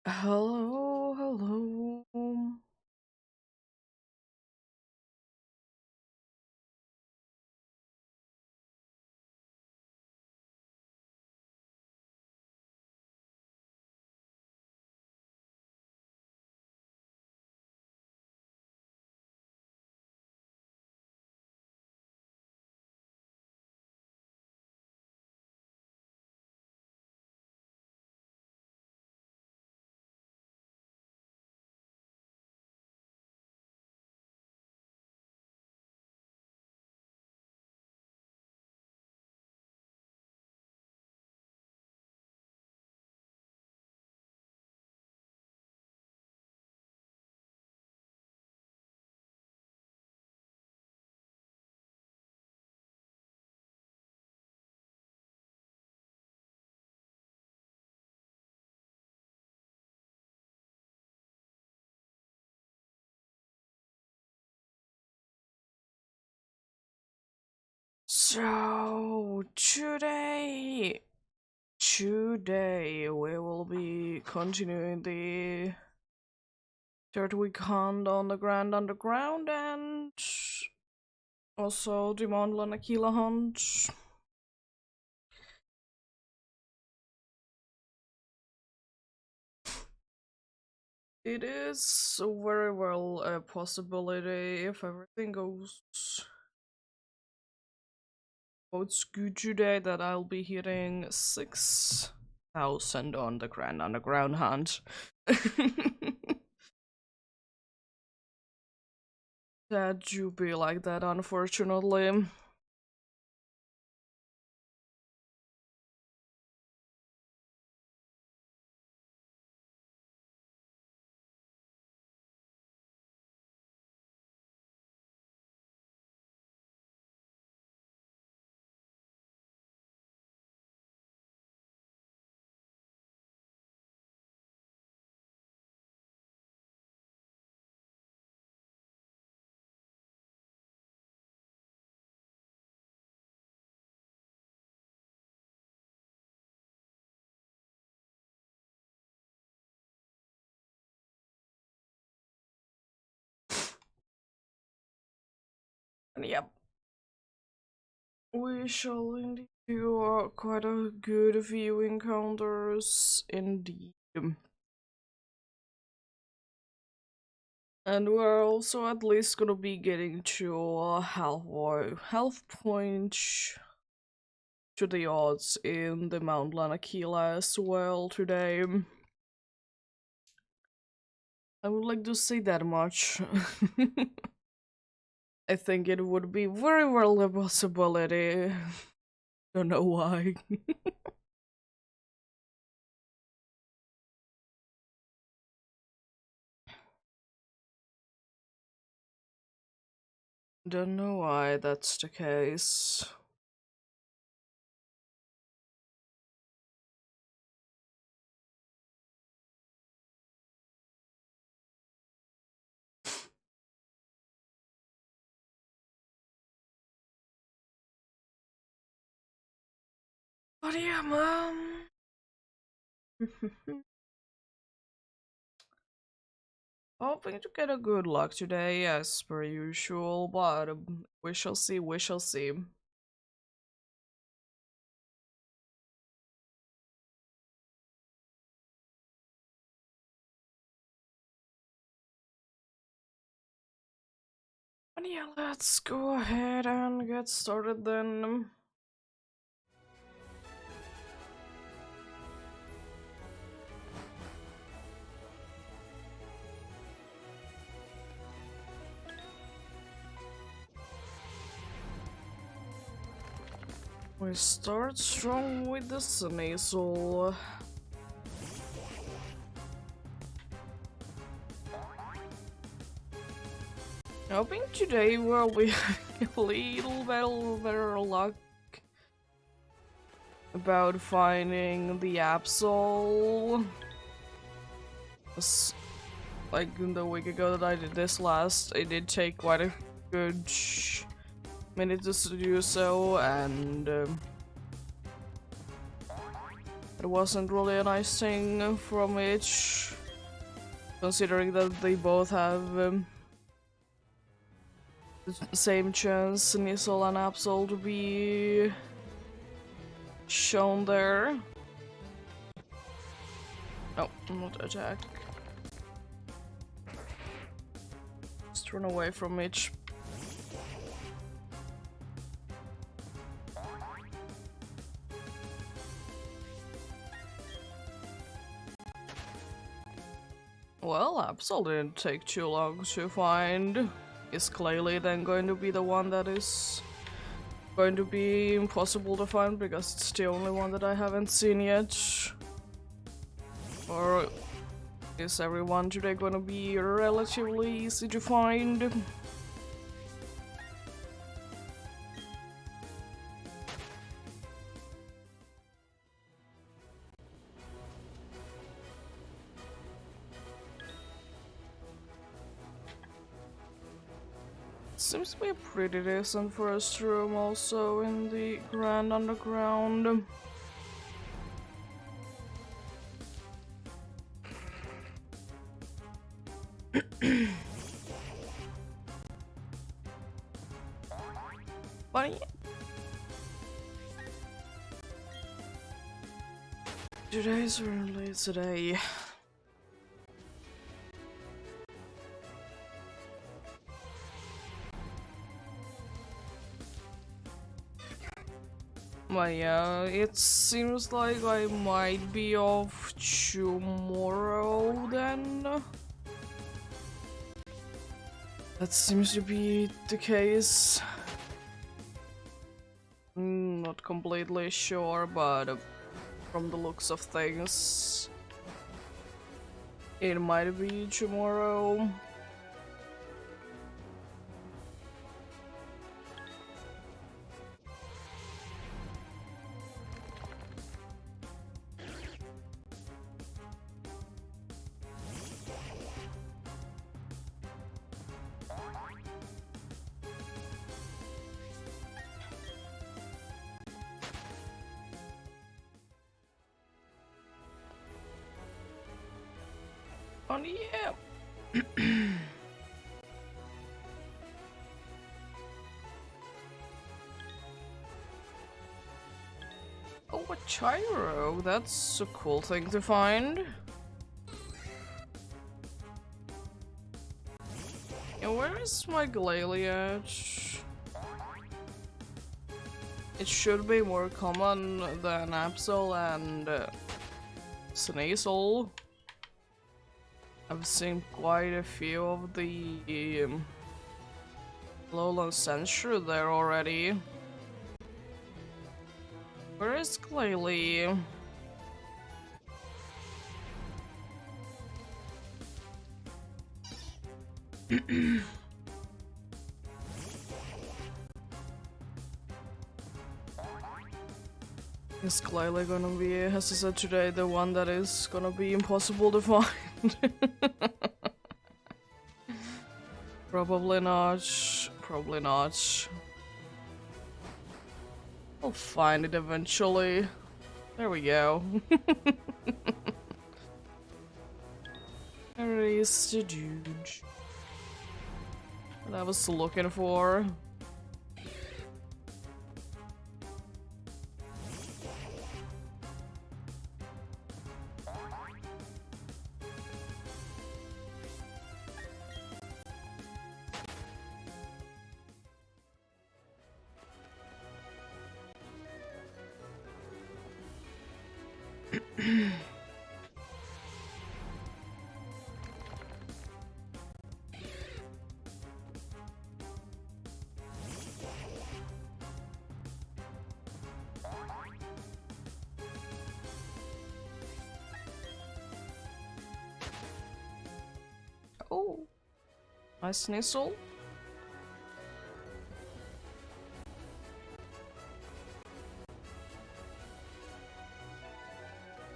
Hello, hello. So today we will be continuing the third week hunt on the Grand Underground and also the Mount Lanakila hunt. It is very well a possibility if everything goes good today that I'll be hitting 6,000 on the Grand Underground hunt. That do be like that, unfortunately. And yep, we shall indeed do quite a good few encounters indeed. And we're also at least gonna be getting to a health point to the odds in the Mount Lanakila as well today. I would like to say that much. I think it would be very well a possibility. Don't know why. Don't know why that's the case. But yeah, man. Hoping to get a good luck today, as per usual, but we shall see, we shall see. But yeah, let's go ahead and get started then. We start strong with the Sneasel. Hoping today will be a little bit better luck about finding the Absol. Like the week ago that I did this last, it did take quite a good minute to do so, and it wasn't really a nice thing from it. Considering that they both have the same chance, Nissel and Absol, to be shown there. No, not attack. Just run away from Mitch. Well, Absol didn't take too long to find. Is Clayley then going to be the one that is going to be impossible to find because it's the only one that I haven't seen yet? Or is everyone today going to be relatively easy to find? Seems to be a pretty decent first room also in the Grand Underground. But yeah. Today's really today. But yeah, it seems like I might be off tomorrow then. That seems to be the case. Not completely sure, but from the looks of things, it might be tomorrow. Oh yeah. Oh, a Gyro! That's a cool thing to find. Yeah, where is my Glalie? It should be more common than Absol and Sneasel. I've seen quite a few of the Lowland Censure there already. Where is Glalie? Is Glalie gonna be, as I said today, the one that is gonna be impossible to find? Probably not. Probably not. I'll find it eventually. There we go. There is the dude that I was looking for. Oh, nice Nissel.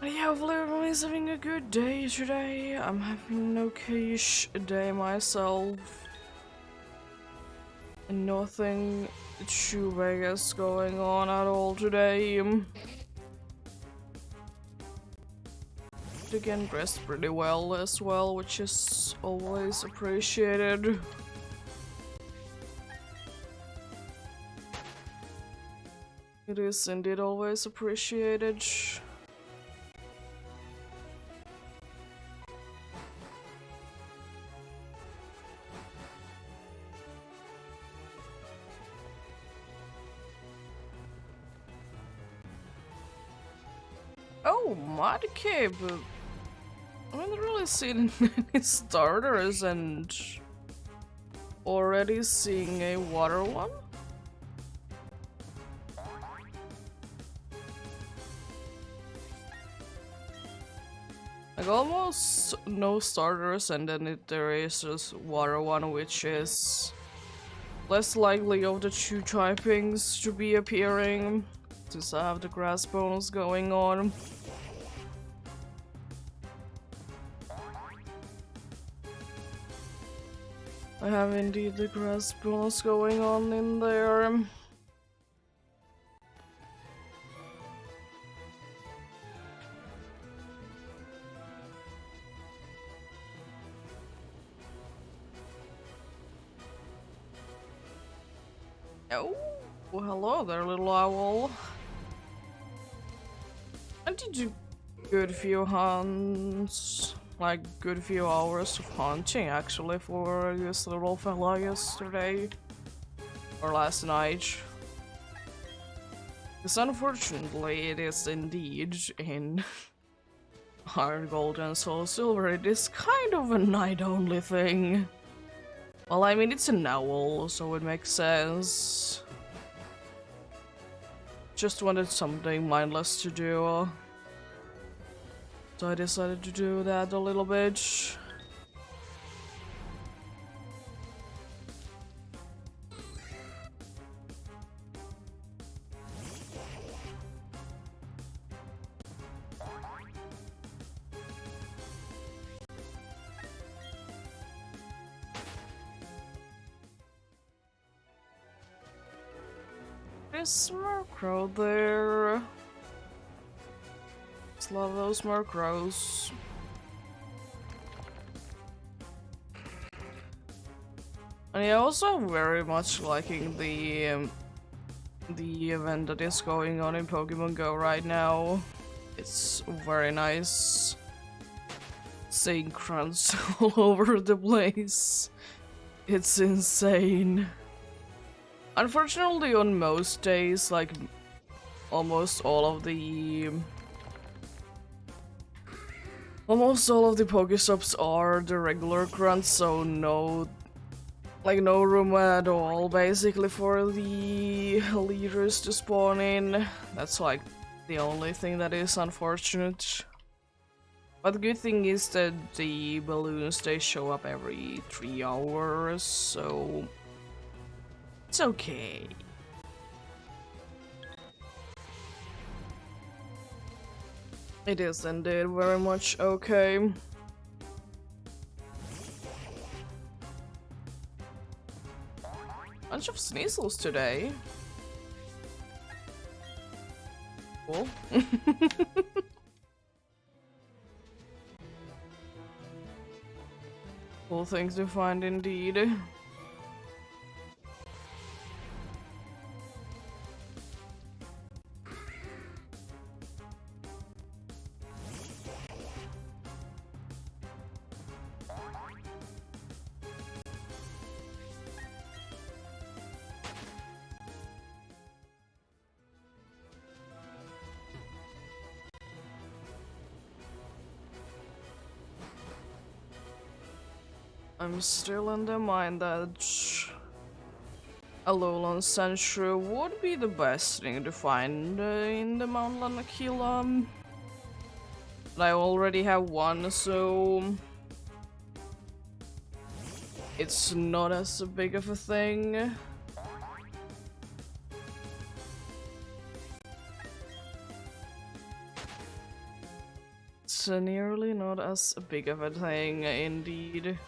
Yeah, hopefully everyone's having a good day today. I'm having an okay-ish day myself. And nothing too Vegas going on at all today. again dressed pretty well as well, which is always appreciated. It is indeed always appreciated. Oh, Mudkip! I haven't really seen any starters and already seeing a water one. Like almost no starters, and then there is just water one, which is less likely of the two typings to be appearing, since I have the grass bonus going on. I have indeed the grass bonus going on in there. Oh, well, hello there, little owl. I did a good few hunts, like good few hours of hunting actually for this little fella yesterday or last night. Because unfortunately it is indeed in Iron, Gold and Soul Silver. It is kind of a night-only thing. Well, I mean, it's an owl, so it makes sense. Just wanted something mindless to do. So I decided to do that a little bit. There's Murkrow there. Just love those Murkrows. And yeah, also very much liking the event that is going on in Pokemon Go right now. It's very nice seeing crunch all over the place. It's insane. Unfortunately, on most days, like almost all of the Pokestops are the regular grunts, so no room at all basically for the leaders to spawn in. That's like the only thing that is unfortunate. But the good thing is that the balloons, they show up every 3 hours, so it's okay. It is indeed very much okay. Bunch of Sneasels today. Cool. Cool things to find indeed. I'm still in the mind that Alolan Sandshrew would be the best thing to find in the Mount Lanakila. But I already have one, so it's not as big of a thing. It's nearly not as big of a thing, indeed.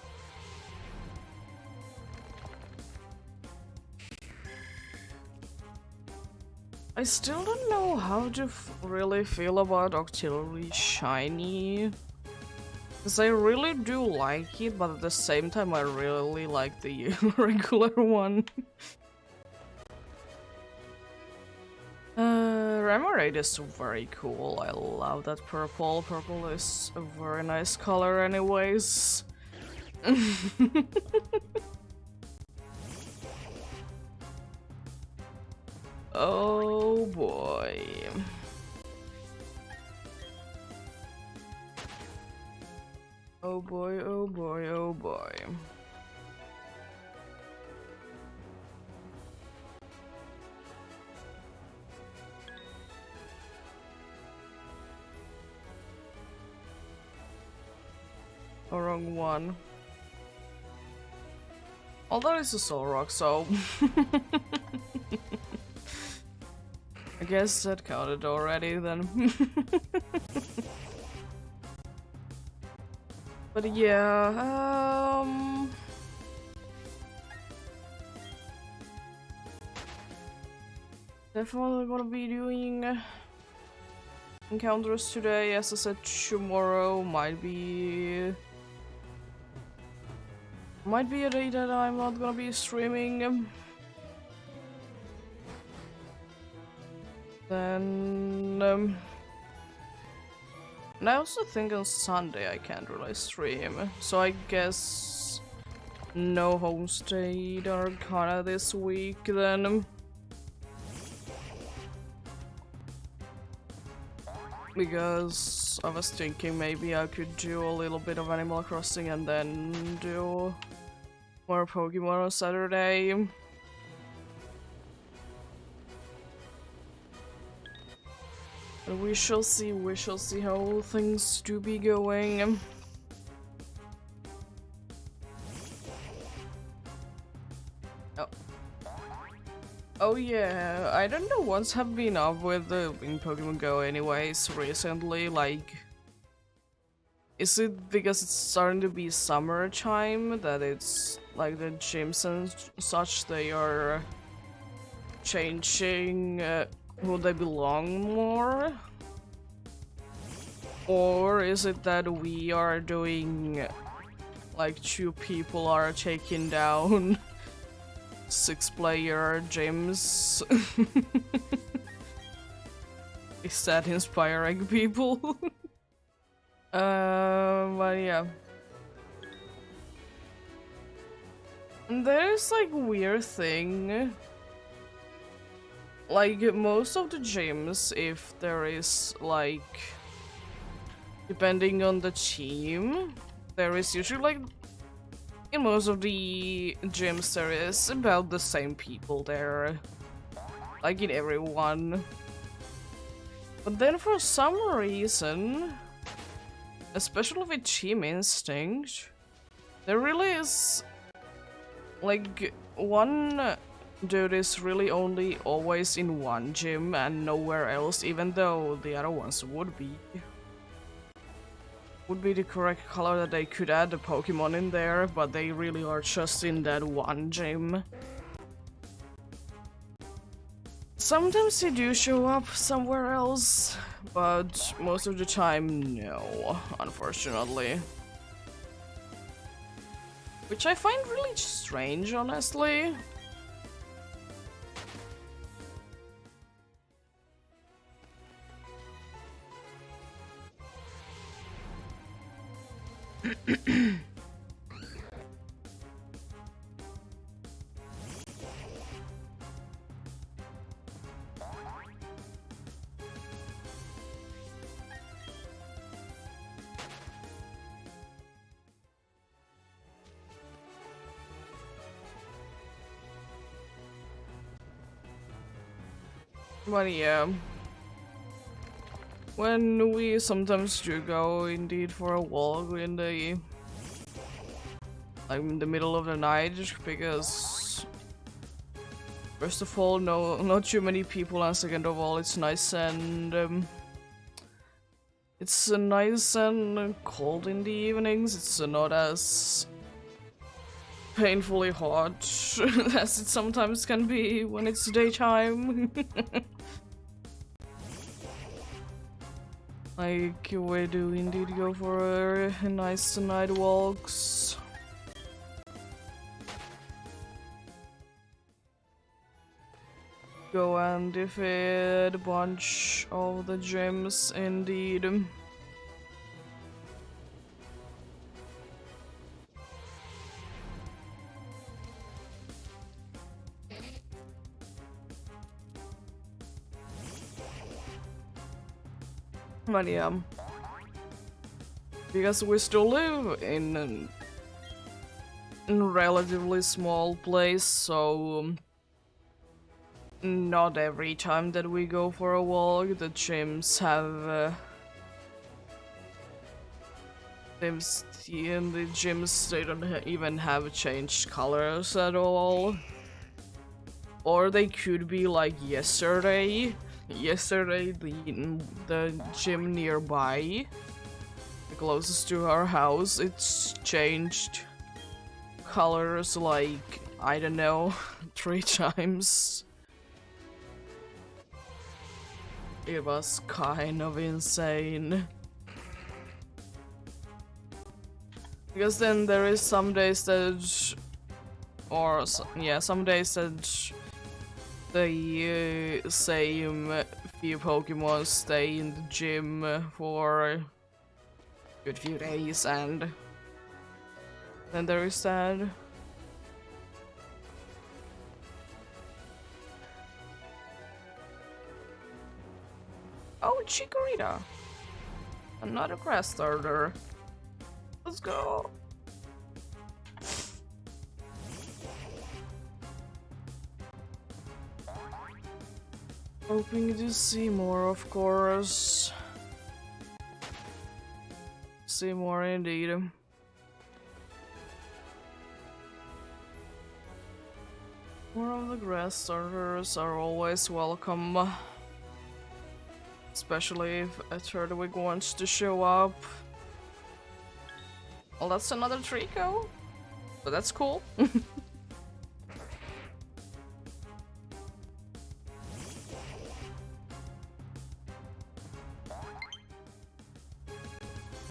I still don't know how to really feel about Octillery Shiny. Cause I really do like it, but at the same time I really like the regular one. Remoraid is very cool. I love that purple. Purple is a very nice color anyways. Oh boy. Oh boy, oh boy, oh boy. Oh, wrong one. Although it's a soul rock, so I guess that counted already then. But yeah, definitely gonna be doing encounters today. As I said, tomorrow might be a day that I'm not gonna be streaming. Then and I also think on Sunday I can't really stream, so I guess no homestay or Arcana this week then. Because I was thinking maybe I could do a little bit of Animal Crossing and then do more Pokemon on Saturday. But we shall see how things do be going. Oh yeah, I don't know what's have been up with in Pokemon Go anyways recently, like is it because it's starting to be summertime that it's like the gyms and such they are changing who they belong more? Or is it that we are doing like 2 people are taking down 6-player gyms? Is that inspiring people? But yeah. There's like weird thing. Like most of the gyms, if there is like, depending on the team, there is usually like, in most of the gyms there is about the same people there. Like in everyone. But then for some reason, especially with Team Instinct, there really is like one dude is really only always in one gym and nowhere else, even though the other ones would be the correct color that they could add the Pokemon in there, but they really are just in that one gym. Sometimes they do show up somewhere else, but most of the time, no, unfortunately. Which I find really strange, honestly. But yeah, when we sometimes do go indeed for a walk in the like in the middle of the night, because first of all, not too many people, and second of all, it's nice and it's nice and cold in the evenings. It's not as painfully hot as it sometimes can be when it's daytime. Like, we do indeed go for nice night walks. Go and defeat a bunch of the gyms, indeed. But yeah, because we still live in a relatively small place, so not every time that we go for a walk, the gyms have in the gyms they don't even have changed colors at all, or they could be like yesterday. Yesterday, the gym nearby, the closest to our house, it's changed colors like, I don't know, 3 times. It was kind of insane. Because then there is some days that, or yeah, some days that the same few Pokemon stay in the gym for a good few days, and then there is that. Oh, Chikorita! Another grass starter. Let's go! Hoping to see more, of course. See more indeed. More of the grass starters are always welcome. Especially if a Turtwig wants to show up. Well, that's another Trico. But that's cool.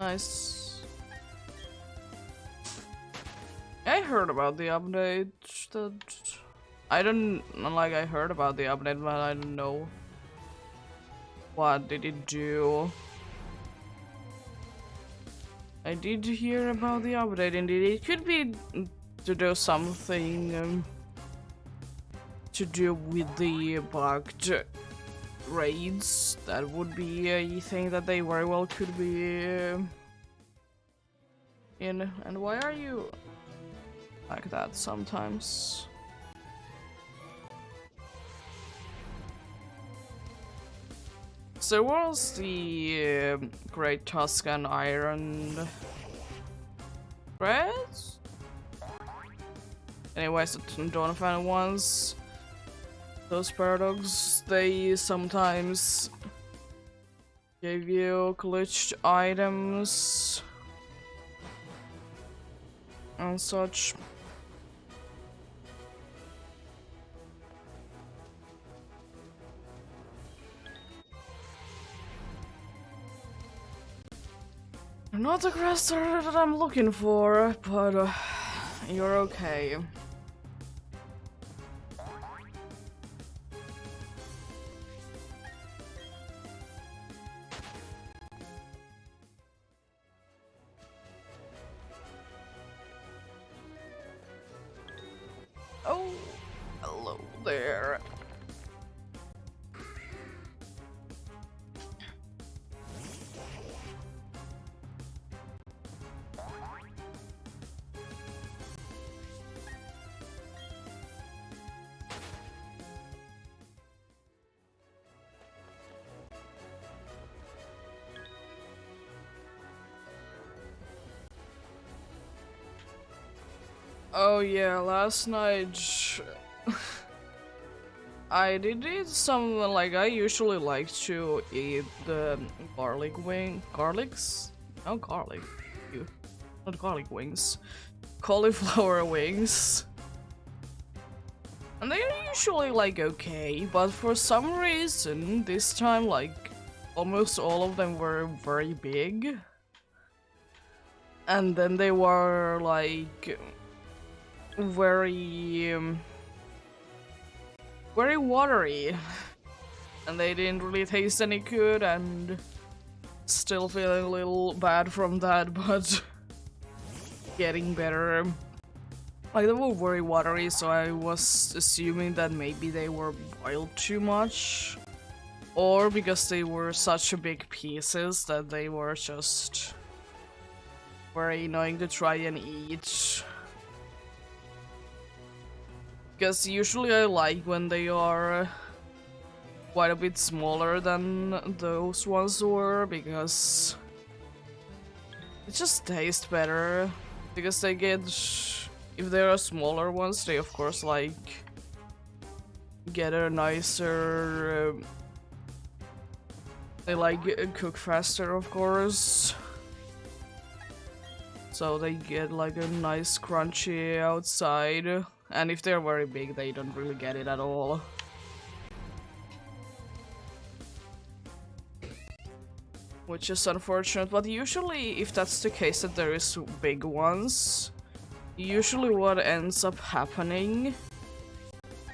Nice. I heard about the update. I heard about the update, but I don't know. What did it do? I did hear about the update, indeed. It could be to do something to do with the bugged raids. That would be a thing that they very well could be in. And why are you like that sometimes? So was the Great Tuscan Iron Threads? Anyways, the Donovan ones, those paradox, they sometimes give you glitched items and such. Not the grass starter that I'm looking for, but you're okay. Oh, hello there. Oh yeah, last night I did eat some, like, I usually like to eat the garlics? No, garlic. Ew. Not garlic wings. Cauliflower wings. And they're usually, like, okay, but for some reason, this time, like, almost all of them were very big. And then they were like very very watery. And they didn't really taste any good, and still feeling a little bad from that, but getting better. Like, they were very watery, so I was assuming that maybe they were boiled too much. Or because they were such big pieces that they were just very annoying to try and eat. Because usually I like when they are quite a bit smaller than those ones were, because it just tastes better. Because they get, if they are smaller ones, they of course like get a nicer, they like cook faster, of course. So they get like a nice crunchy outside, and if they're very big, they don't really get it at all. Which is unfortunate, but usually if that's the case that there is big ones, usually what ends up happening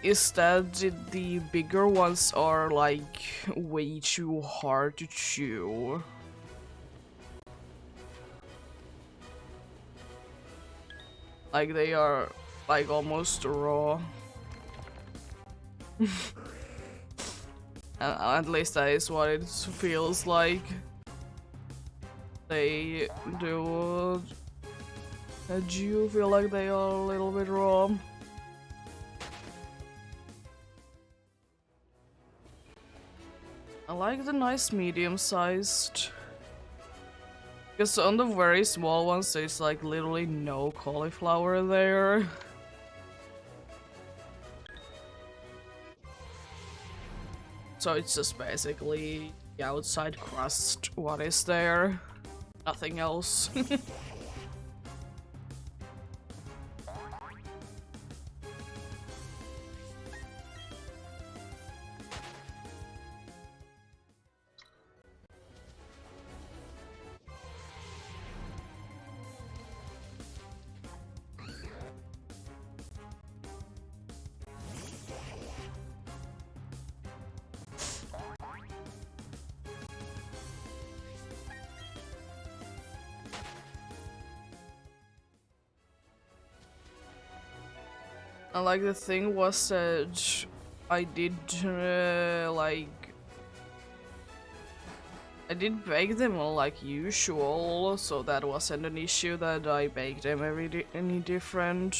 is that the bigger ones are like way too hard to chew. Like they are like almost raw. At least that is what it feels like. They do feel like they are a little bit raw. I like the nice medium-sized. Because on the very small ones there's like literally no cauliflower there. So it's just basically the outside crust, what is there. Nothing else. And like the thing was that I did I did bake them like usual, so that wasn't an issue that I baked them any different.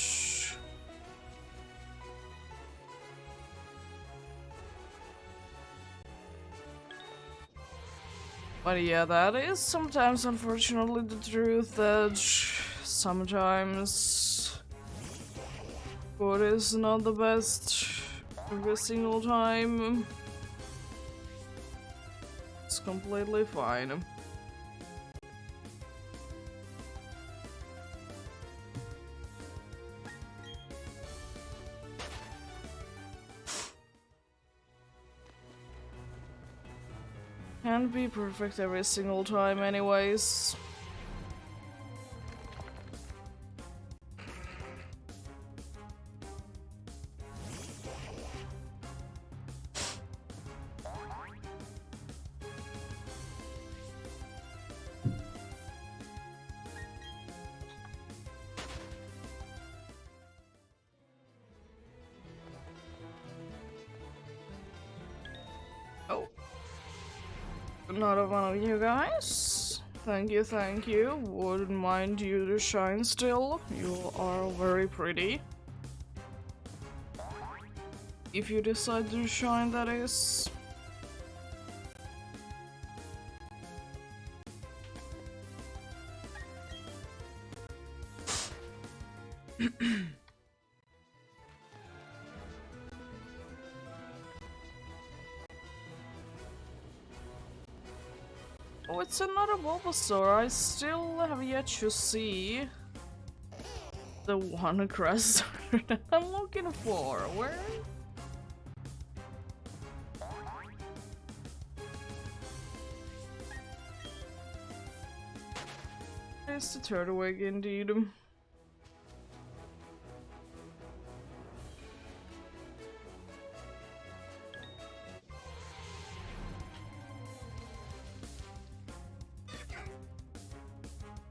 But yeah, that is sometimes unfortunately the truth, that sometimes food is not the best every single time. It's completely fine. Can't be perfect every single time anyways. Another one of you guys. Thank you, thank you. Wouldn't mind you to shine still. You are very pretty. If you decide to shine, that is. Oh, it's another Bulbasaur. I still have yet to see the one crest that I'm looking for. Where? Oh, It's the third week indeed.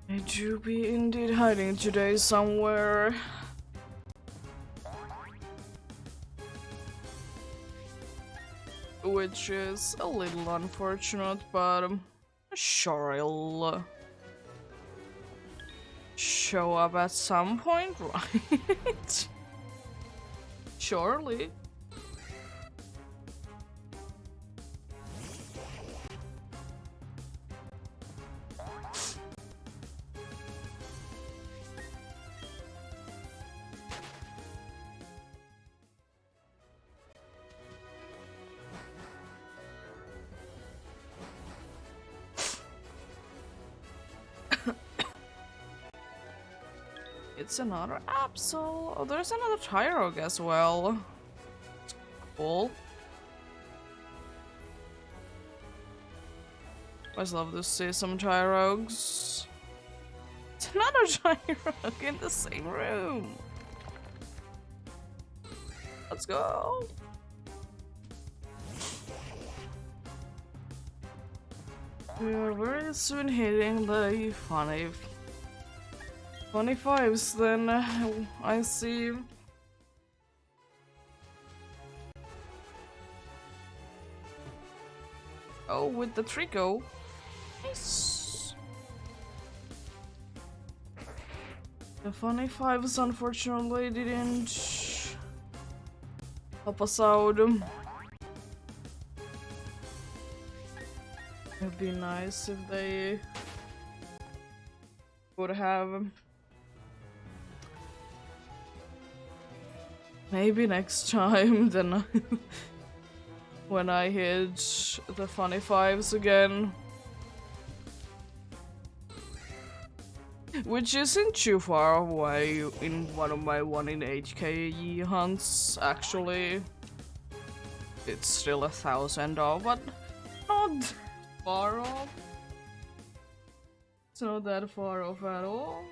I do be indeed hiding today somewhere. Which is a little unfortunate, but sure I'll show up at some point, right? Surely. It's another Absol. Oh, there's another Tyrog as well. Cool. I just love to see some Tyrogs. It's another Tyrog in the same room. Let's go. We are very soon hitting the 25s then, I see. Oh, with the Trico. Nice. The 25s unfortunately didn't help us out. It'd be nice if they would have. Maybe next time, then when I hit the funny fives again. Which isn't too far away in one of my 1 in 8k hunts, actually. It's still 1,000 off, but not far off. It's not that far off at all.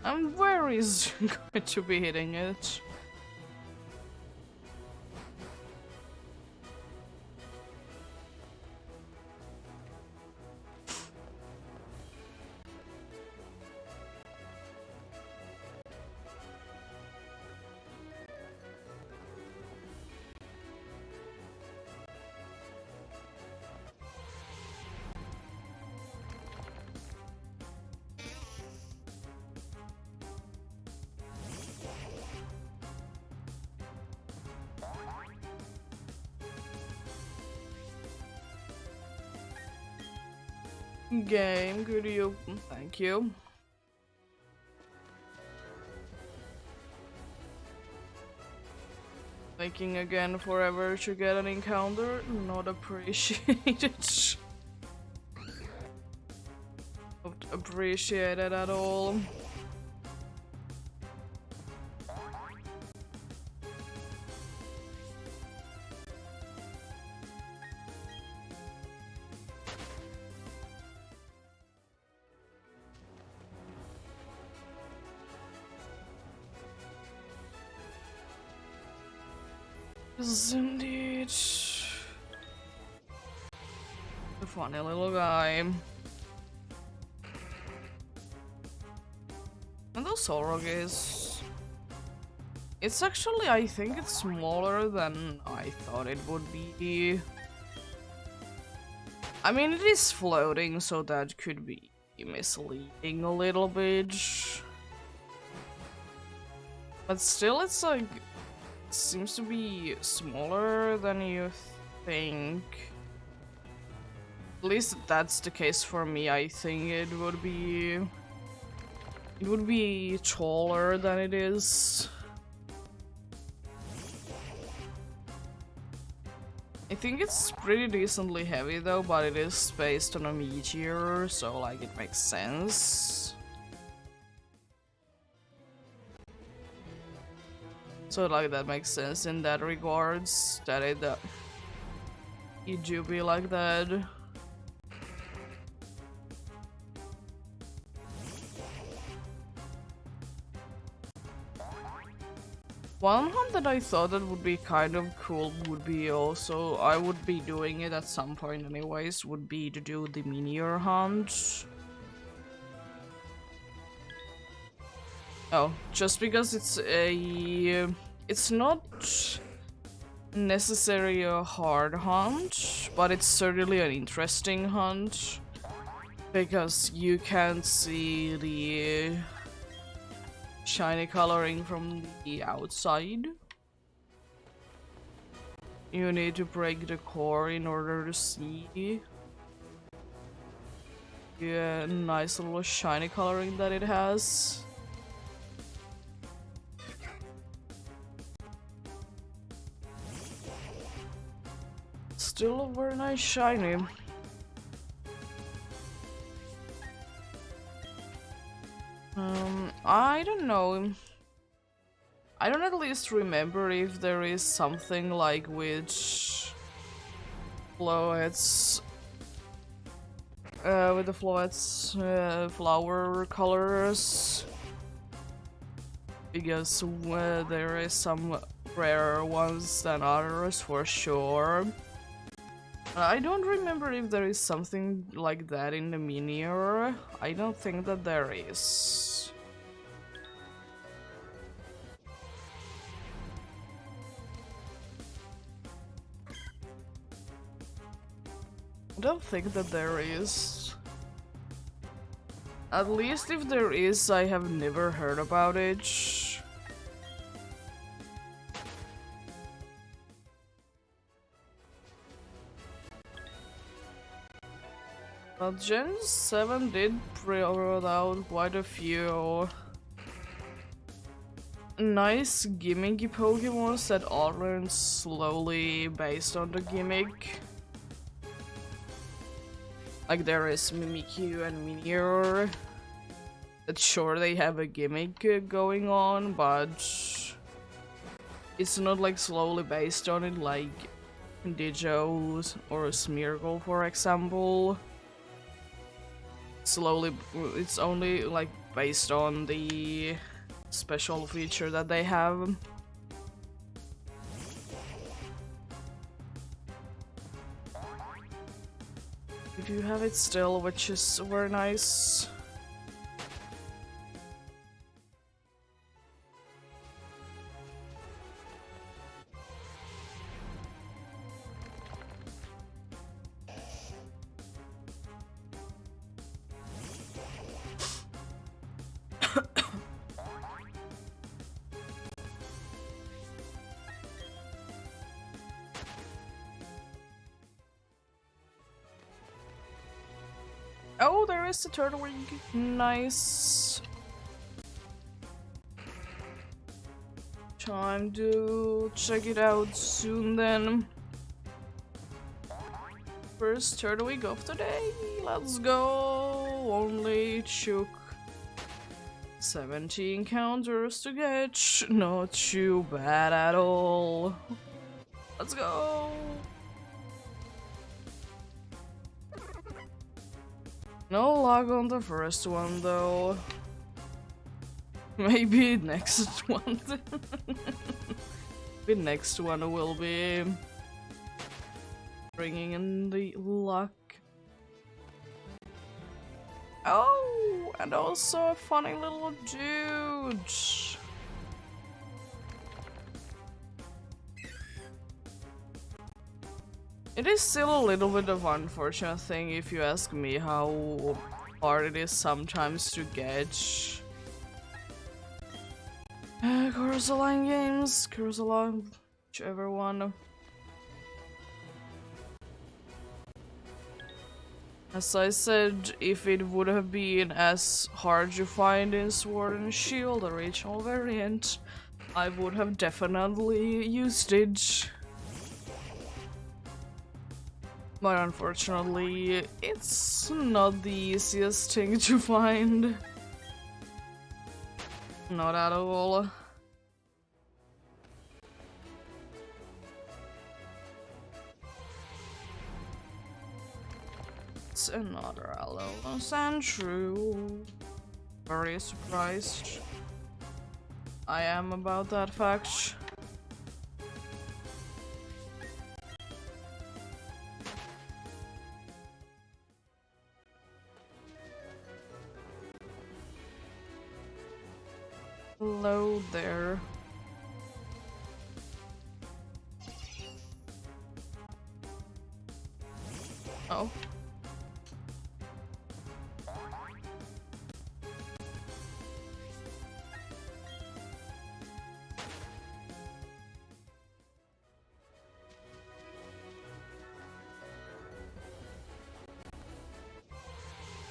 I'm very soon going to be hitting it. Game, could you? Thank you. Making again forever to get an encounter, not appreciated. Not appreciated at all. Yes, indeed. The funny little guy. And the Sorog is... It's actually, I think it's smaller than I thought it would be. I mean, it is floating, so that could be misleading a little bit. But still, it's like... Seems to be smaller than you think. At least that's the case for me. I think it would be taller than it is. I think it's pretty decently heavy though, but it is based on a meteor, so like it makes sense. So like that makes sense in that regards, that it do be like that. One hunt that I thought that would be kind of cool would be also, I would be doing it at some point anyways, would be to do the meteor hunt. Oh, just because it's not necessarily a hard hunt, but it's certainly an interesting hunt. Because you can't see the shiny coloring from the outside. You need to break the core in order to see. Yeah, nice little shiny coloring that it has. Still a very nice shiny. I don't know. I don't at least remember if there is something like which flowets with the flowets flower colors, because there is some rarer ones than others for sure. I don't remember if there is something like that in the miniature. I don't think that there is. I don't think that there is. At least if there is, I have never heard about it. But Gen 7 did bring out quite a few nice gimmicky Pokemons that all learn slowly based on the gimmick. Like there is Mimikyu and Meteor. That sure they have a gimmick going on, but it's not like slowly based on it like Digos or Smeargle, for example. Slowly, it's only like based on the special feature that they have. We do have it still, which is very nice. Oh, there is the turtle ring. Nice. Time to check it out soon then. First turtle week of the day. Let's go. Only took 70 encounters to get. Not too bad at all. Let's go. No luck on the first one though. Maybe next one. The next one will be bringing in the luck. Oh, and also a funny little dude. It is still a little bit of an unfortunate thing if you ask me how hard it is sometimes to get Coruscant games, Coruscant, whichever one. As I said, if it would have been as hard to find in Sword and Shield, the regional variant, I would have definitely used it. But unfortunately, it's not the easiest thing to find. Not at all. It's another Alolan Sandshrew. Very surprised. I am about that fact. Hello there. Oh.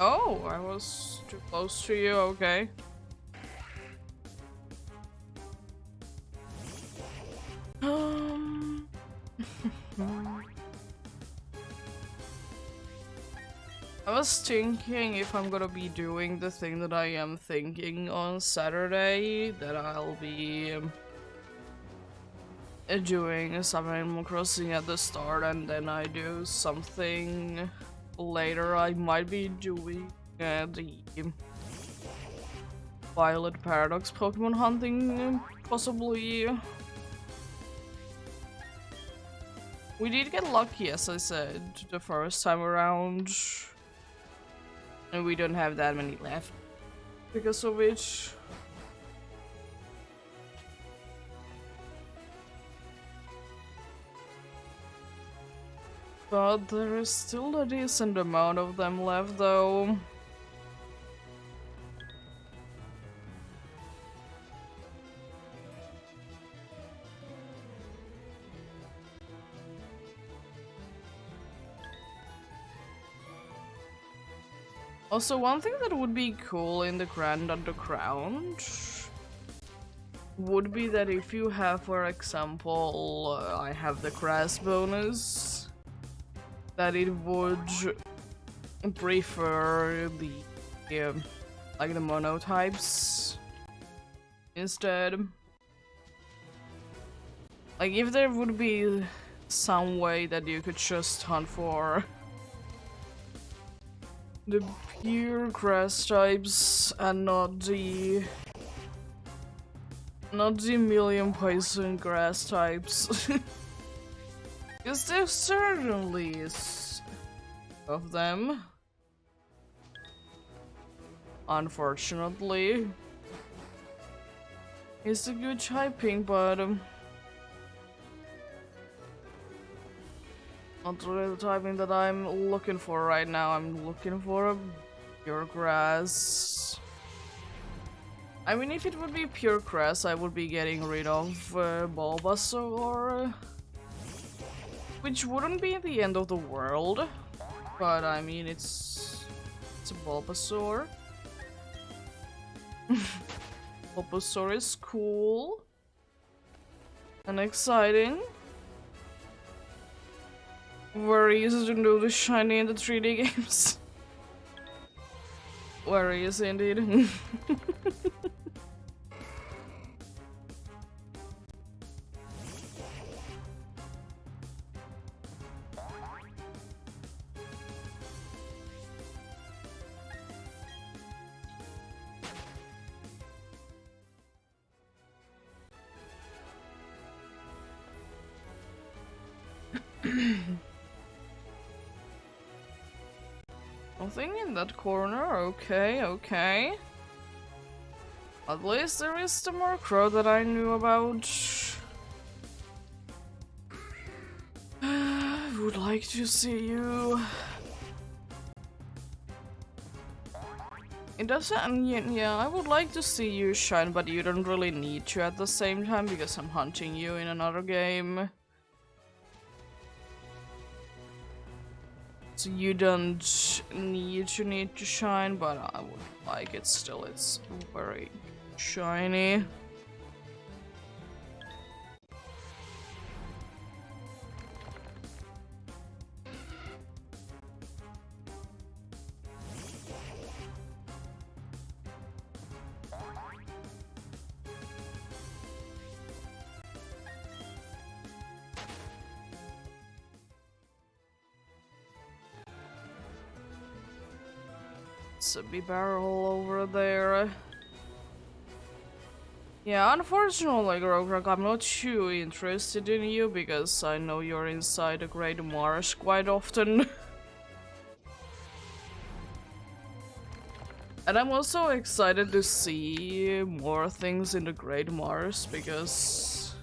Oh, I was too close to you, okay. I was thinking if I'm gonna be doing the thing that I am thinking on Saturday, that I'll be doing some Animal Crossing at the start and then I do something later. I might be doing the Violet Paradox Pokemon hunting, possibly. We did get lucky, as I said, the first time around. And we don't have that many left. Because of which... But there is still a decent amount of them left, though. Also, one thing that would be cool in the Grand Underground would be that if you have, for example, I have the grass bonus, that it would prefer the like the monotypes instead. Like if there would be some way that you could just hunt for the pure grass types and not the million poison grass types. Because there certainly is of them. Unfortunately. It's a good typing, but not really the typing that I'm looking for right now. I'm looking for a pure grass. I mean, if it would be pure grass, I would be getting rid of Bulbasaur. Which wouldn't be the end of the world. But I mean, it's a Bulbasaur. Bulbasaur is cool. And exciting. Very easy to do the shiny in the 3D games. Very easy indeed. Nothing in that corner, okay, okay. At least there is the Murkrow that I knew about. Would like to see you. It doesn't, yeah, I would like to see you shine, but you don't really need to at the same time because I'm hunting you in another game. So you don't need to shine, but I would like it still. It's very shiny. It's a bee barrel over there. Yeah, unfortunately, Grogrok, I'm not too interested in you because I know you're inside the Great Marsh quite often. And I'm also excited to see more things in the Great Marsh because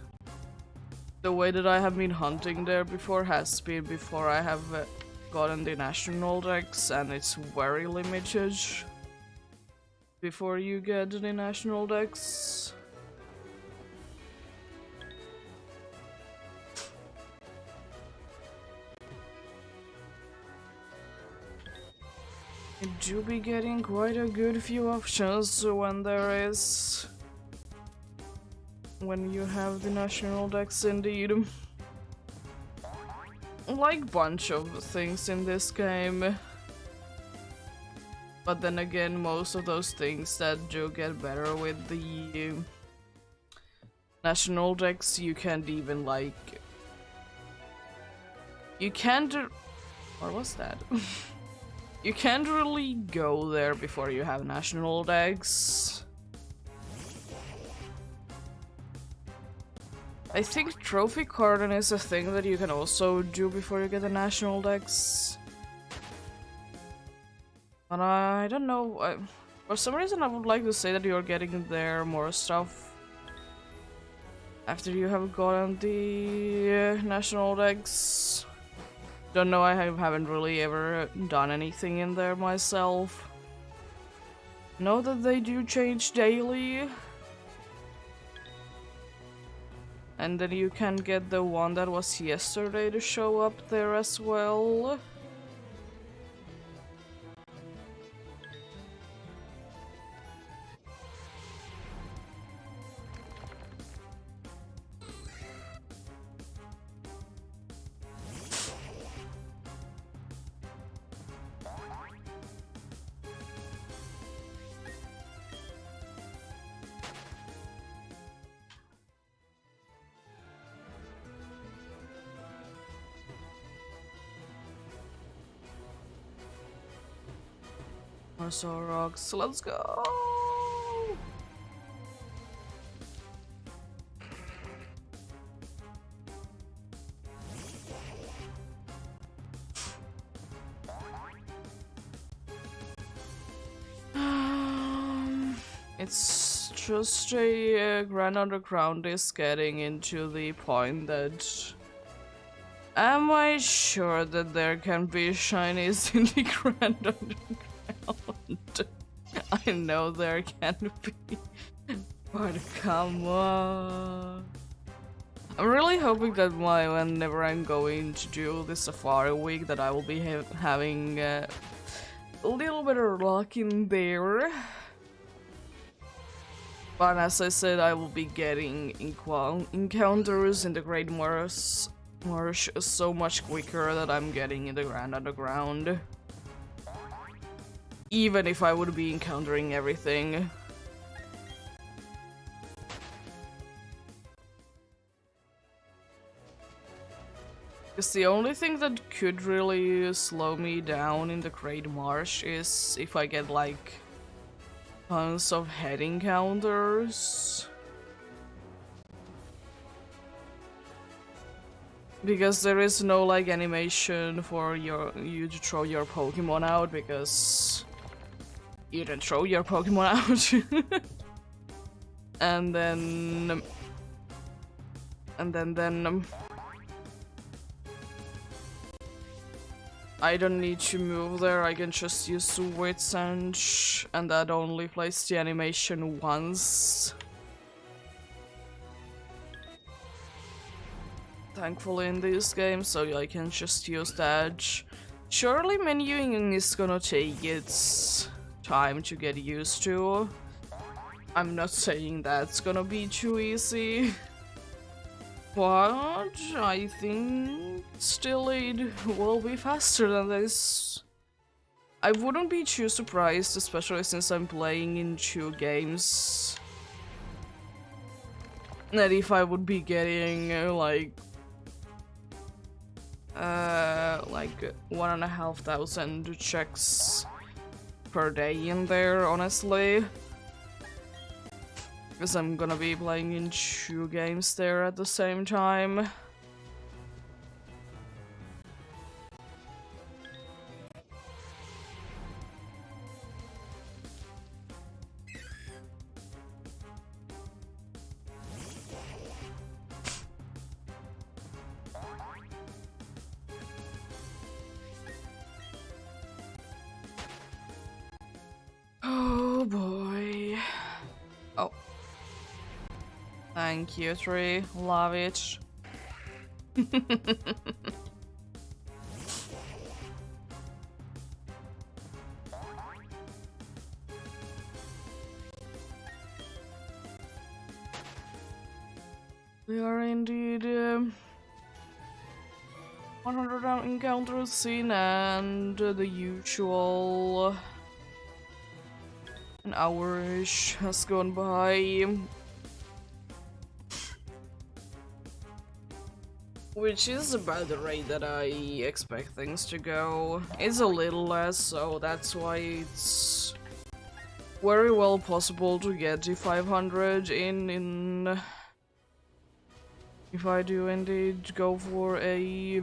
the way that I have been hunting there before has been before I have gotten the national dex, and it's very limited before you get the national dex. You do be getting quite a good few options when you have the national dex indeed. Like bunch of things in this game. But then again, most of those things that do get better with the national dex, you can't even like... You can't... What was that? You can't really go there before you have national dex. I think trophy carding is a thing that you can also do before you get the national dex. But I don't know, for some reason I would like to say that you're getting there more stuff after you have gotten the national dex. Don't know, I haven't really ever done anything in there myself. Know that they do change daily. And then you can get the one that was yesterday to show up there as well. So rocks, let's go. It's just a Grand Underground is getting into the point that am I sure that there can be shinies in the Grand Underground? I know there can be, but come on. I'm really hoping that whenever I'm going to do the Safari Week that I will be having a little bit of luck in there. But as I said, I will be getting encounters in the Great Marsh so much quicker that I'm getting in the Grand Underground. Even if I would be encountering everything. Because the only thing that could really slow me down in the Great Marsh is if I get like tons of head encounters. Because there is no like animation for you to throw your Pokemon out because you don't throw your Pokemon out. and then I don't need to move there, I can just use Wits and that only plays the animation once. Thankfully in this game, so I can just use that. Surely menuing is gonna take its time to get used to. I'm not saying that's gonna be too easy, but I think still it will be faster than this. I wouldn't be too surprised, especially since I'm playing in 2 games, that if I would be getting like 1,500 checks per day in there, honestly. Because I'm gonna be playing in 2 games there at the same time. Oh boy. Oh. Thank you, 3. Love it. We are indeed 100 encounters seen and the usual an hour-ish has gone by. Which is about the rate that I expect things to go. It's a little less, so that's why it's very well possible to get to 500 in if I do indeed go for a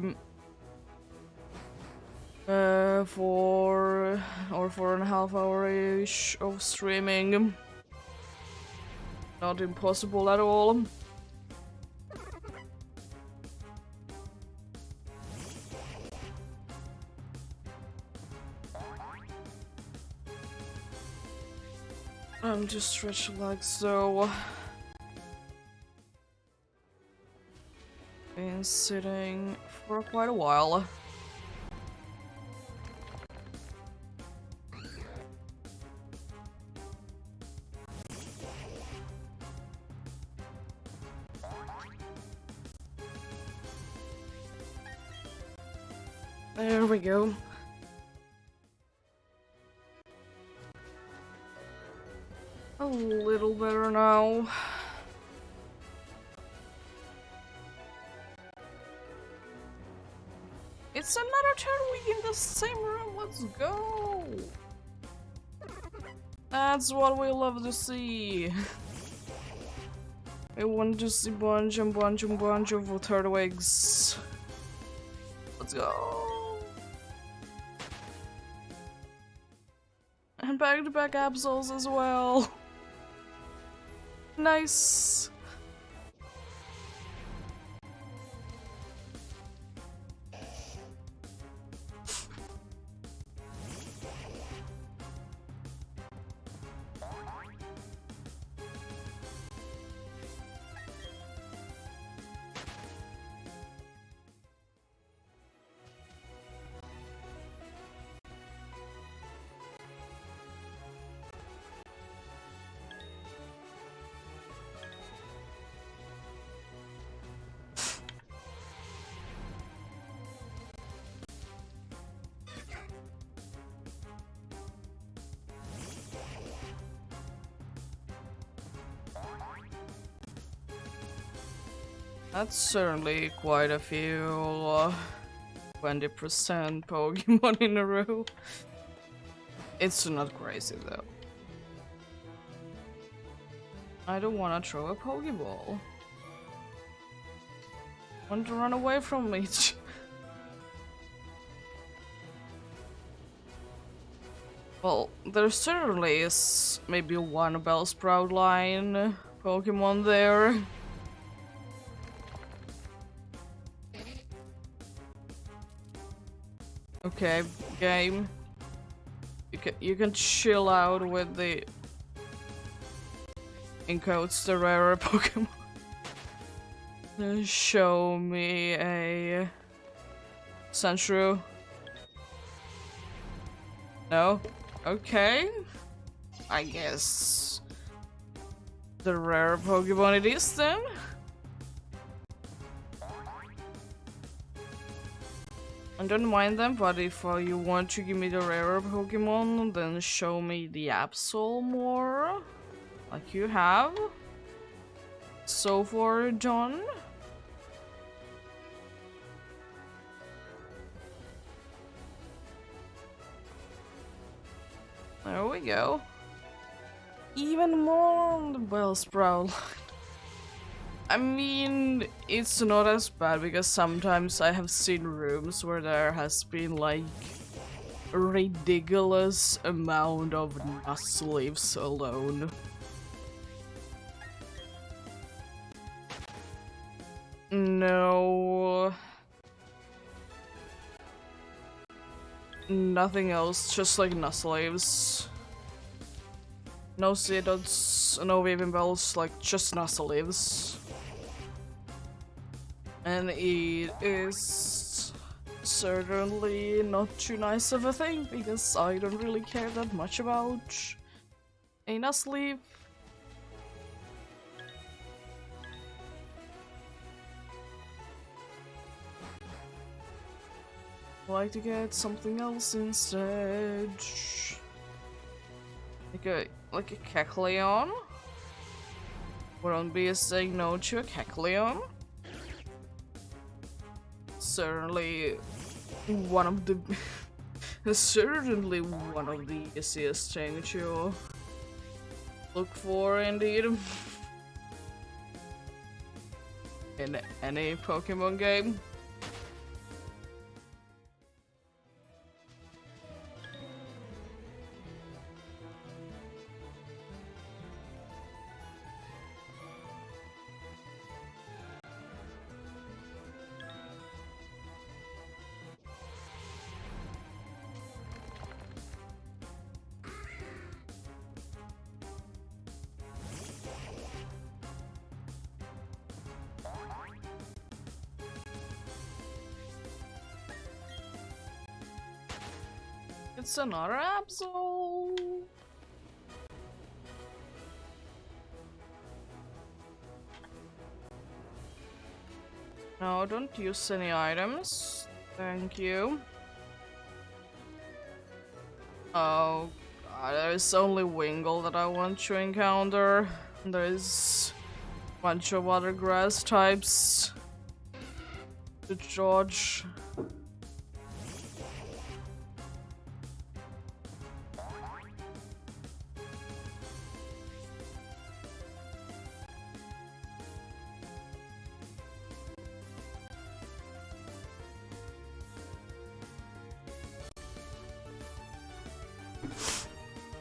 4.5 hour-ish of streaming. Not impossible at all. I'm just stretching like so. Been sitting for quite a while. There we go. A little better now. It's another third week in the same room, let's go! That's what we love to see. We want to see bunch and bunch and bunch of third wigs. Let's go! And back-to-back absols as well. Nice! That's certainly quite a few 20% Pokemon in a row. It's not crazy though. I don't want to throw a Pokeball. I want to run away from it. Well, there certainly is maybe one Bellsprout line Pokemon there. Okay, game. You can chill out with the encodes the rarer Pokemon. Show me a Sandshrew. No? Okay. I guess the rare Pokemon it is then. I don't mind them, but if you want to give me the rarer Pokemon, then show me the Absol more, like you have so far done. There we go. even more on the Bellsprout line. I mean, it's not as bad because sometimes I have seen rooms where there has been like a ridiculous amount of nuss leaves alone. No. Nothing else, just like nuss leaves. No seeds, no waving bells, like just nuss leaves. And it is certainly not too nice of a thing because I don't really care that much about a nuss leaf. I like to get something else instead. Like a Kecleon? Wouldn't be saying no to a Kecleon. Certainly one of the certainly one of the easiest things to look for indeed in any Pokemon game. It's another Absol. No, don't use any items. Thank you. Oh god, there's only Wingull that I want to encounter. There's a bunch of other grass types to dodge.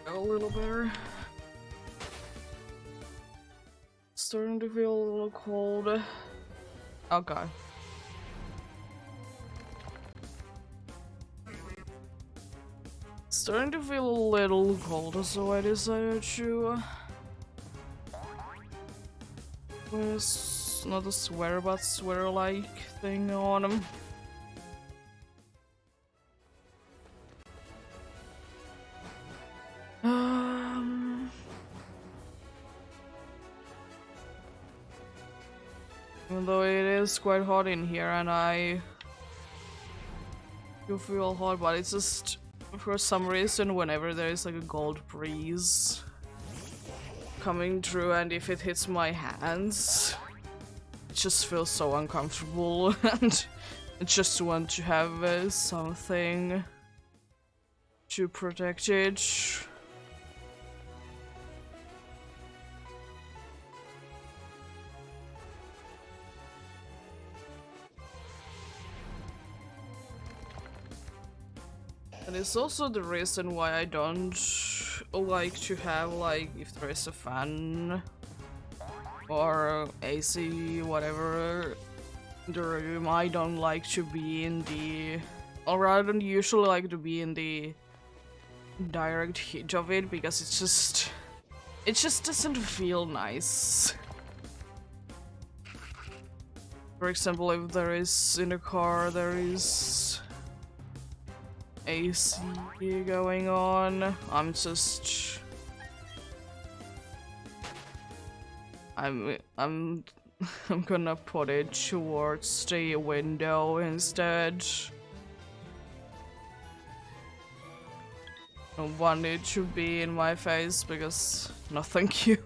A little better. Starting to feel a little cold. Okay. Starting to feel a little cold, so I decided to with not a sweater but sweater-like thing on him. Even though it is quite hot in here and I do feel hot, but it's just for some reason whenever there is like a cold breeze coming through and if it hits my hands, it just feels so uncomfortable and I just want to have something to protect it. And it's also the reason why I don't like to have, like, if there is a fan or AC, whatever, in the room, I don't like to be in the, or I don't usually like to be in the direct heat of it because it just doesn't feel nice. For example, if there is in a car, there is AC going on, I'm I'm gonna put it towards the window instead. I don't want it to be in my face because no thank you.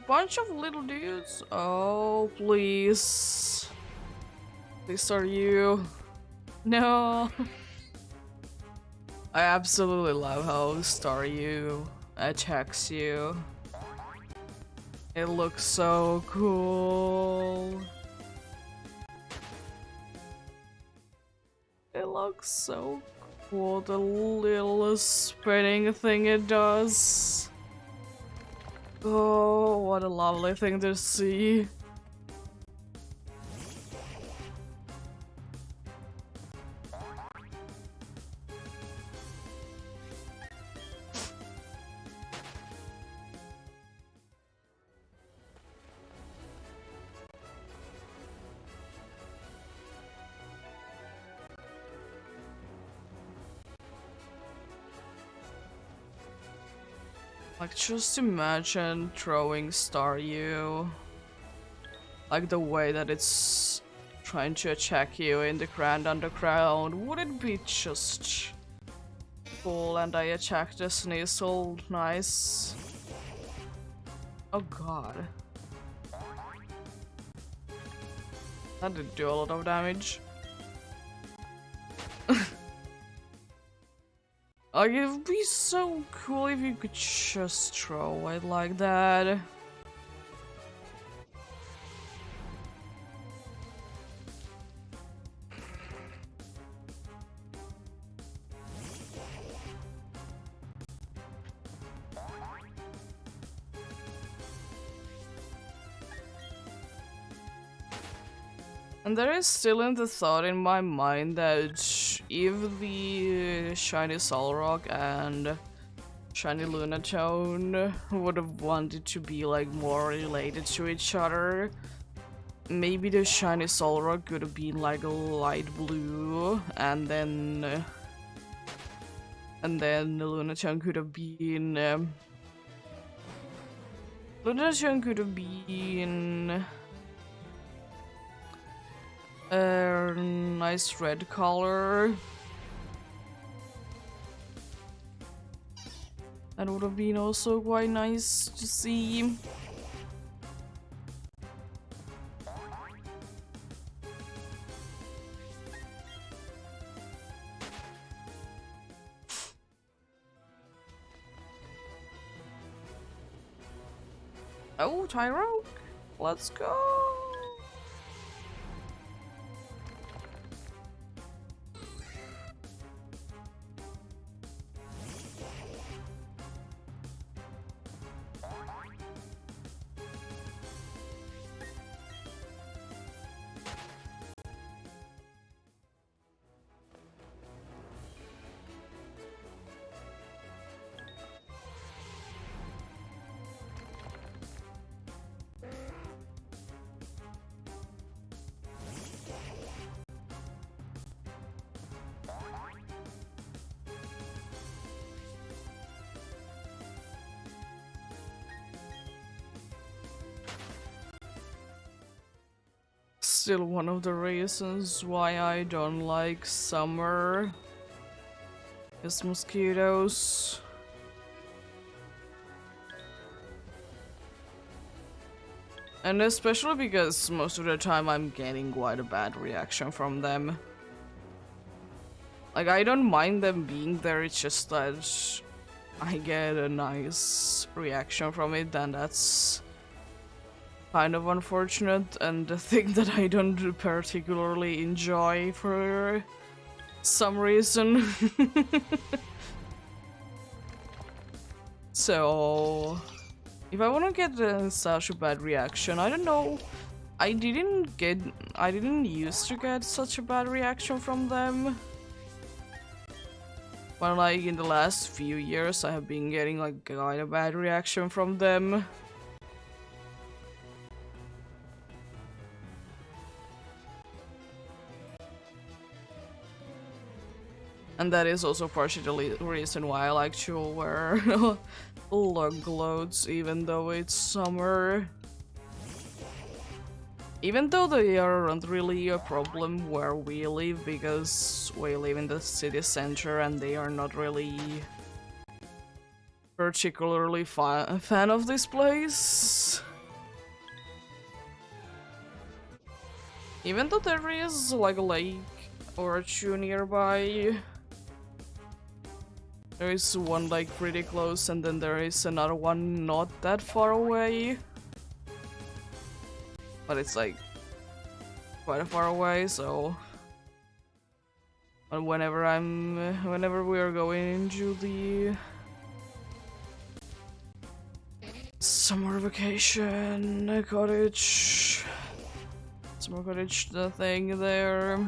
bunch of little dudes. Oh, please. These are you. No. I absolutely love how Staryu attacks you. It looks so cool. It looks so cool, the little spinning thing it does. Oh, what a lovely thing to see. Like, just imagine throwing Staryu. Like, the way that it's trying to attack you in the Grand Underground. Would it be just cool? And I attacked the Sneasel. Nice. Oh god. That did do a lot of damage. Like, it would be so cool if you could just throw it like that. And there is still in the thought in my mind that if the Shiny Solrock and Shiny Lunatone would have wanted to be like more related to each other, maybe the Shiny Solrock could have been like a light blue, and then the Lunatone could have been a nice red color. That would have been also quite nice to see. Oh, Tyroke, let's go. Still one of the reasons why I don't like summer is mosquitoes. And especially because most of the time I'm getting quite a bad reaction from them. Like, I don't mind them being there, it's just that I get a nice reaction from it, and that's kind of unfortunate, and a thing that I don't particularly enjoy for some reason. So, if I want to get such a bad reaction, I don't know. I didn't used to get such a bad reaction from them. But like in the last few years, I have been getting like quite a bad reaction from them. And that is also partially the reason why I like to wear lug loads, even though it's summer. Even though they aren't really a problem where we live, because we live in the city center and they are not really particularly a fan of this place. Even though there is like a lake or two nearby, there is one like pretty close and then there is another one not that far away. But it's like quite far away, so whenever we are going into the summer vacation cottage, the thing there,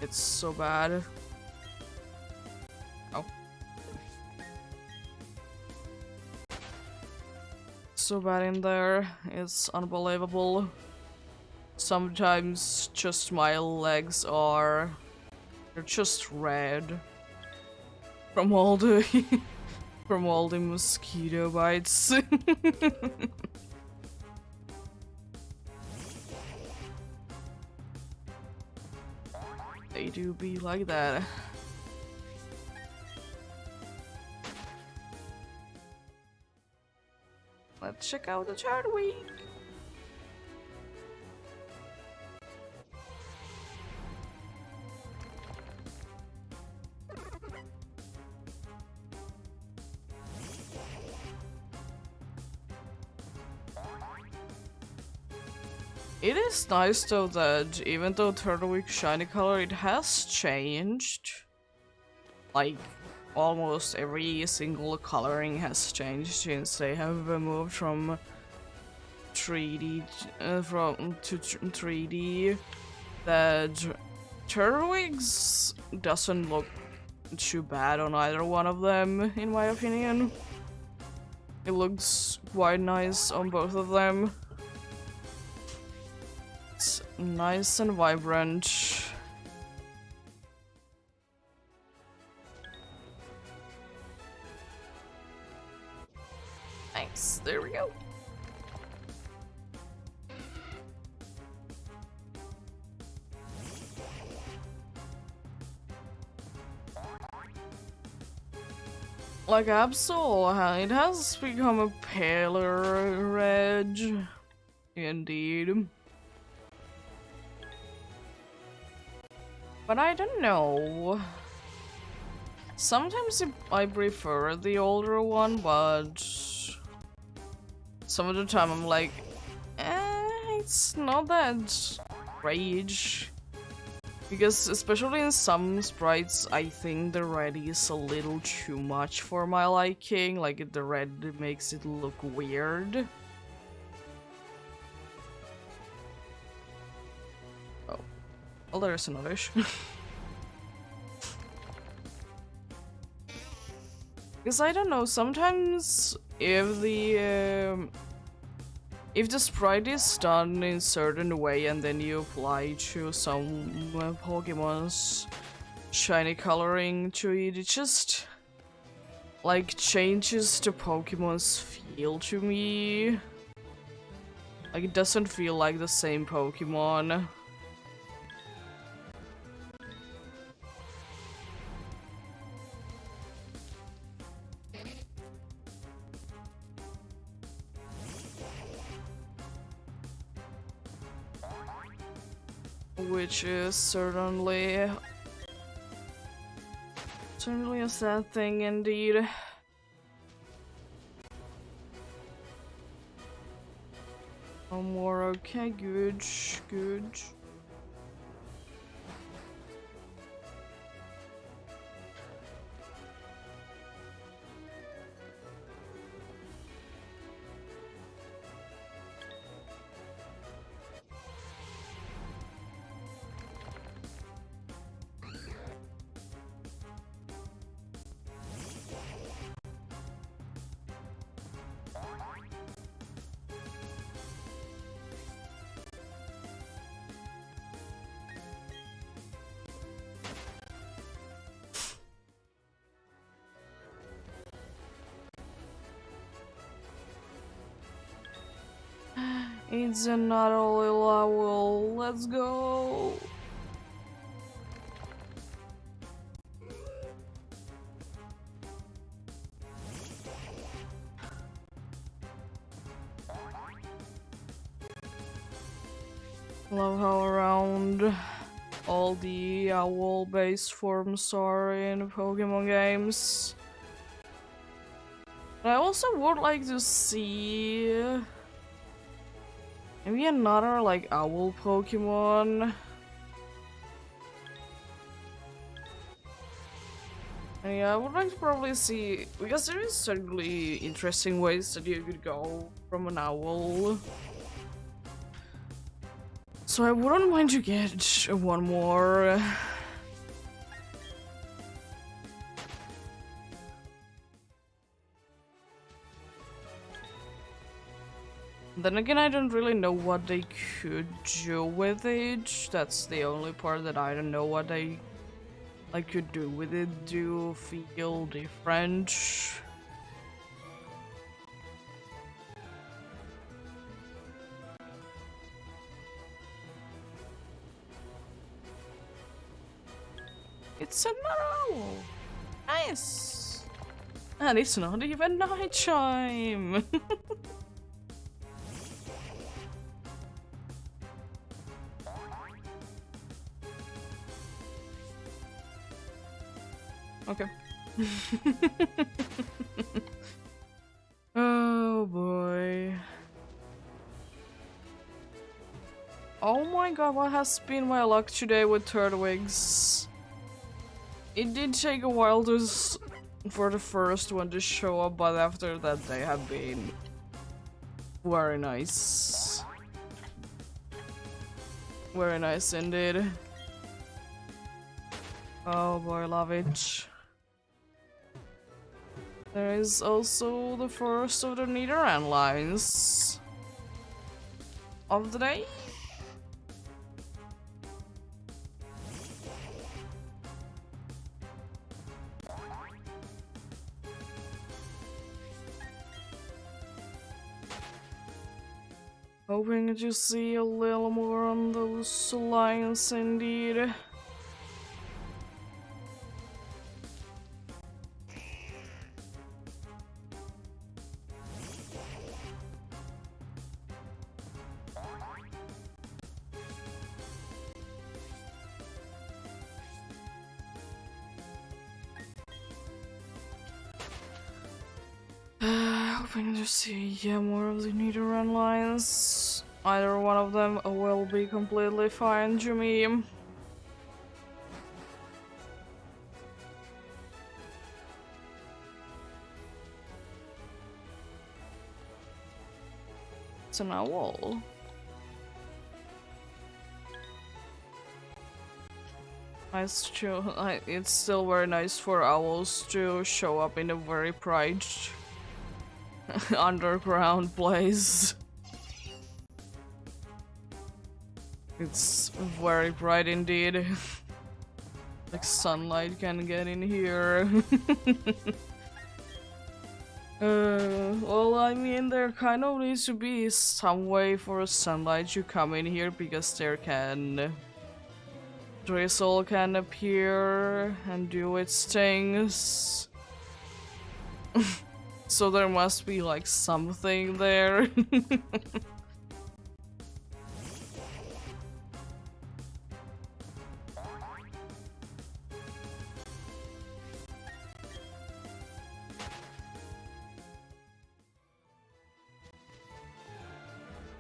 it's so bad. Oh, so bad in there, it's unbelievable. Sometimes just my legs they're just red from all the from all the mosquito bites. They do be like that. Let's check out the third week. It is nice though that even though third week shiny color, it has changed. Like almost every single coloring has changed since they have moved from 3D to 3D. That Turtwigs doesn't look too bad on either one of them, in my opinion. It looks quite nice on both of them. It's nice and vibrant. Nice, there we go. Like Absol, it has become a paler red, indeed. But I don't know. Sometimes I prefer the older one, but some of the time I'm like, it's not that great. Because especially in some sprites, I think the red is a little too much for my liking. Like the red makes it look weird. Oh, well, there's another issue. Because I don't know, sometimes if the sprite is done in a certain way and then you apply to some Pokemon's shiny coloring to it, it just like changes the Pokemon's feel to me. Like it doesn't feel like the same Pokemon. Which is certainly a sad thing indeed. No more, okay, good, good. It's another little owl. Let's go. Love how around all the owl-based forms are in Pokemon games. And I also would like to see maybe another like owl Pokemon. And yeah, I would like to probably see, because there is certainly interesting ways that you could go from an owl. So I wouldn't mind to get one more. Then again, I don't really know what they could do with it. That's the only part that I don't know what they could do with it. Do feel different. It's an owl. Nice. And it's not even night chime. Okay. Oh boy. Oh my god, what has been my luck today with Turtwigs? It did take a while for the first one to show up, but after that they have been very nice. Very nice indeed. Oh boy, love it. There is also the first of the Nidoran lines of the day. Hoping to see a little more on those lines indeed. Hoping to see more of the Nidoran lines. Either one of them will be completely fine to me. It's an owl. Nice to. It's still very nice for owls to show up in a very bright underground place. It's very bright indeed. Like sunlight can get in here. Well, I mean, there kind of needs to be some way for sunlight to come in here, because there can drizzle can appear and do its things. So there must be like something there.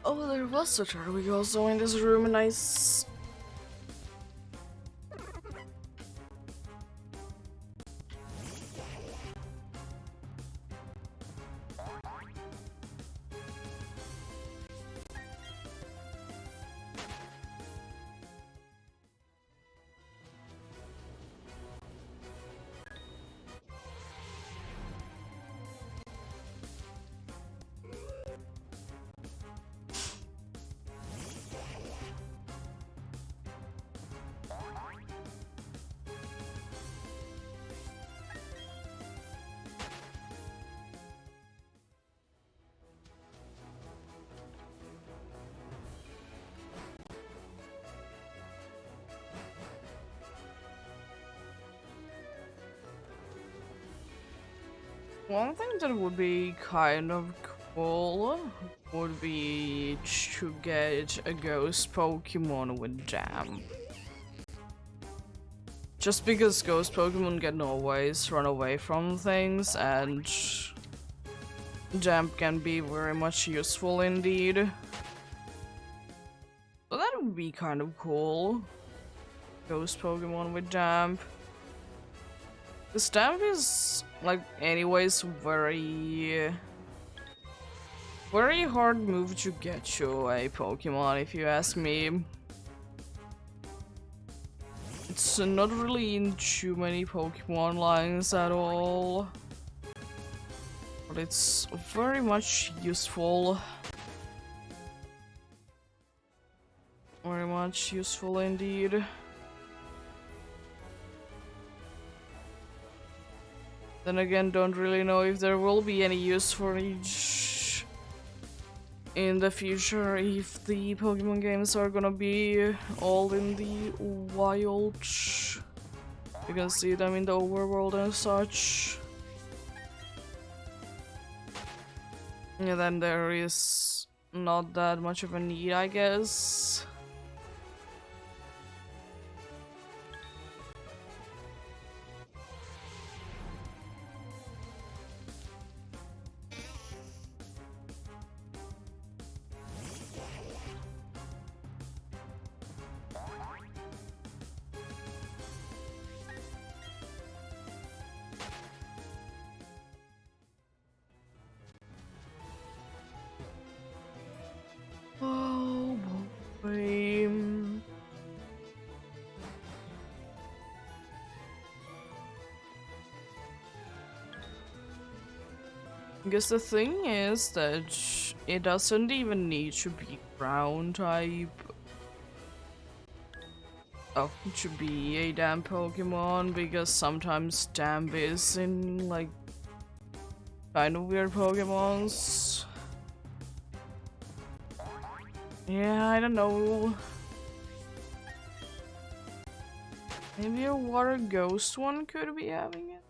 Oh, there was a Turtwig also in this room, nice. One thing that would be kind of goal would be to get a ghost Pokemon with Jam. Just because ghost Pokemon can always run away from things, and Jam can be very much useful indeed. So that would be kind of cool. Ghost Pokemon with Jam. The Stamp is, like, anyways, very hard move to get to a Pokemon, if you ask me. It's not really in too many Pokemon lines at all, but it's very much useful. Very much useful indeed. Then again, don't really know if there will be any use for each in the future, if the Pokemon games are gonna be all in the wild. You can see them in the overworld and such. And then there is not that much of a need, I guess. Oh boy. I guess the thing is that it doesn't even need to be ground type. Oh, it should be a damn Pokemon, because sometimes damn is in, like, kind of weird Pokemons. Yeah, I don't know. Maybe a water ghost one could be having it?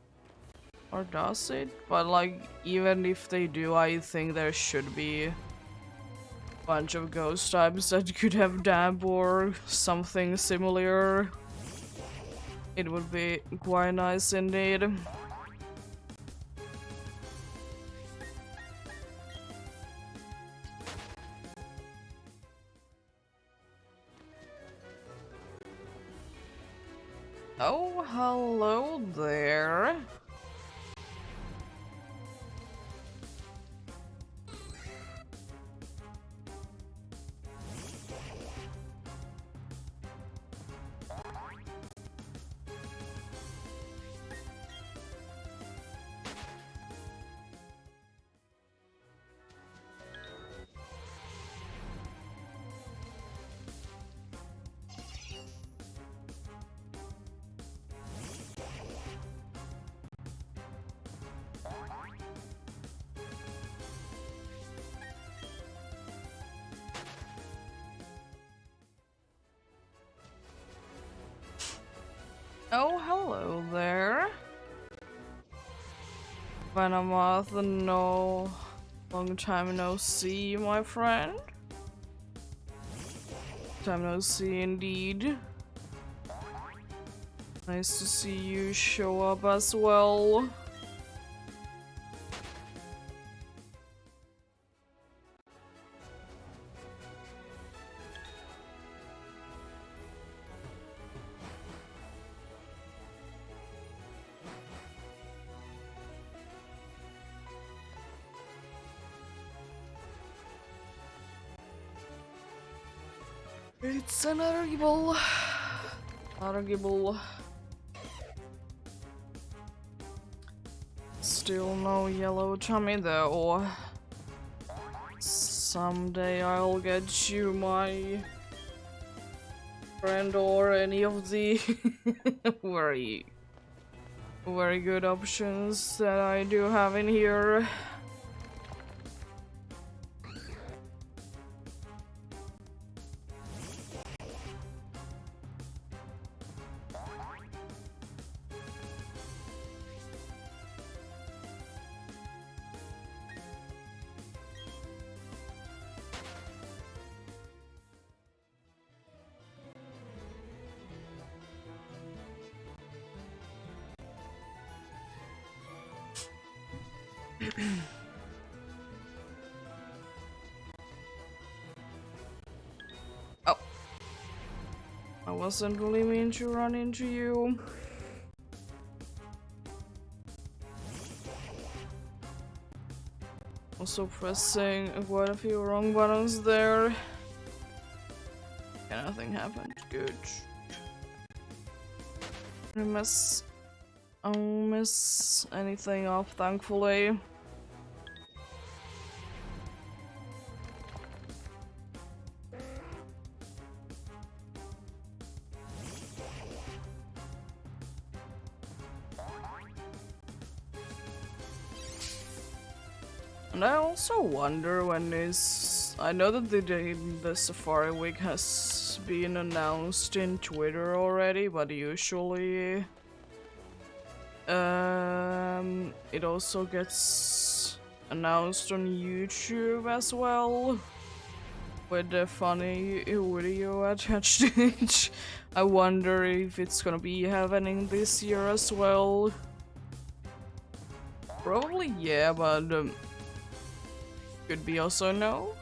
Or does it? But, like, even if they do, I think there should be a bunch of ghost types that could have damp or something similar. It would be quite nice indeed. Oh, hello there. Oh, hello there. Venomoth, no. Long time no see, my friend. Time no see indeed. Nice to see you show up as well. It's an arguable. Still no yellow tummy though. Someday I'll get you, my friend, or any of the very good options that I do have in here. Oh. I wasn't really mean to run into you. Also pressing quite a few wrong buttons there. Yeah, nothing happened. Good. I don't miss anything off, thankfully. And I also wonder when is... I know that the Safari Week has been announced in Twitter already, but usually it also gets announced on YouTube as well, with a funny video attached to it. I wonder if it's gonna be happening this year as well. Probably yeah, but could be also no.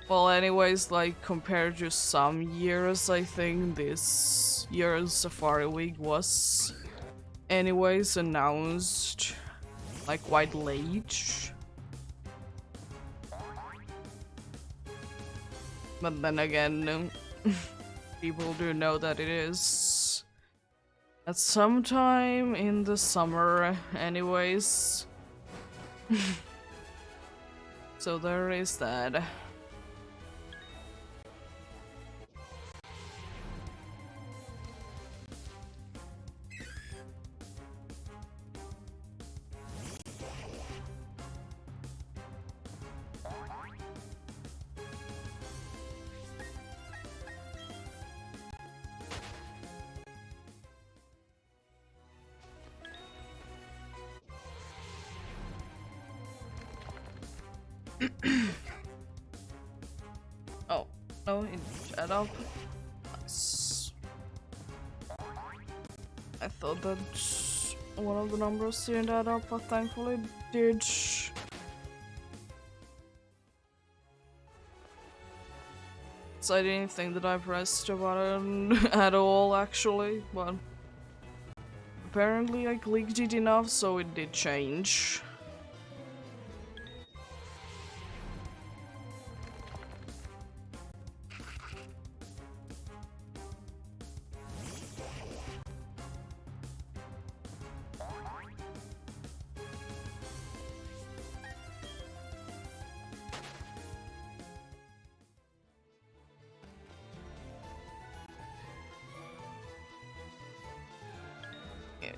Well, anyways, like, compared to some years, I think this year's Safari Week was anyways announced like quite late. But then again, people do know that it is at some time in the summer anyways. So there is that. Oh, no, it didn't add up. Nice. I thought that one of the numbers didn't add up, but thankfully it did. So I didn't think that I pressed a button at all, actually, but apparently I clicked it enough, so it did change.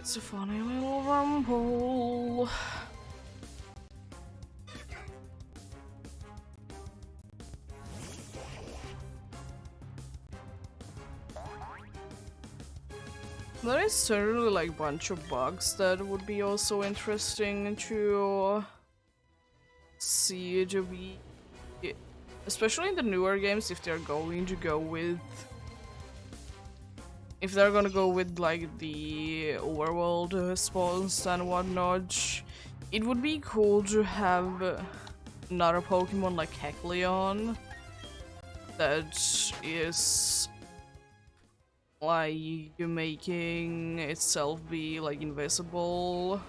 It's a funny little rumble. There is certainly like a bunch of bugs that would be also interesting to see to be, especially in the newer games, if they're going to go with, if they're gonna go with like the overworld spawns and whatnot. It would be cool to have another Pokemon like Kecleon that is like making itself be like invisible,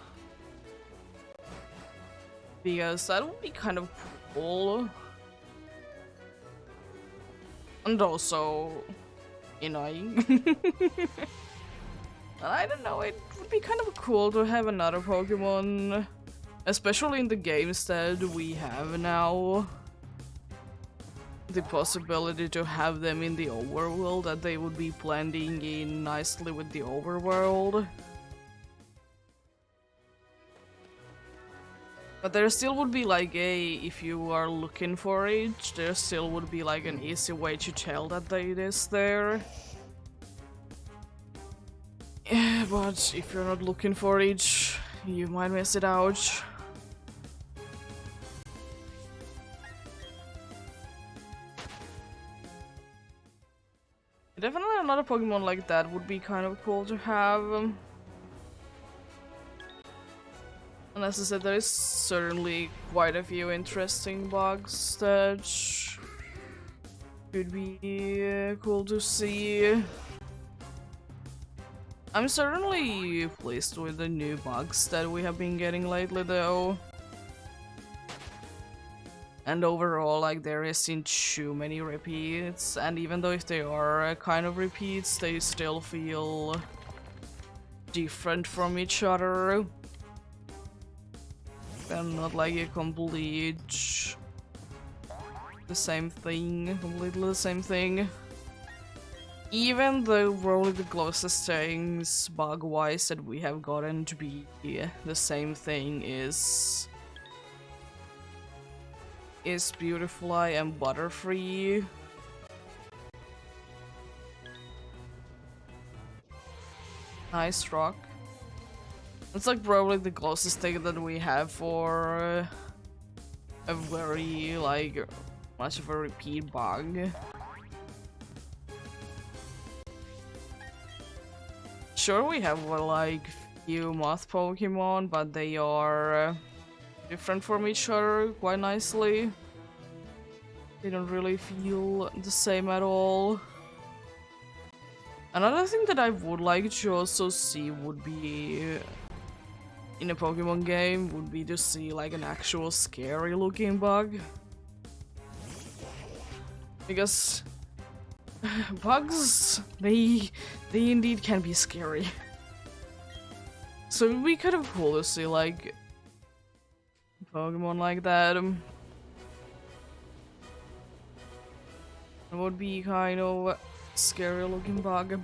because that would be kind of cool. And also annoying. I don't know, it would be kind of cool to have another Pokemon, especially in the games that we have now. The possibility to have them in the overworld, that they would be blending in nicely with the overworld. But there still would be like if you are looking for it, there still would be like an easy way to tell that it is there. Yeah, but if you're not looking for it, you might miss it out. Definitely another Pokemon like that would be kind of cool to have. And as I said, there is certainly quite a few interesting bugs that could be cool to see. I'm certainly pleased with the new bugs that we have been getting lately though. And overall, like, there isn't too many repeats, and even though if they are kind of repeats, they still feel different from each other. They're not like a complete the same thing, completely the same thing. Even though probably the closest things bug-wise that we have gotten to be the same thing is Beautifly and Butterfree. Nice rock. It's like probably the closest thing that we have for a very like much of a repeat bug. Sure, we have like few moth Pokemon, but they are different from each other quite nicely. They don't really feel the same at all. Another thing that I would like to also see would be in a Pokemon game would be to see like an actual scary looking bug. Because bugs, they indeed can be scary. So it would be kind of cool to see like Pokemon like that. It would be kind of scary looking bug.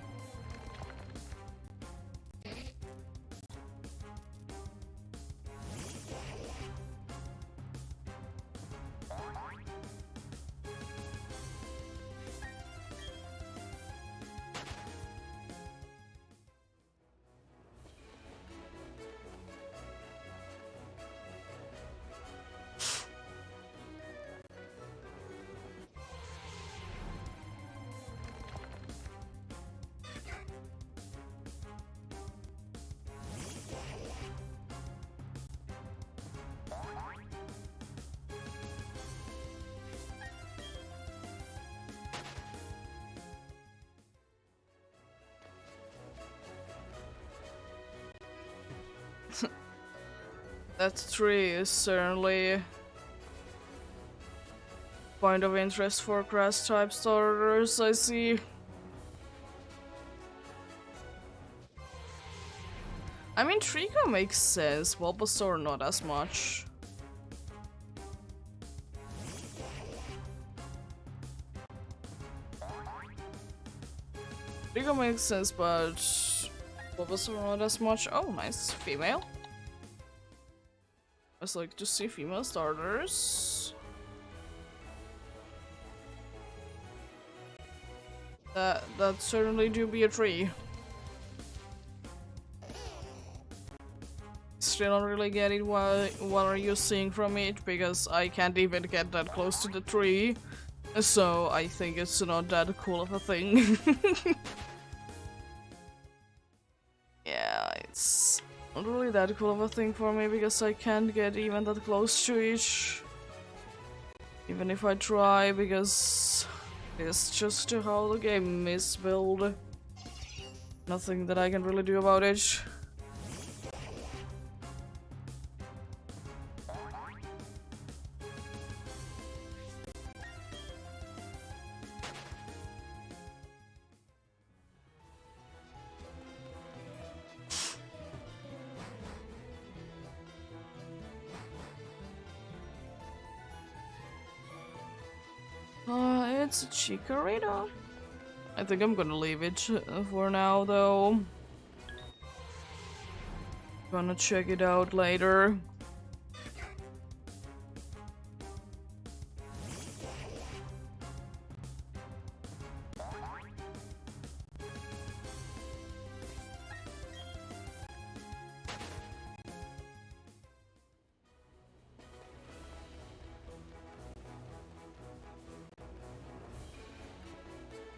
That tree is certainly point of interest for grass type starters, I see. I mean, Trico makes sense, Bulbasaur not as much. Trico makes sense, but Bulbasaur not as much. Oh, nice. Female. I just like to see female starters. That certainly do be a tree. Still don't really get it. What are you seeing from it? Because I can't even get that close to the tree. So I think it's not that cool of a thing. Yeah, it's not really that cool of a thing for me because I can't get even that close to it. Even if I try, because it's just how the game is built. Nothing that I can really do about it. It's a Chikorita. I think I'm gonna leave it for now, though. Gonna check it out later.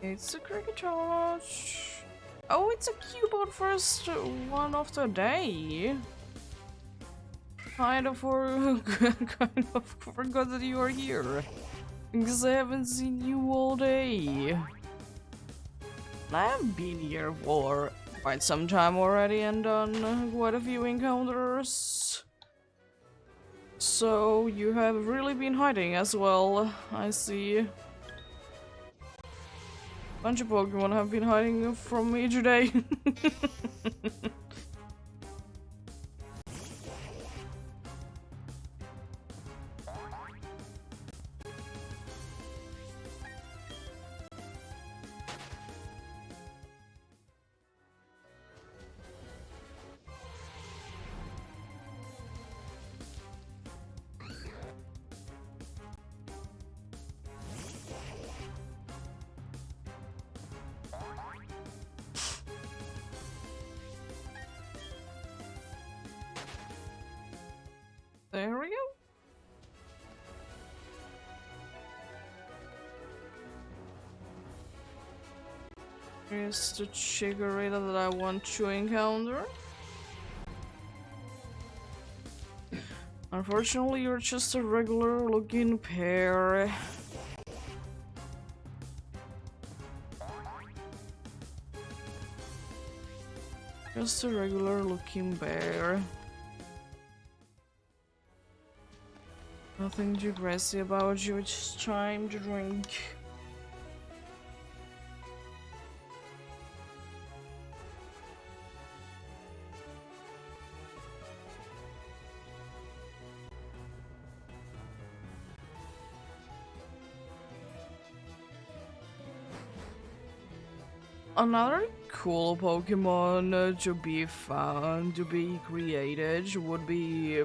It's a cricket torch. Oh, it's a keyboard first one of the day. Kind of forgot that you are here. Because I haven't seen you all day. I've been here for quite some time already and done quite a few encounters. So you have really been hiding as well, I see. Bunch of Pokemon have been hiding from me today. There we go. Here's the Chikorita that I want to encounter. Unfortunately, you're just a regular looking pair. Just a regular looking bear. Nothing too crazy about you, it's time to drink. Another cool Pokemon to be found, to be created, would be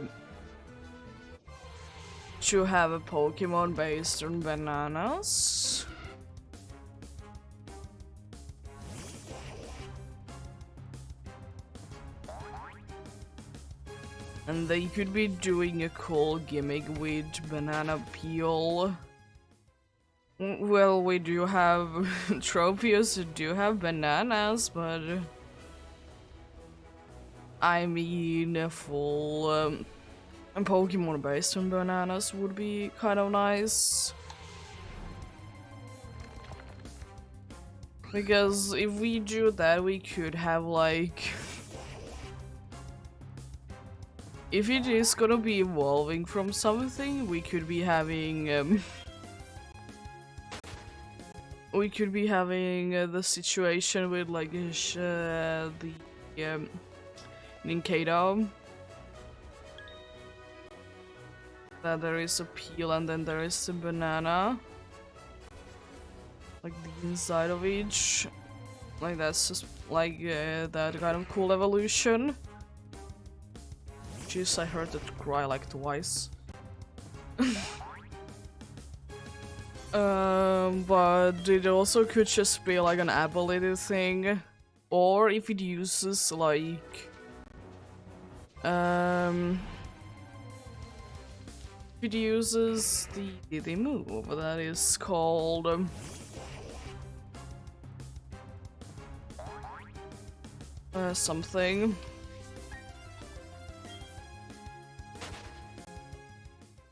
to have a Pokemon based on bananas. And they could be doing a cool gimmick with banana peel. Well, we do have Tropius who do have bananas, but I mean a full Pokemon based on bananas would be kind of nice. Because if we do that, we could have like... if it is gonna be evolving from something, we could be having... we could be having the situation with like the Nincada. That there is a peel and then there is a banana. Like the inside of each. Like that's just like that kind of cool evolution. Jeez, I heard it cry like twice. But it also could just be like an ability thing. Or if it uses like... it uses the move that is called... something.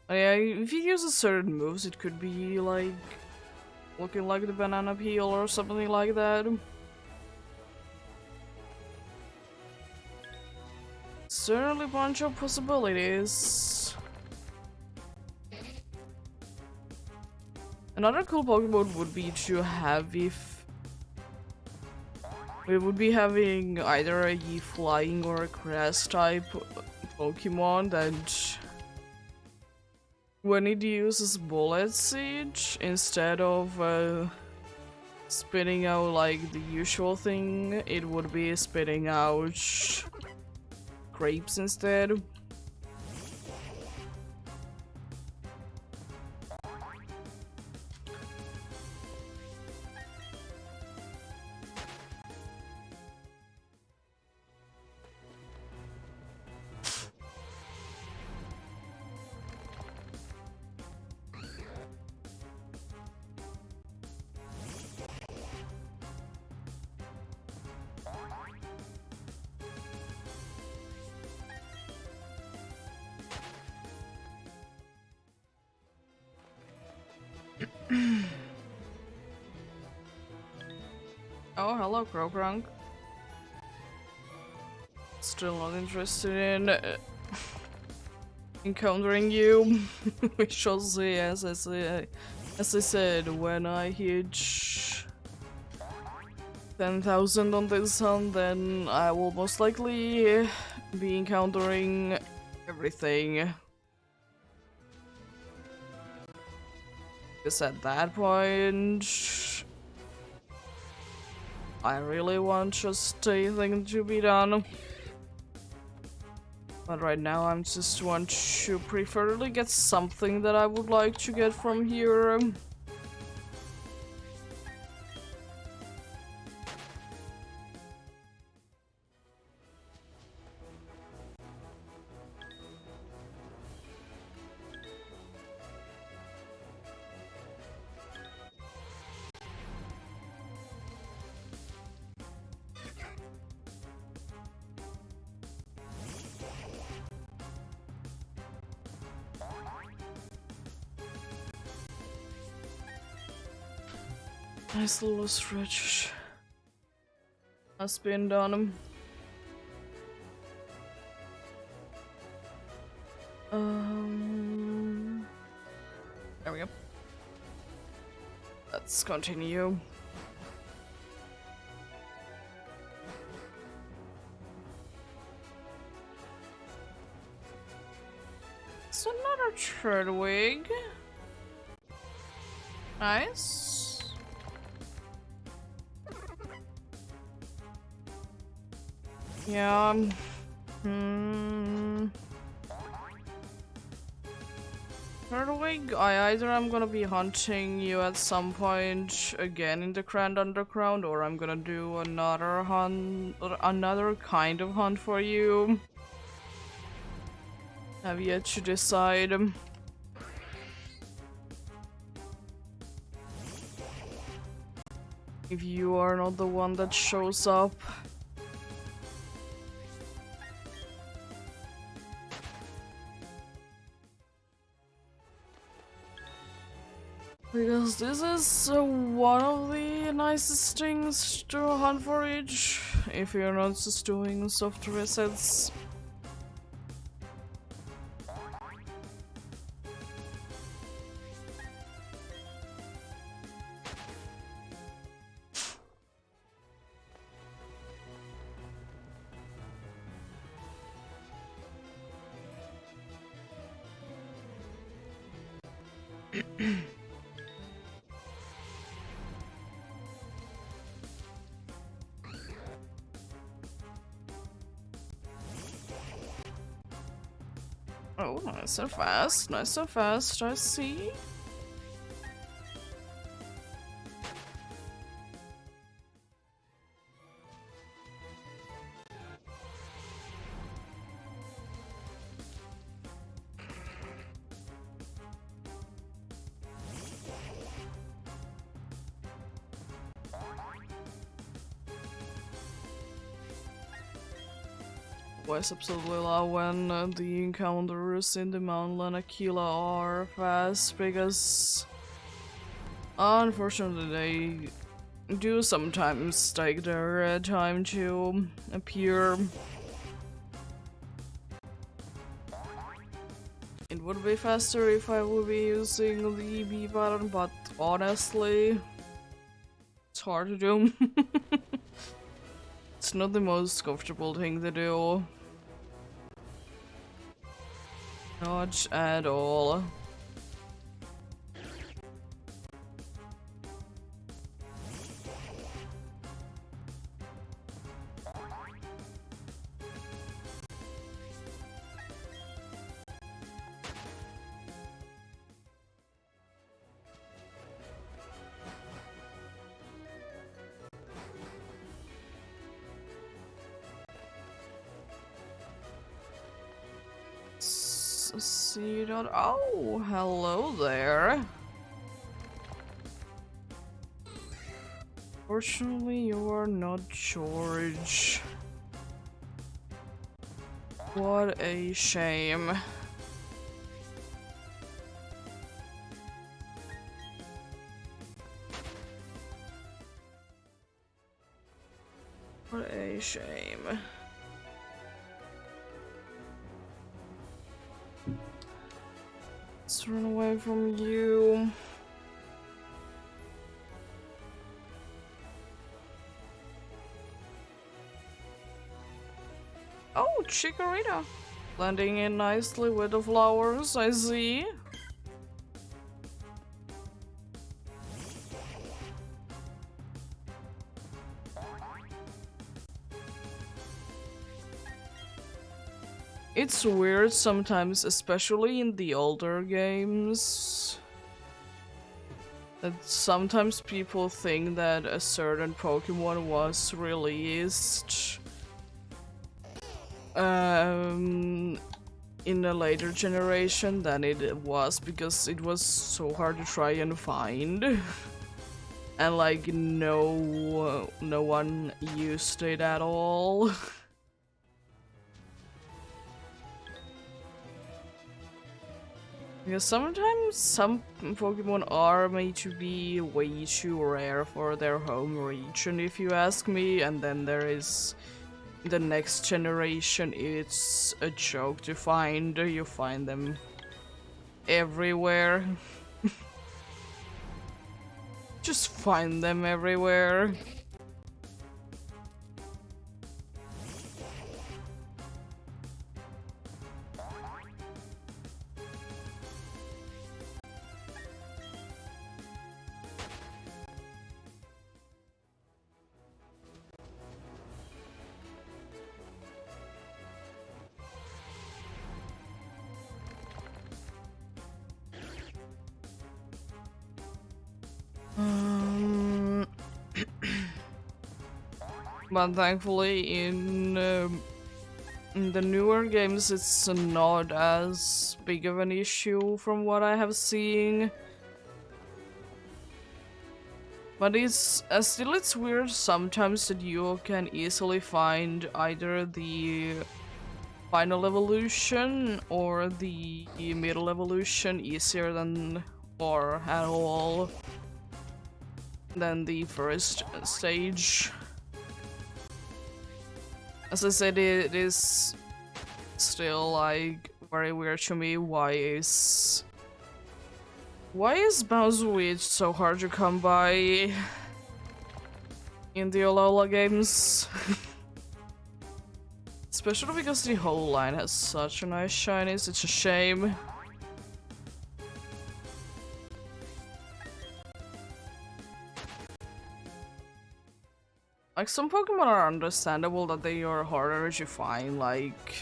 Yeah, if you use certain moves, it could be like looking like the banana peel or something like that. Certainly a bunch of possibilities. Another cool Pokemon would be to have if we would be having either a flying or a grass type Pokemon that when it uses Bullet Seed, instead of spitting out like the usual thing, it would be spitting out grapes instead. Oh, hello, Krogrunk. Still not interested in encountering you. We shall see, as I said, when I hit 10,000 on this hunt, then I will most likely be encountering everything. Because at that point, I really want just anything to be done. But right now I just want to preferably get something that I would like to get from here. Nice little stretch has been done. There we go. Let's continue. It's another Cherdwig. Nice. Yeah. Cherdwig, either I'm gonna be hunting you at some point again in the Grand Underground, or I'm gonna do another hunt, another kind of hunt for you. Have yet to decide. If you are not the one that shows up. Because this is one of the nicest things to hunt for each, if you're not just doing soft resets. Oh, nice and fast, I see. Always absolutely love when the encounters in the Mountain Aquila are fast, because unfortunately they do sometimes take their time to appear. It would be faster if I would be using the B button, but honestly, it's hard to do. It's not the most comfortable thing to do. Not at all. See that? Oh, hello there. Fortunately, you are not George. What a shame. What a shame. Let's run away from you. Oh, Chikorita. Blending in nicely with the flowers, I see. It's weird sometimes, especially in the older games, that sometimes people think that a certain Pokemon was released in a later generation than it was, because it was so hard to try and find. And like no one used it at all. Because sometimes some Pokemon are made to be way too rare for their home region, if you ask me, and then there is the next generation. It's a joke to find. You find them everywhere. Just find them everywhere. But thankfully in the newer games it's not as big of an issue from what I have seen. But it's still it's weird sometimes that you can easily find either the final evolution or the middle evolution easier than, or at all, than the first stage. As I said, it is still like very weird to me. Why is Bowserwitch so hard to come by in the Alola games? Especially because the whole line has such a nice shiny, it's such a shame. Like, some Pokemon are understandable that they are harder to find, like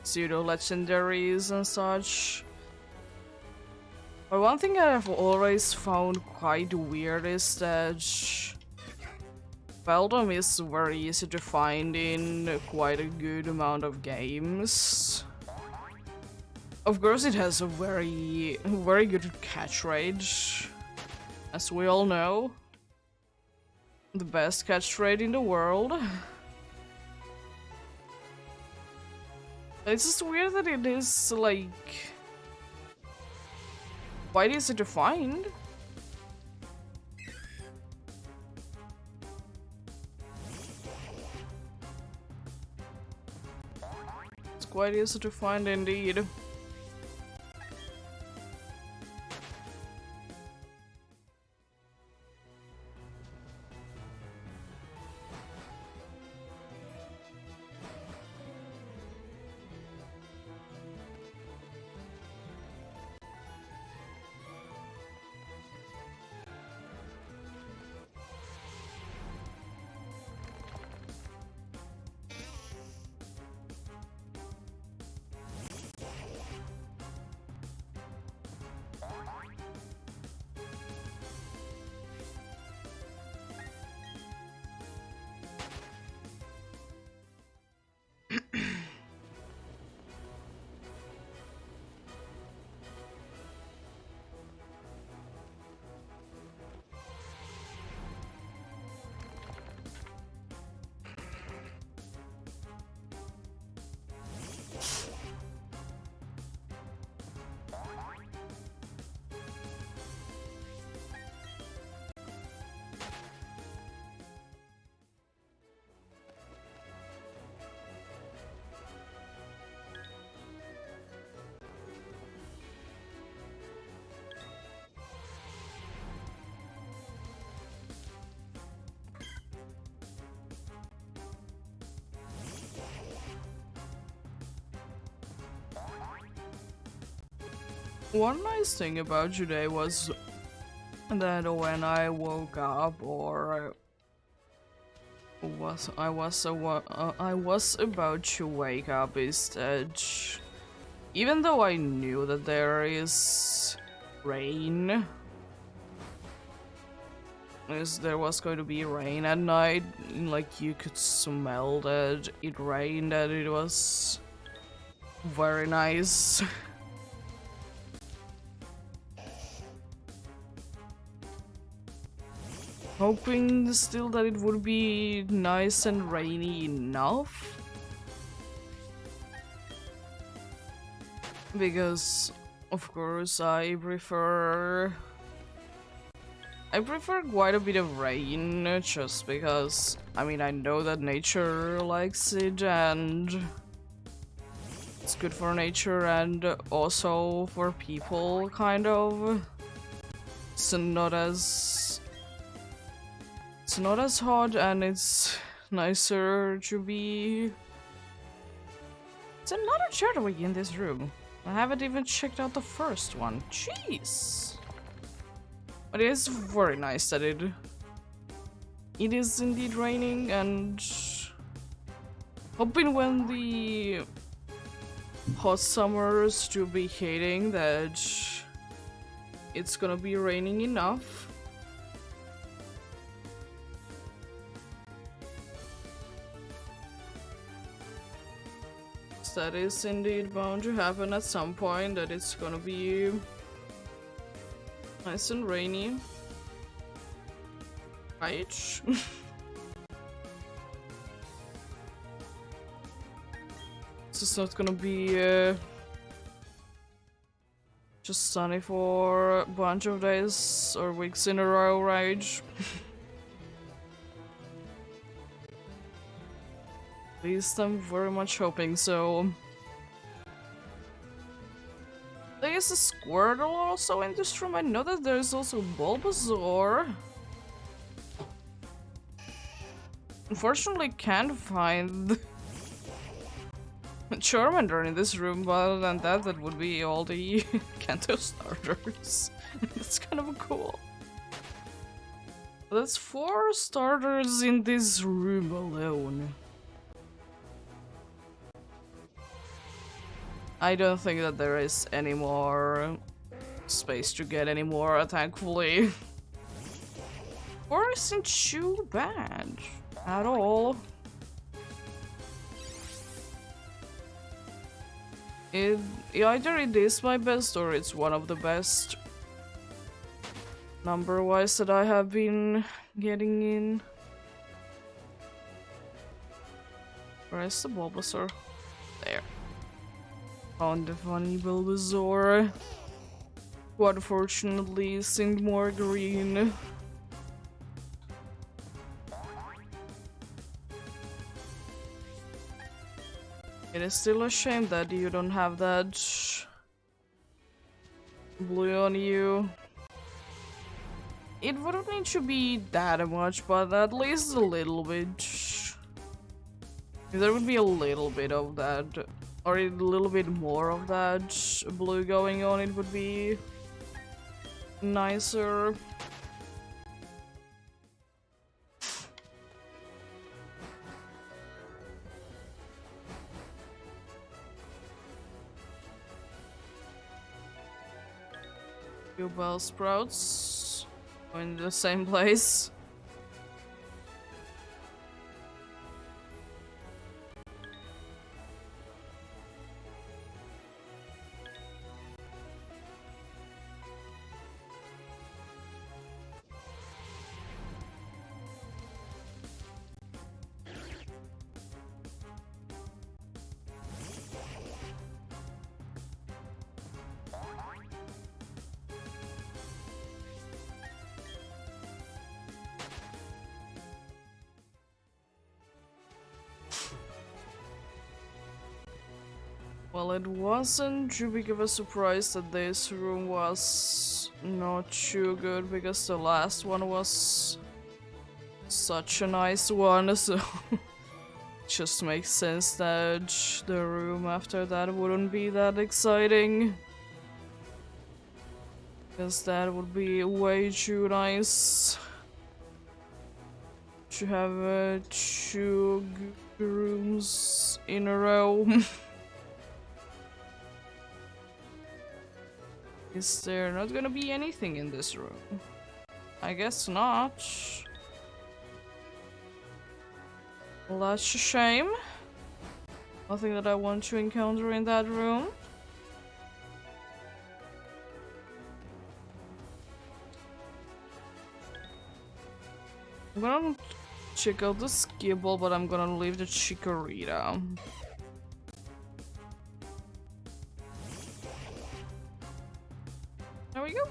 pseudo-legendaries and such. But one thing I've always found quite weird is that Beldum is very easy to find in quite a good amount of games. Of course it has a very good catch rate, as we all know. The best catch rate in the world. It's just weird that it is like quite easy to find. It's quite easy to find indeed. One nice thing about today was that when I woke up, or I was about to wake up, is that even though I knew that there is rain, there was going to be rain at night, like you could smell that it rained, and it was very nice. Hoping still that it would be nice and rainy enough. Because, of course, I prefer quite a bit of rain, just because, I mean, I know that nature likes it, and it's good for nature and also for people, kind of. It's not as hot, and it's nicer to be. It's another turtleweed in this room. I haven't even checked out the first one. Jeez. But it is very nice that it is indeed raining, and hoping when the hot summers to be hitting that it's gonna be raining enough. That is indeed bound to happen at some point, that it's gonna be nice and rainy. Right? It's just not gonna be just sunny for a bunch of days or weeks in a row, right? At least I'm very much hoping so. There is a Squirtle also in this room. I know that there's also Bulbasaur. Unfortunately, can't find a Charmander in this room, but other than that, that would be all the Kanto starters. That's kind of cool. That's 4 starters in this room alone. I don't think that there is any more space to get any more, thankfully. 4 isn't too bad at all. Either it is my best or it's one of the best number-wise that I have been getting in. Where is the Bulbasaur? There. Found the funny Bulbasaur, who unfortunately seemed more green. It is still a shame that you don't have that blue on you. It wouldn't need to be that much, but at least a little bit. If there would be a little bit of that, or a little bit more of that blue going on, it would be nicer. Few bell sprouts in the same place. Well, it wasn't too big of a surprise that this room was not too good, because the last one was such a nice one, so it just makes sense that the room after that wouldn't be that exciting. Because that would be way too nice to have 2 good rooms in a row. Is there not gonna be anything in this room? I guess not. Well, that's a shame. Nothing that I want to encounter in that room. I'm gonna check out the skibble, but I'm gonna leave the chikorita. There we go.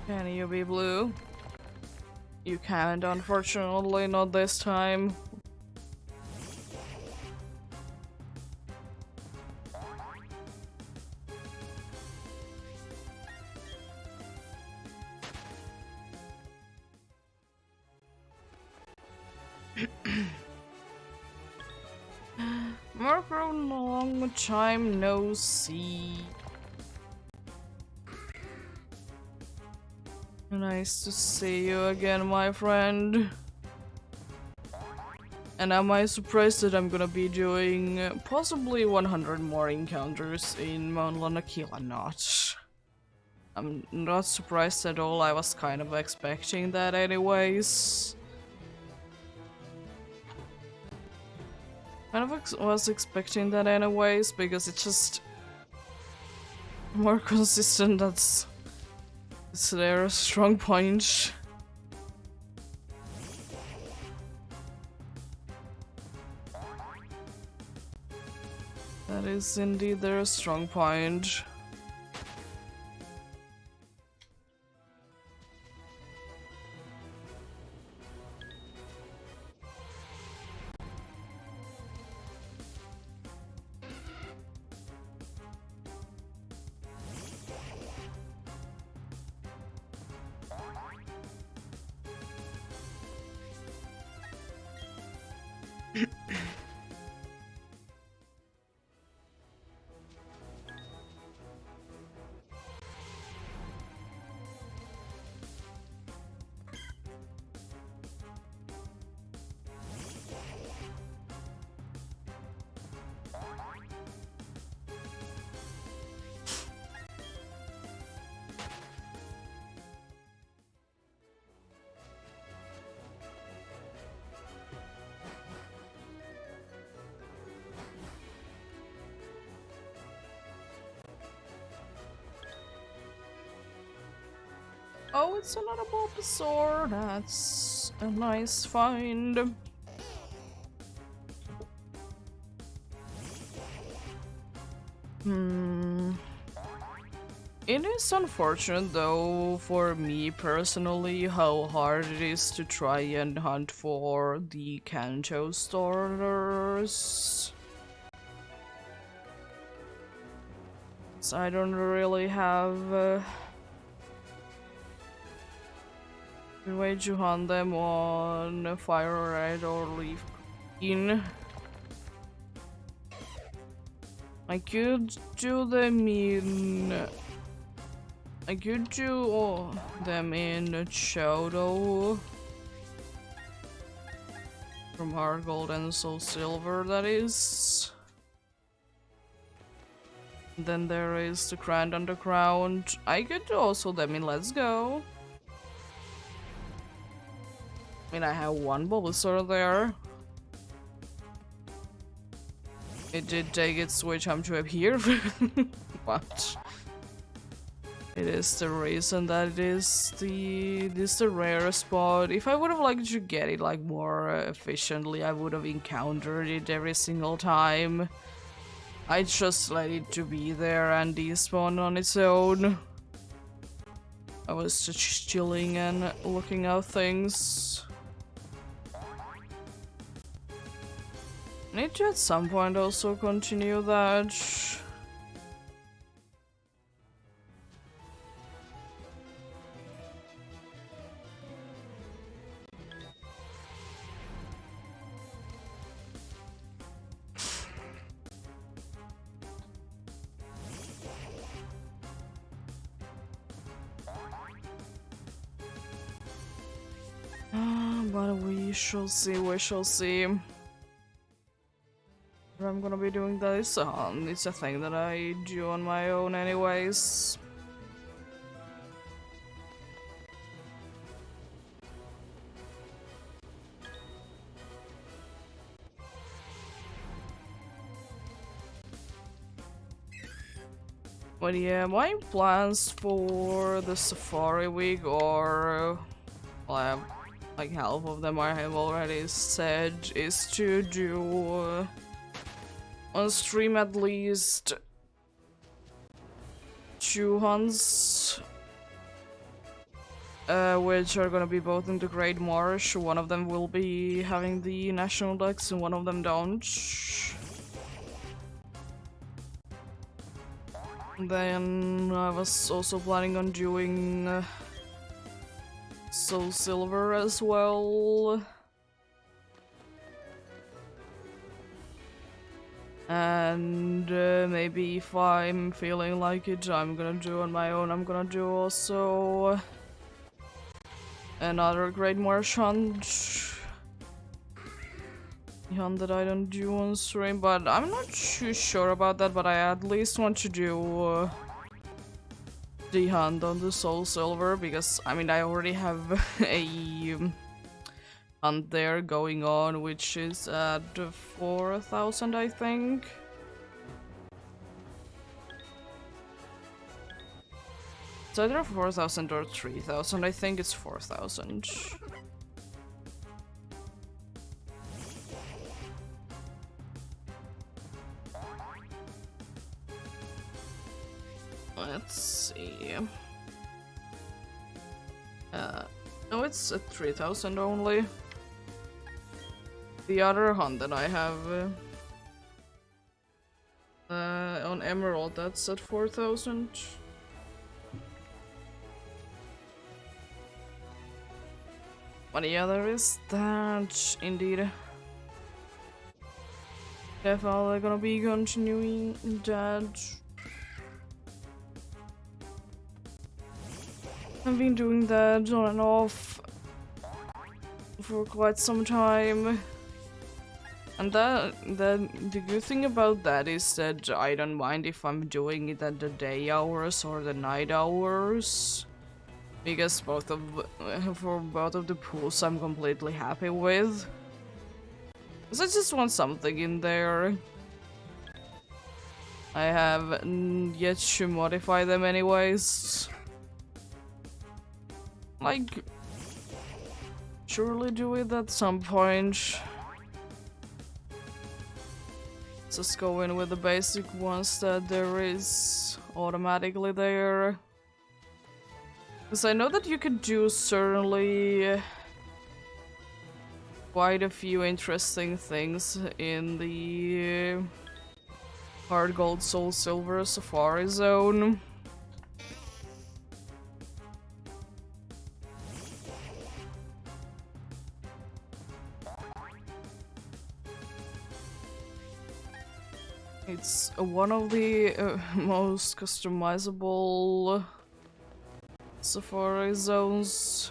Can you be blue? You can't, unfortunately, not this time. Mark, a long time no see. Nice to see you again, my friend. And am I surprised that I'm gonna be doing possibly 100 more encounters in Mount Lanakila? Not. I'm not surprised at all. I was kind of expecting that anyways. Kind of was expecting that anyways, because it's just more consistent. That's their strong point. That is indeed their strong point. Oh, it's another Bulbasaur. That's a nice find. It is unfortunate though, for me personally, how hard it is to try and hunt for the Kanto starters. So I don't really have a way to hunt them on Fire Red or Leaf Green. I could do them in... I could do them in Shadow. From Heart Gold and Soul Silver, that is. Then there is the Grand Underground. I could do also them in Let's Go. I mean, I have one Bulbasaur there. It did take its switch time to appear, but it is the reason that it is the rare spot. If I would have liked to get it like more efficiently, I would have encountered it every single time. I just let it to be there and despawn on its own. I was just chilling and looking at things. Need to at some point also continue that. But we shall see, we shall see. If I'm gonna be doing this, it's a thing that I do on my own anyways. But yeah, my plans for the Safari Week are, well, like half of them I have already said, is to do on stream at least 2 hunts, which are gonna be both in the Great Marsh. One of them will be having the national decks and one of them don't. Then I was also planning on doing Soul Silver as well. And maybe if I'm feeling like it, I'm gonna do on my own. I'm gonna do also another Great Marsh hunt. Hunt that I don't do on stream, but I'm not too sure about that, but I at least want to do the hunt on the Soul Silver, because I mean I already have a hunt there going on, which is at 4,000 I think. It's either 4,000 or 3,000, I think it's 4,000. Let's see. No, it's at 3,000 only. The other hunt that I have on Emerald, that's at 4,000. But yeah, there is that, indeed. Definitely gonna be continuing that. I've been doing that on and off for quite some time. And the good thing about that is that I don't mind if I'm doing it at the day hours or the night hours. Because for both of the pools I'm completely happy with. So I just want something in there. I have yet to modify them anyways. Like, surely do it at some point. Just go in with the basic ones that there is automatically there. Because I know that you could do certainly quite a few interesting things in the Hard Gold Soul Silver Safari Zone. It's one of the most customizable Safari zones.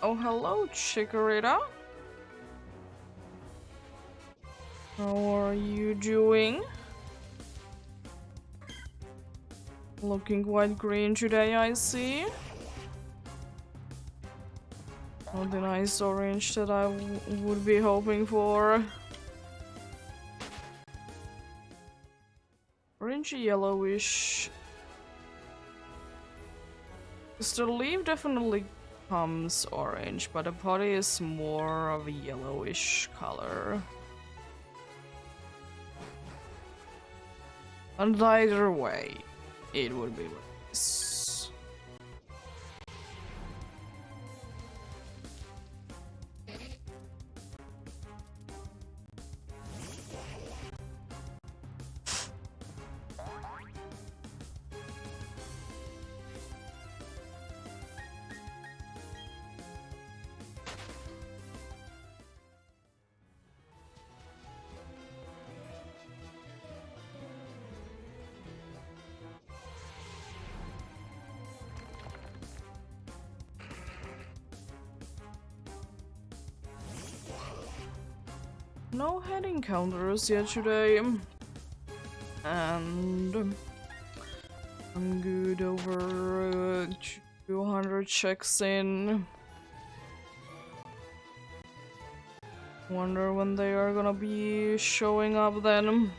Oh, hello, Chikorita. How are you doing? Looking quite green today, I see. Not the nice orange that I would be hoping for. Orangey yellowish. Because the leaf definitely comes orange, but the body is more of a yellowish color. And either way, it would be nice. No head encounters yet today. And I'm good over 200 checks in. Wonder when they are gonna be showing up then.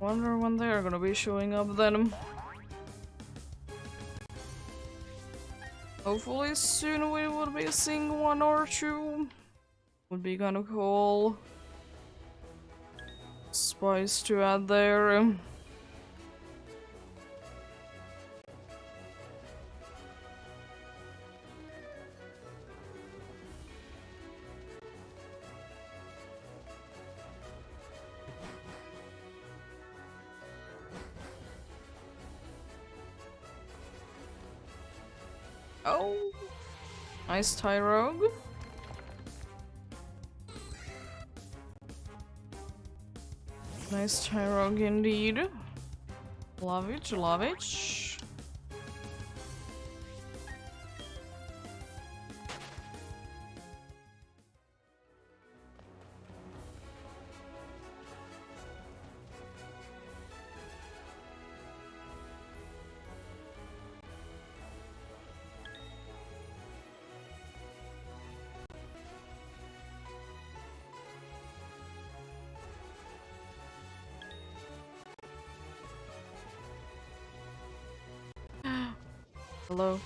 Wonder when they are gonna be showing up then. Hopefully soon we will be seeing one or two. Would be kind of cool. Spice to add there. Oh, nice Tyrogue. Nice Tyrogue indeed. Love it, love it. Hello.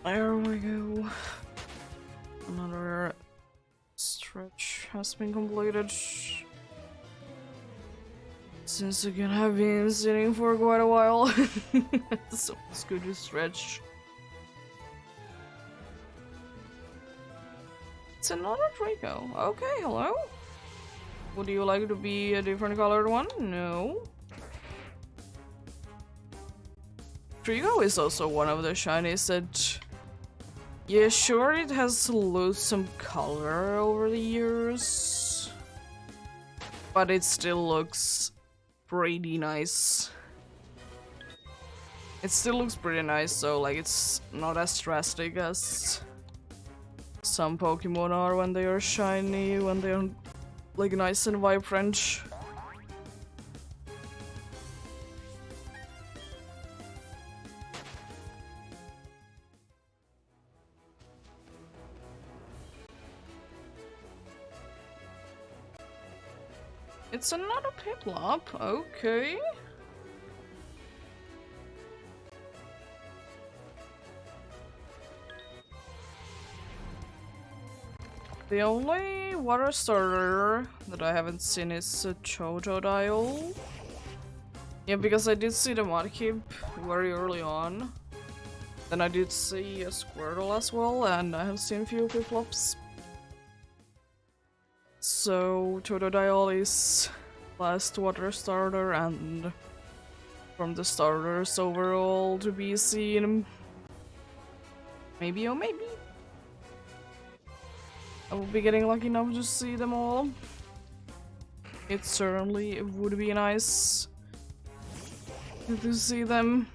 There we go. Another stretch has been completed. Since again I've been sitting for quite a while. So it's good to stretch. It's another Draco. Okay, hello. Would you like to be a different colored one? No. Trigo is also one of the shinies that... Yeah, sure, it has lost some color over the years, but it still looks pretty nice. It still looks pretty nice, so like it's not as drastic as some Pokemon are when they are shiny, when they're like nice and vibrant. It's another Piplup, okay. The only water starter that I haven't seen is a Totodile. Yeah, because I did see the Mudkip very early on. Then I did see a Squirtle as well, and I have seen a few Flip-Flops. So Totodile is last water starter, and from the starters overall to be seen. Maybe, oh maybe. I will be getting lucky enough to see them all. It certainly would be nice to see them.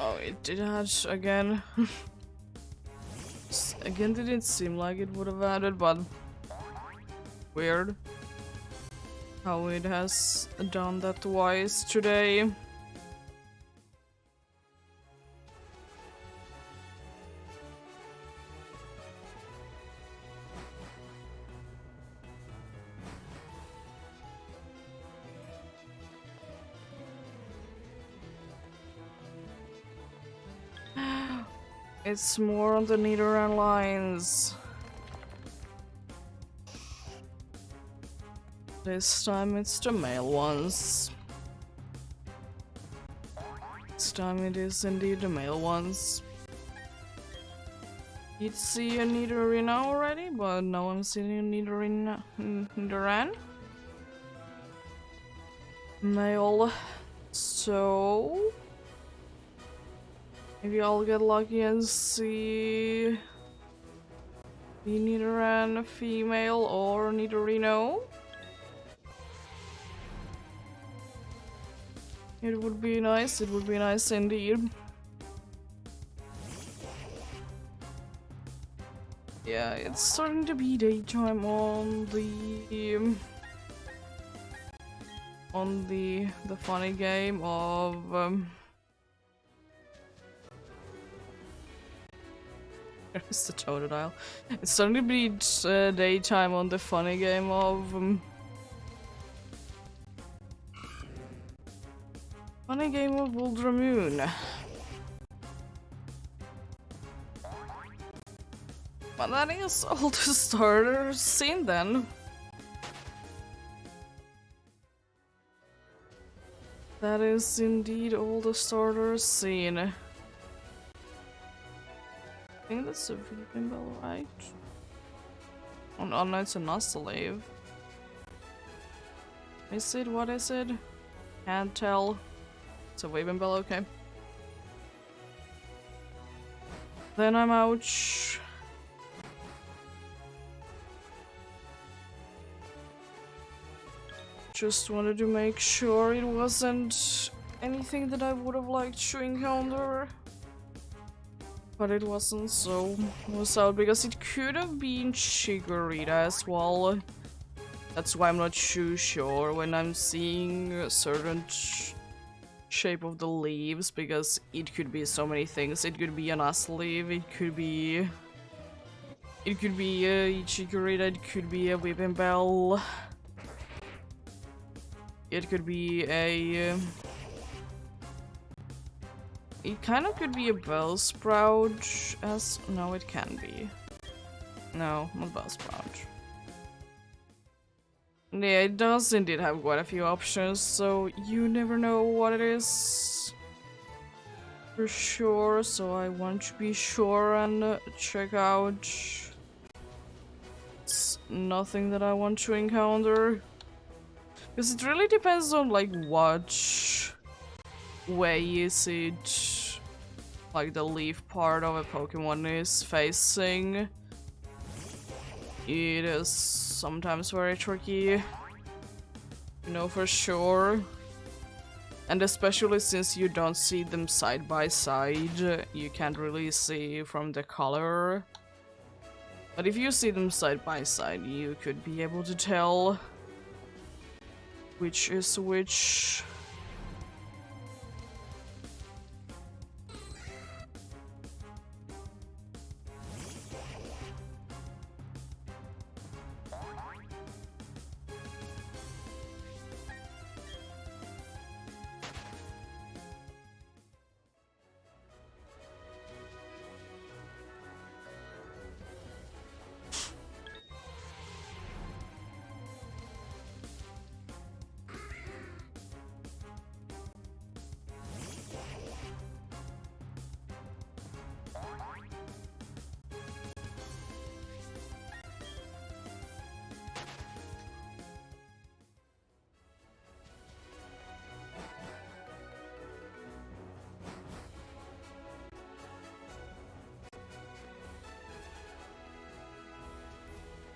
Oh, it did hatch again. Again, didn't seem like it would have added, but weird how it has done that twice today. It's more on the Nidoran lines. This time it's the male ones. This time it is indeed the male ones. You'd see a Nidorina already, but now I'm seeing a Nidoran. Male. So maybe I'll get lucky and see the Nidoran female or Nidorino. It would be nice indeed. Yeah, it's starting to be daytime on the funny game of Where's the Totodile? It's starting to be daytime on the funny game of Ultramoon. But that is all the starters seen then. That is indeed all the starters seen. I think that's a Weeping Bell, right? Oh no, it's a Nuzlocke. Is it? What is it? Can't tell. It's a Weeping Bell, okay. Then I'm ouch. Just wanted to make sure it wasn't anything that I would have liked to encounter. But it wasn't, so I was out because it could have been Chikorita as well. That's why I'm not too sure when I'm seeing a certain shape of the leaves, because it could be so many things. It could be an Nuzlocke, it could be a Chikorita, it could be a Weeping Bell. It could be a it kind of could be a Bellsprout as no, it can be. No, not Bellsprout. Yeah, it does indeed have quite a few options, so you never know what it is for sure, so I want to be sure and check out. It's nothing that I want to encounter. Because it really depends on like what way is it, like the leaf part of a Pokemon is facing. It is sometimes very tricky to know for sure. And especially since you don't see them side by side, you can't really see from the color. But if you see them side by side, you could be able to tell which is which.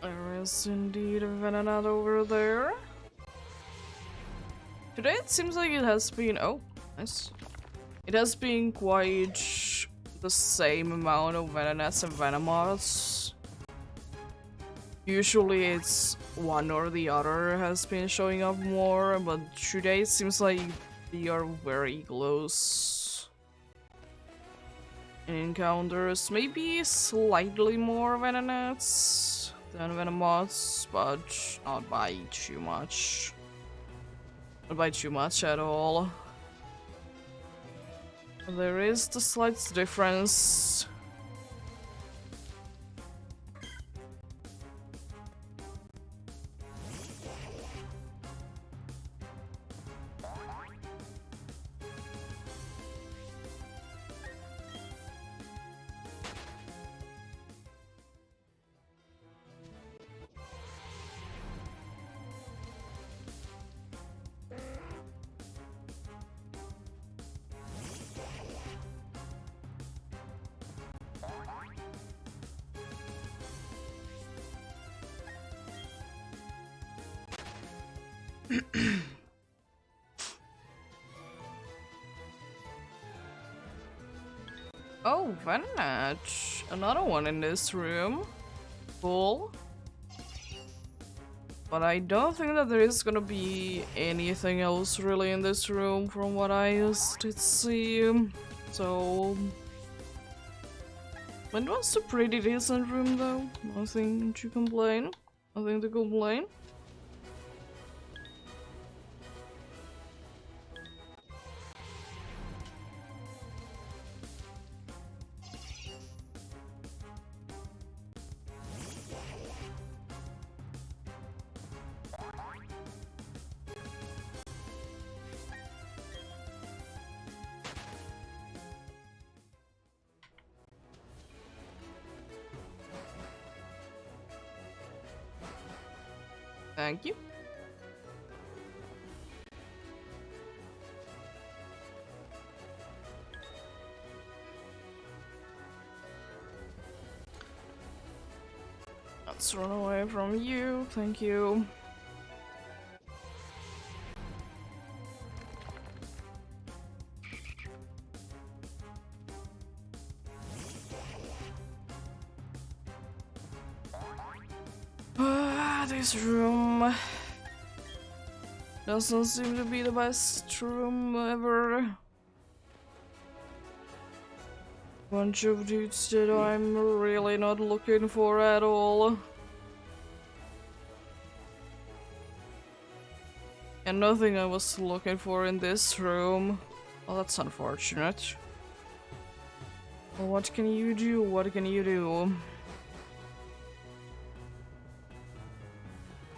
There is indeed a Venonat over there. Today it seems like it has been... oh, nice. It has been quite the same amount of Venonats and Venomoths. Usually it's one or the other has been showing up more, but today it seems like they are very close. Encounters, maybe slightly more Venonats than Venomoths, but not by too much. Not by too much at all. There is the slight difference. Oh, Venonat! Another one in this room. Cool. But I don't think that there is gonna be anything else really in this room from what I did see. So... it was a pretty decent room though. Nothing to complain. Nothing to complain. Thank you. Let's run away from you. Thank you. This room doesn't seem to be the best room ever. Bunch of dudes that I'm really not looking for at all. And nothing I was looking for in this room. Well, that's unfortunate. Well, what can you do? What can you do?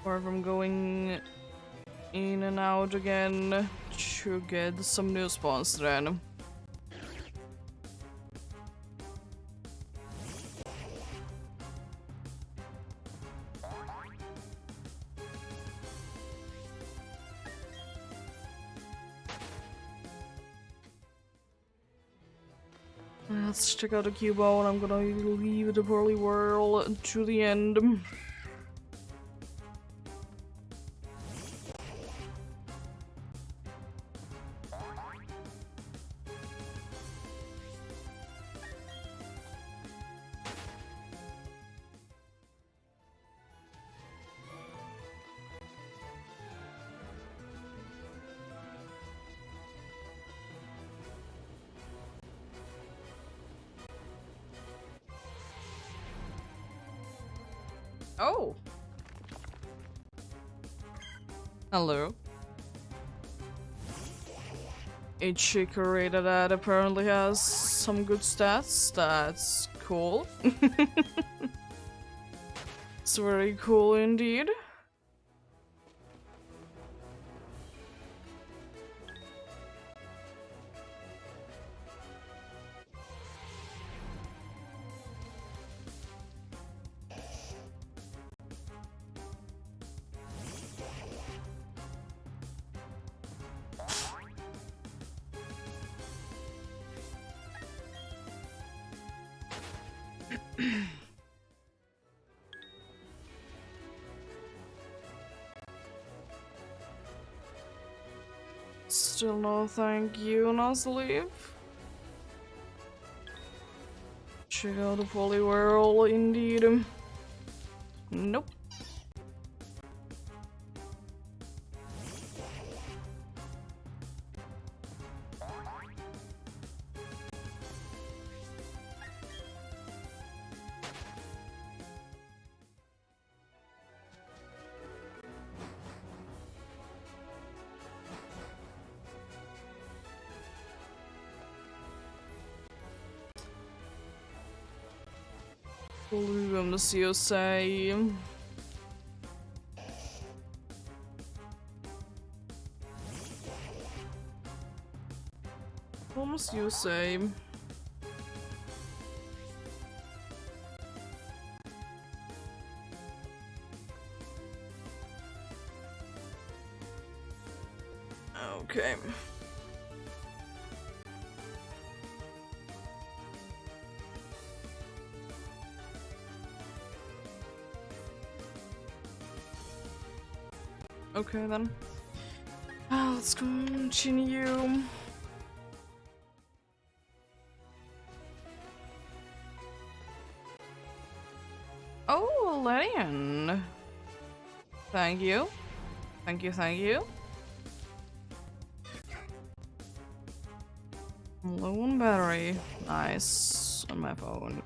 Apart from going in and out again to get some new spawns then. Let's check out the Cubo and I'm gonna leave the Pearly World to the end. Oh! Hello. A chicory that apparently has some good stats. That's cool. It's very cool indeed. Still no thank you, Nuzleaf. Check out the Poliwhirl, indeed. Nope. Vamos eu sei. Vamos eu sei. Okay. Okay then. Let's continue. Oh, Larian. Thank you. Thank you, thank you. Low on battery. Nice. On my phone.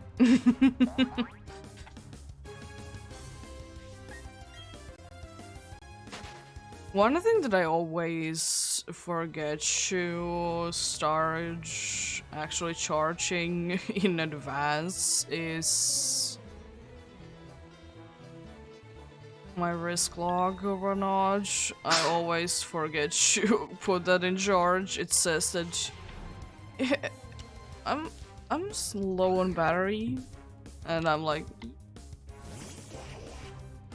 One thing that I always forget to start actually charging in advance is my risk log or not. I always forget to put that in charge. It says that I'm low on battery, and I'm like,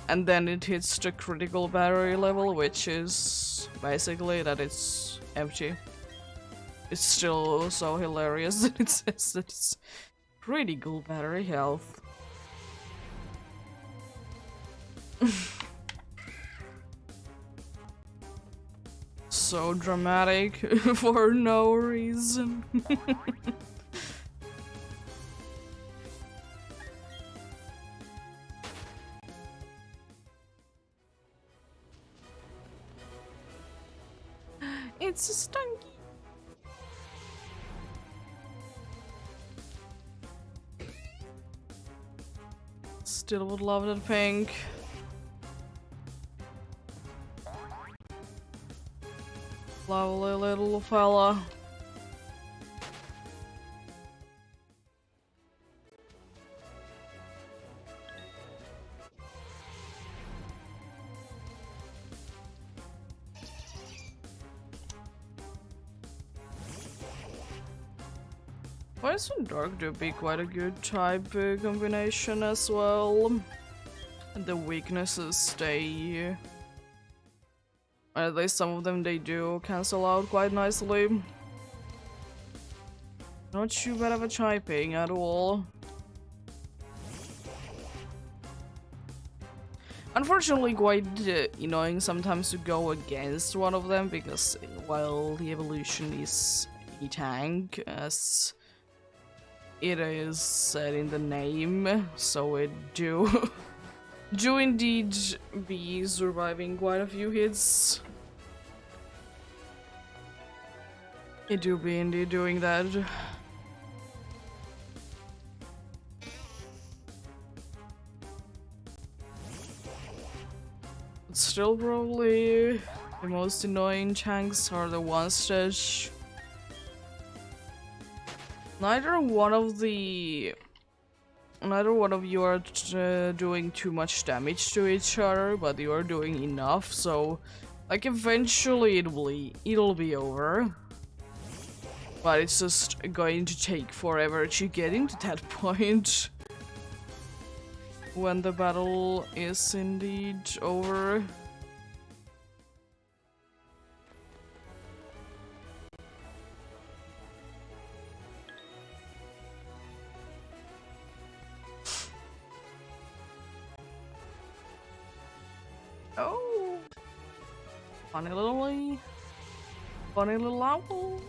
and then it hits the critical battery level, which is basically that it's empty. It's still so hilarious that it says that it's pretty good battery health. So dramatic for no reason. It's a stunky. Still would love that pink. Lovely little fella. Poison and Dark do be quite a good type combination as well. And the weaknesses they... at least some of them they do cancel out quite nicely. Not too bad of a typing at all. Unfortunately quite annoying sometimes to go against one of them, because while the evolution is a tank, as it is said in the name, so it do indeed be surviving quite a few hits. It do be indeed doing that. Still probably the most annoying chunks are the ones that neither one of you are doing too much damage to each other, but you are doing enough, so like eventually it'll be over. But it's just going to take forever to get into that point when the battle is indeed over. Oh, funny little owl.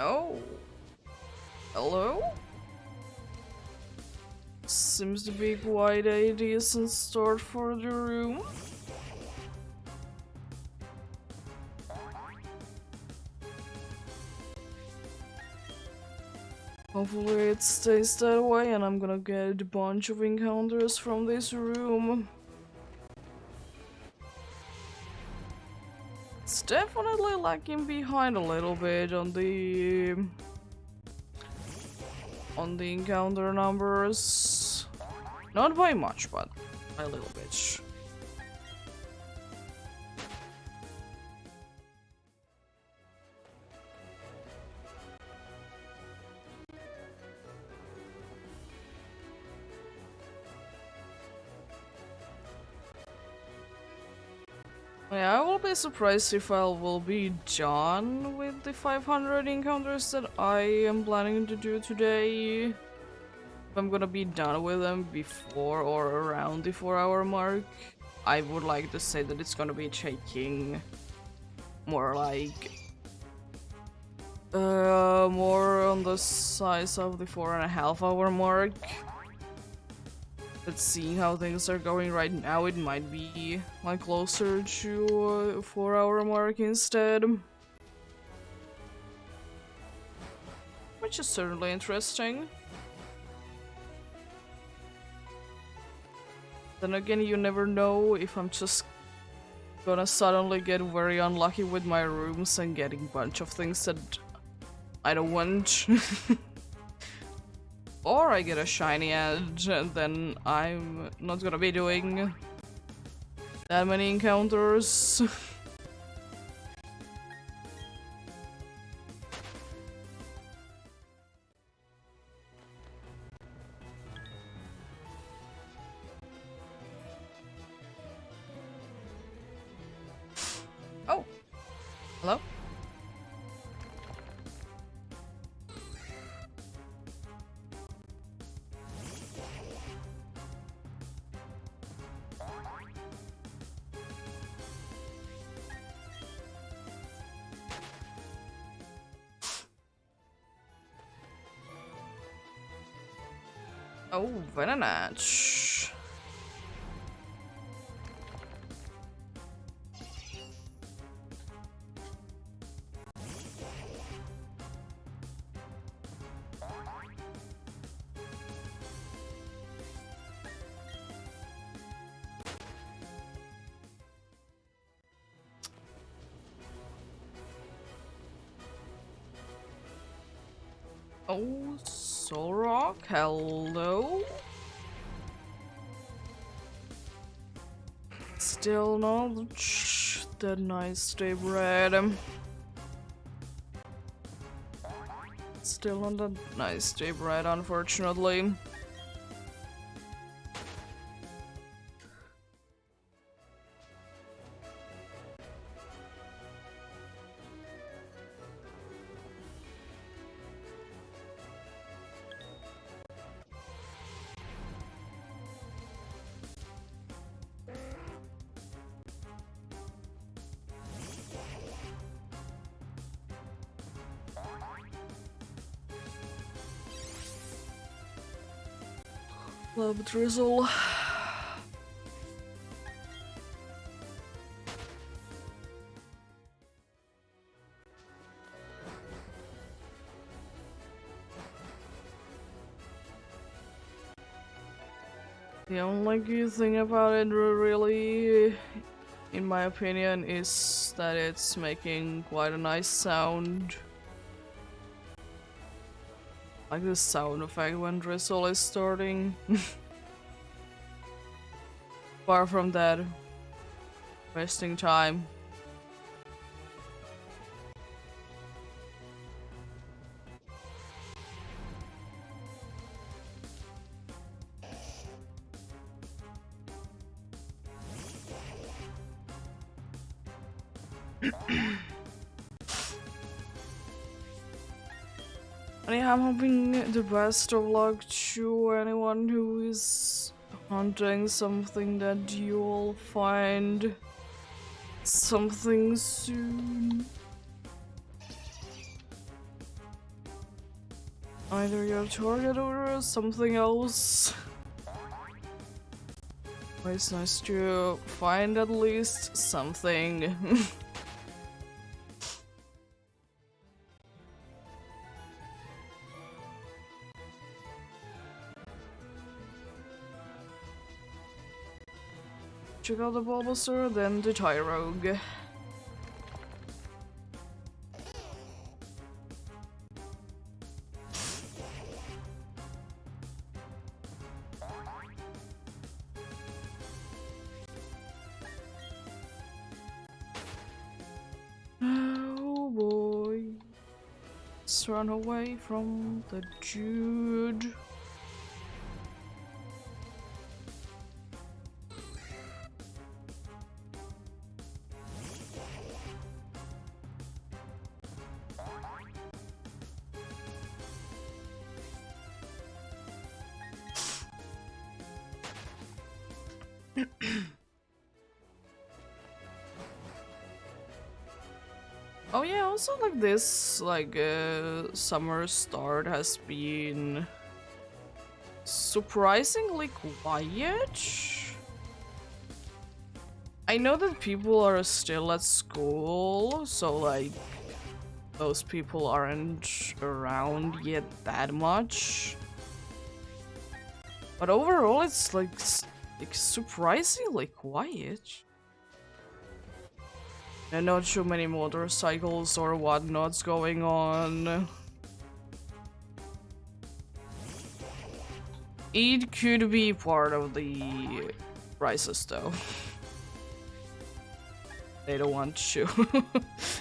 Oh, hello? Seems to be quite a decent start for the room. Hopefully it stays that way and I'm gonna get a bunch of encounters from this room. It's definitely lagging behind a little bit on the encounter numbers. Not by much, but by a little bit. Yeah, I will be surprised if I will be done with the 500 encounters that I am planning to do today. If I'm gonna be done with them before or around the 4-hour mark, I would like to say that it's gonna be taking more like more on the size of the 4.5-hour mark. But seeing how things are going right now, it might be like closer to a 4-hour mark instead. Which is certainly interesting. Then again, you never know if I'm just gonna suddenly get very unlucky with my rooms and getting a bunch of things that I don't want. Or I get a shiny edge, and then I'm not gonna be doing that many encounters. Oh, hello? Oh, very nice. Oh, Solrock, hello? Still not that nice day bread. still not that nice deep red, unfortunately. Love drizzle. The only good thing about it, really, in my opinion, is that it's making quite a nice sound. Like the sound effect when drizzle is starting. Far from that, wasting time. Anyhow, I'm hoping the best of luck to anyone who is hunting something, that you'll find something soon. Either your target or something else. It's nice to find at least something. Check out the Bulbasaur, then the Tyrogue. Oh boy. Let's run away from the dude. Oh yeah, also like this, summer start has been surprisingly quiet. I know that people are still at school, so like those people aren't around yet that much. But overall, it's like surprisingly quiet. And not too many motorcycles or whatnots going on. It could be part of the prices though. They don't want to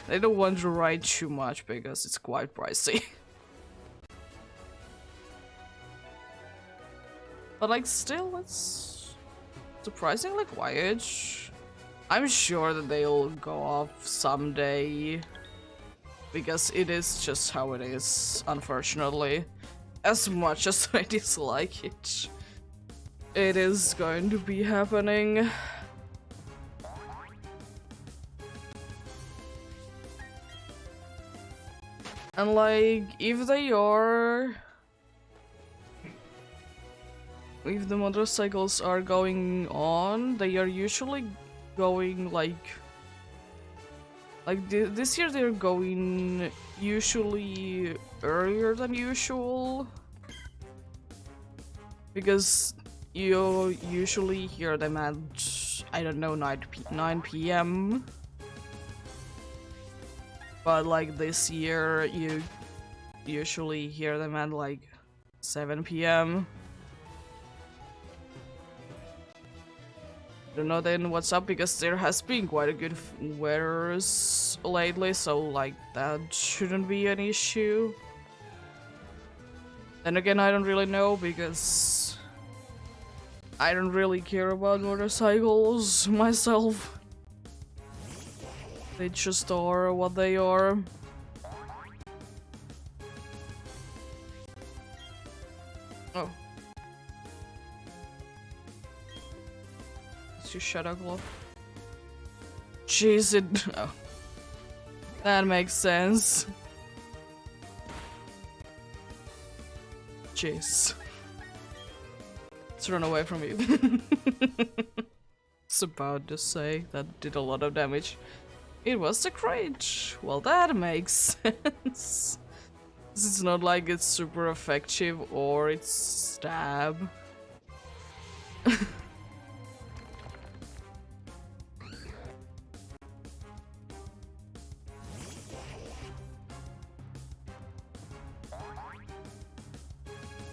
they don't want to ride too much because it's quite pricey. But like still, it's surprisingly quiet. I'm sure that they'll go off someday, because it is just how it is, unfortunately. As much as I dislike it, it is going to be happening. And like, if the motorcycles are going on, they are usually going this year they're going usually earlier than usual, because you usually hear them at, I don't know, 9 p.m. But like this year you usually hear them at like 7 p.m. Don't know then what's up, because there has been quite a good weather lately, so like that shouldn't be an issue. Then again, I don't really know because I don't really care about motorcycles myself. They just are what they are. Oh. It's your shadow glove. Jeez, it. Oh. That makes sense. Jeez. Let's run away from you. It's about to say that did a lot of damage. It was the crate. Well, that makes sense. It's not like it's super effective or it's stab.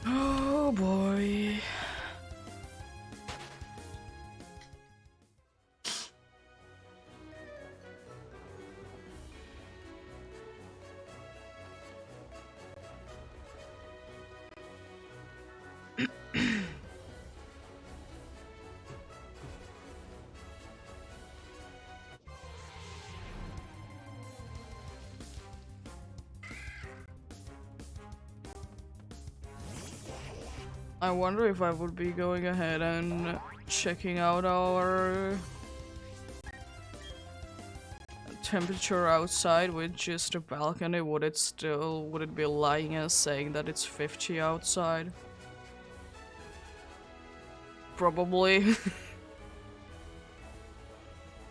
Oh boy. I wonder if I would be going ahead and checking out our temperature outside with just a balcony. Would it be lying as saying that it's 50 outside? Probably.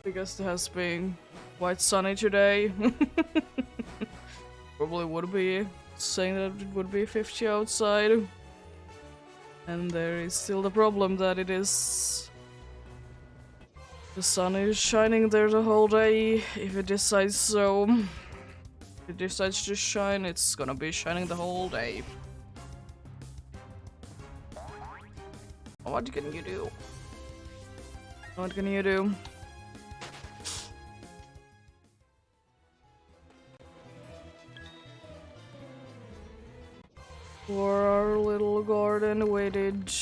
Because it has been quite sunny today. Probably would be saying that it would be 50 outside. And there is still the problem that it is... The sun is shining there the whole day, if it decides so. If it decides to shine, it's gonna be shining the whole day. What can you do? What can you do? For our little garden, we did,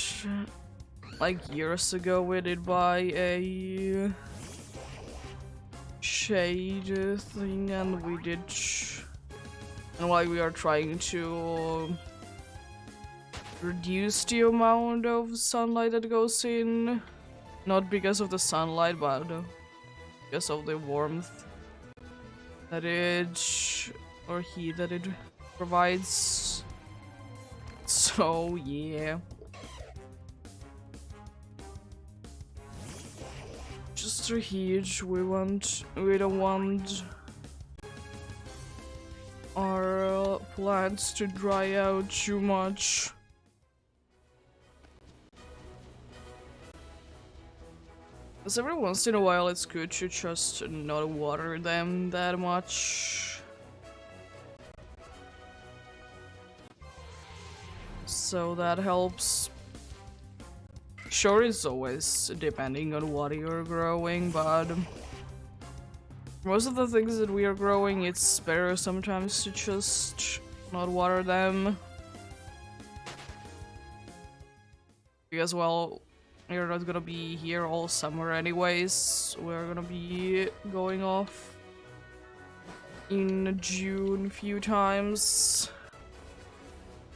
like years ago, we did buy a shade thing, and we did, and while we are trying to reduce the amount of sunlight that goes in, not because of the sunlight, but because of the warmth that it, or heat that it provides. So yeah, just a heat. We don't want our plants to dry out too much. Because every once in a while it's good to just not water them that much. So that helps. Sure, it's always depending on what you're growing, but most of the things that we are growing, it's better sometimes to just not water them. Because, well, we're not gonna be here all summer anyways. We're gonna be going off in June a few times.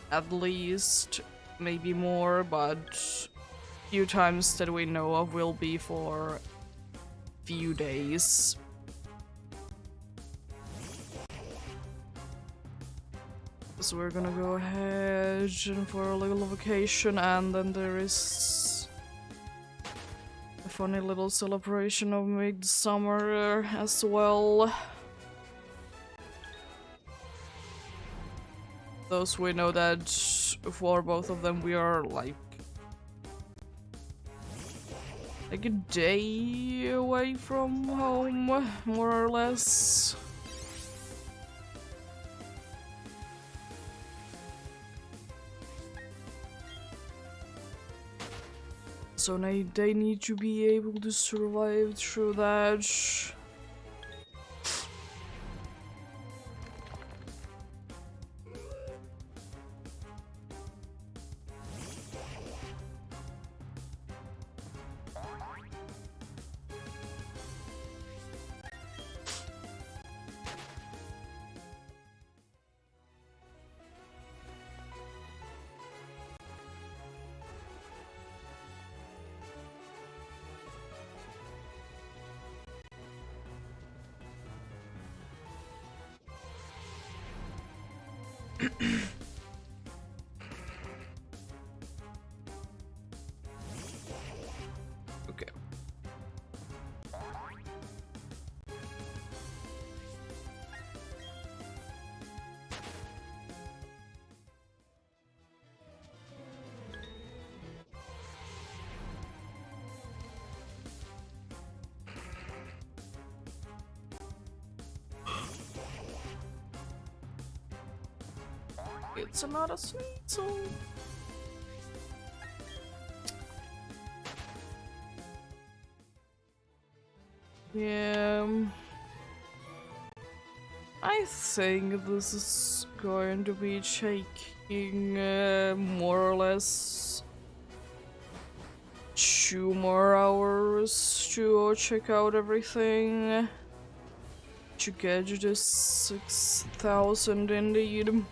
At least, maybe more, but few times that we know of will be for few days. So we're gonna go ahead and for a little vacation, and then there is a funny little celebration of midsummer as well. Those we know that for both of them we are like a day away from home, more or less. So they need to be able to survive through that. Okay. It's another sweet song. Yeah. I think this is going to be taking more or less 2 more hours to check out everything to get to 6,000 indeed.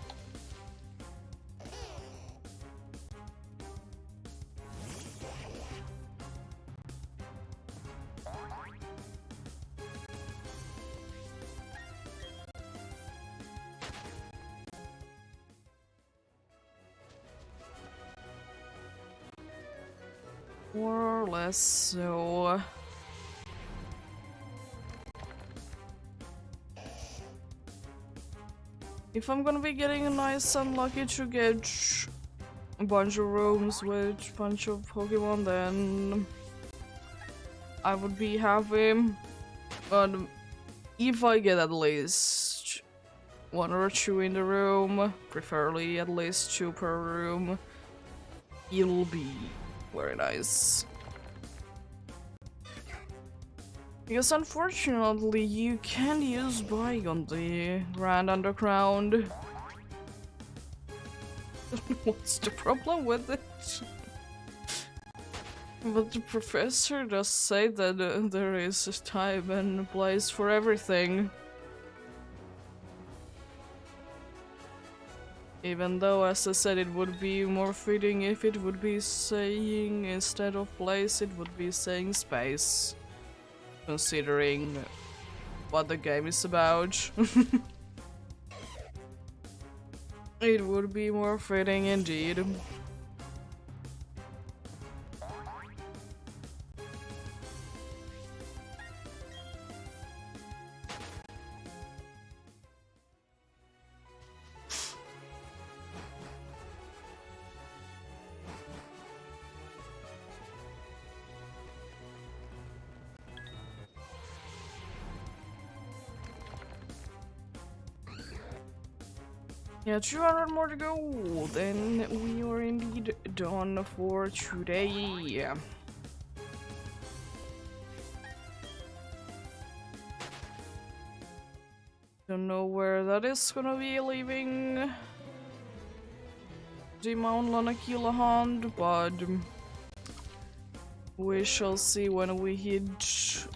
More or less so. If I'm gonna be getting a nice unlucky to get a bunch of rooms with a bunch of Pokemon, then I would be happy. But if I get at least 1 or 2 in the room, preferably at least 2 per room, it'll be very nice. Because unfortunately you can't use bike on the Grand Underground. What's the problem with it? But the professor does say that there is a time and a place for everything. Even though, as I said, it would be more fitting if it would be saying, instead of place, it would be saying space. Considering what the game is about. It would be more fitting indeed. Yeah, 200 more to go, then we are indeed done for today. Don't know where that is gonna be leaving the Mount Lanakila hunt, but we shall see when we hit...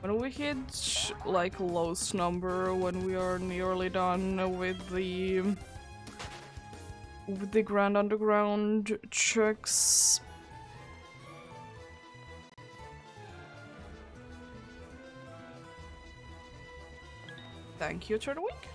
When we hit like lowest number, when we are nearly done with the Grand Underground checks. Thank you, Turtleweek.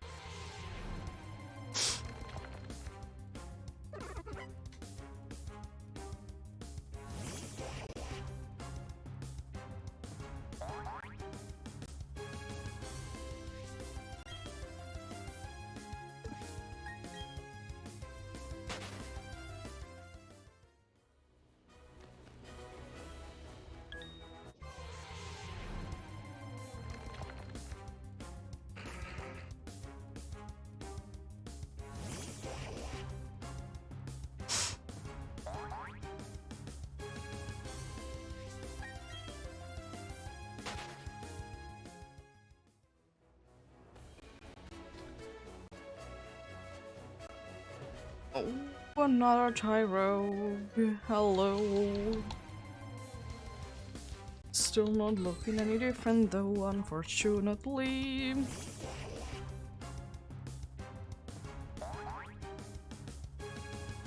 Oh, another Tyro. Hello. Still not looking any different though, unfortunately.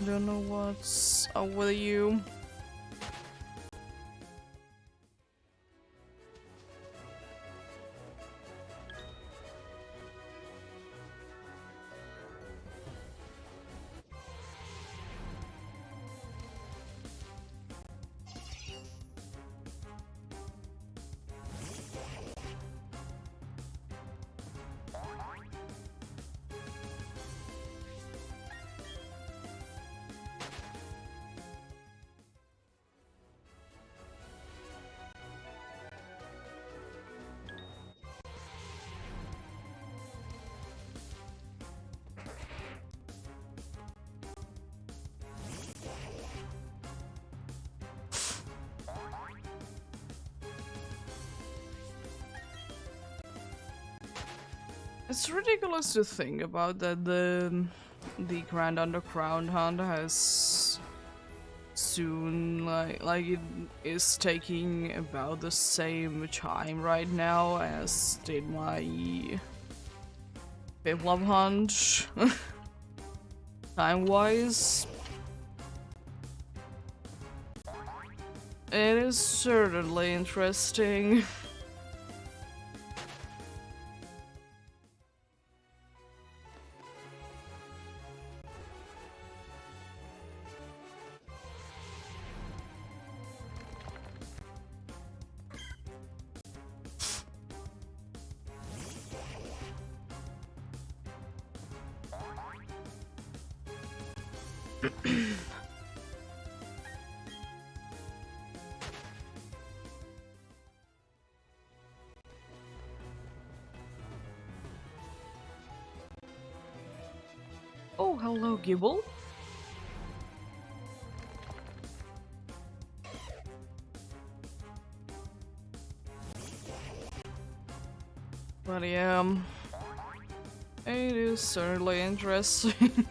Don't know what's up with you. It's ridiculous to think about that the Grand Underground Hunt has soon like it is taking about the same time right now as did my Biplop Hunt time wise. It is certainly interesting. Oh, hello, Gibble. But yeah, it is certainly interesting.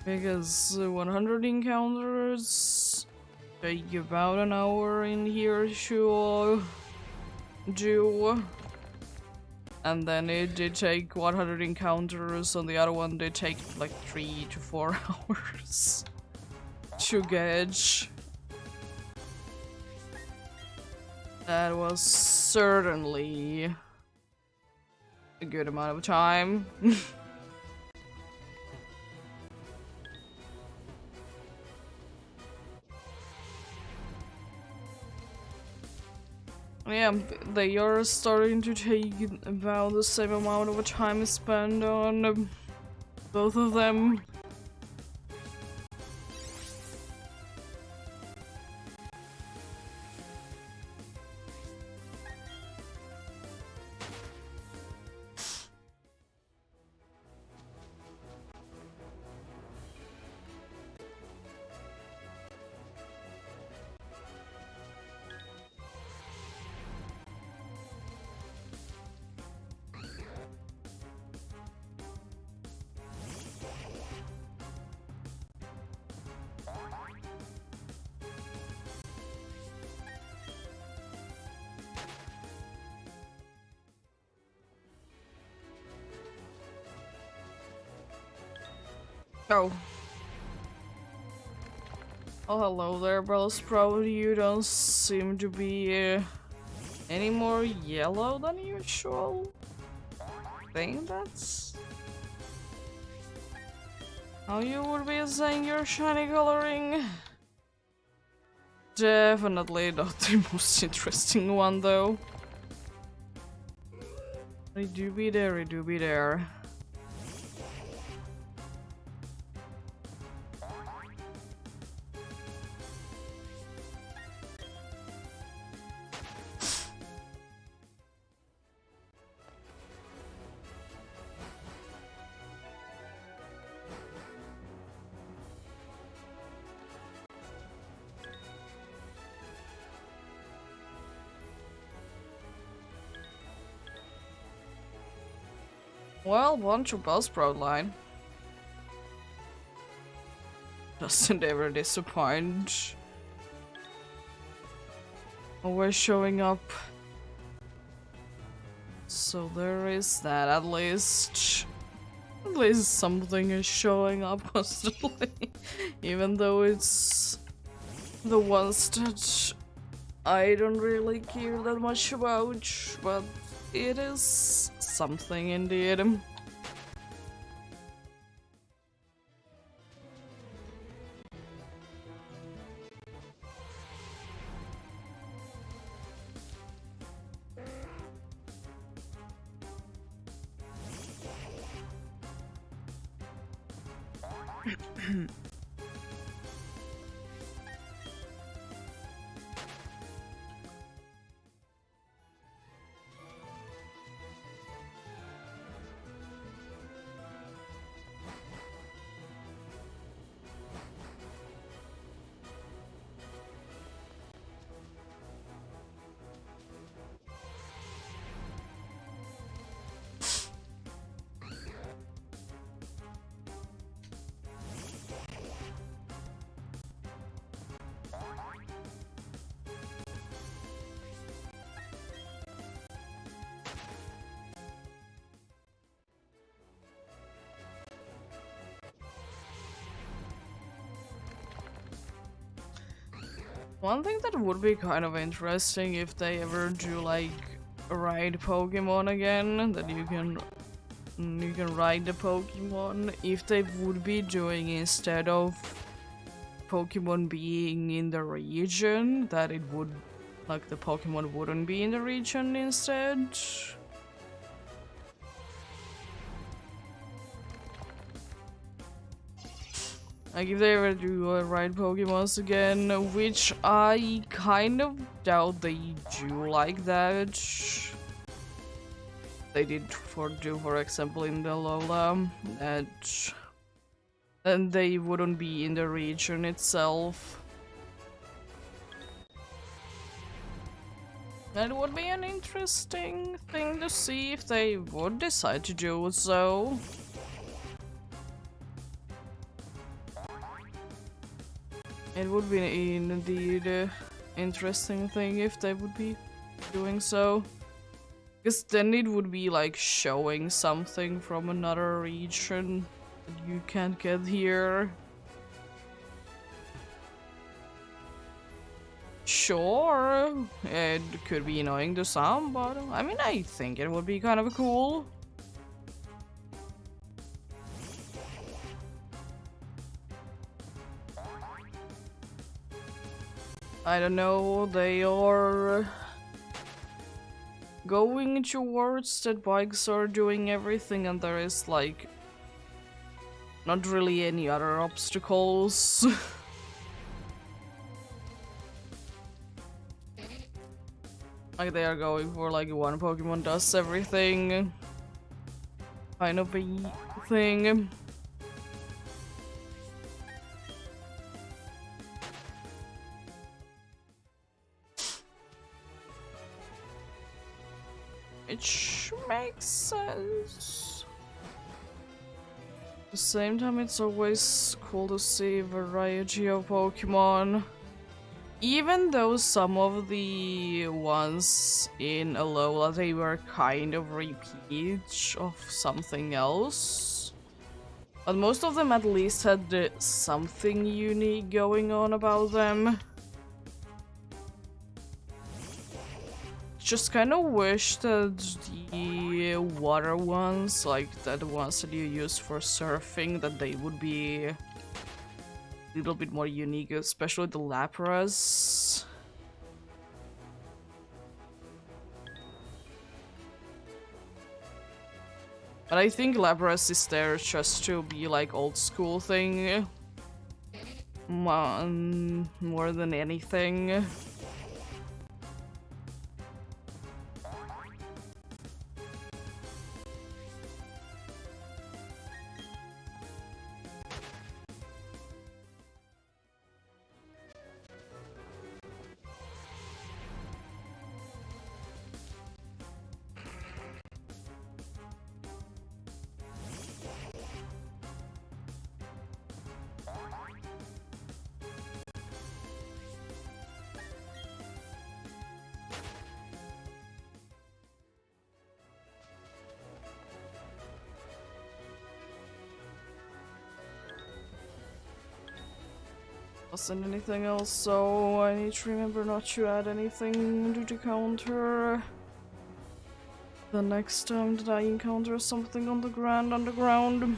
Because 100 encounters take about an hour in here to do. And then it did take 100 encounters, and the other one did take like 3 to 4 hours to get. That was certainly a good amount of time. Yeah, they are starting to take about the same amount of time spent on both of them. Oh. Oh, hello there, Bellsprout. You don't seem to be any more yellow than usual. I think that's how you would be saying your shiny coloring. Definitely not the most interesting one, though. It do be there, it do be there. Well, bunch of Buzzsprout line. Doesn't ever disappoint. Always showing up. So there is that, at least. At least something is showing up constantly. Even though it's the ones that I don't really care that much about, but it is something indeed. One thing that would be kind of interesting if they ever do like ride Pokemon again, that you can ride the Pokemon, if they would be doing instead of Pokemon being in the region, that it would, like, the Pokemon wouldn't be in the region instead. Like, if they ever do ride Pokemons again, which I kind of doubt they do like that. They did for example, in the Lola, and they wouldn't be in the region itself. That would be an interesting thing to see if they would decide to do so. It would be indeed an interesting thing if they would be doing so. Because then it would be like showing something from another region that you can't get here. Sure, it could be annoying to some, but I mean, I think it would be kind of cool. I don't know, they are going towards that bikes are doing everything and there is like not really any other obstacles. Like they are going for like one Pokemon does everything kind of a thing. Which makes sense. At the same time, it's always cool to see a variety of Pokemon. Even though some of the ones in Alola, they were kind of repeats of something else. But most of them at least had something unique going on about them. Just kind of wish that the water ones, like the ones that you use for surfing, that they would be a little bit more unique, especially the Lapras. But I think Lapras is there just to be like old school thing more than anything. Wasn't anything else, so I need to remember not to add anything to the counter the next time that I encounter something on the Grand Underground.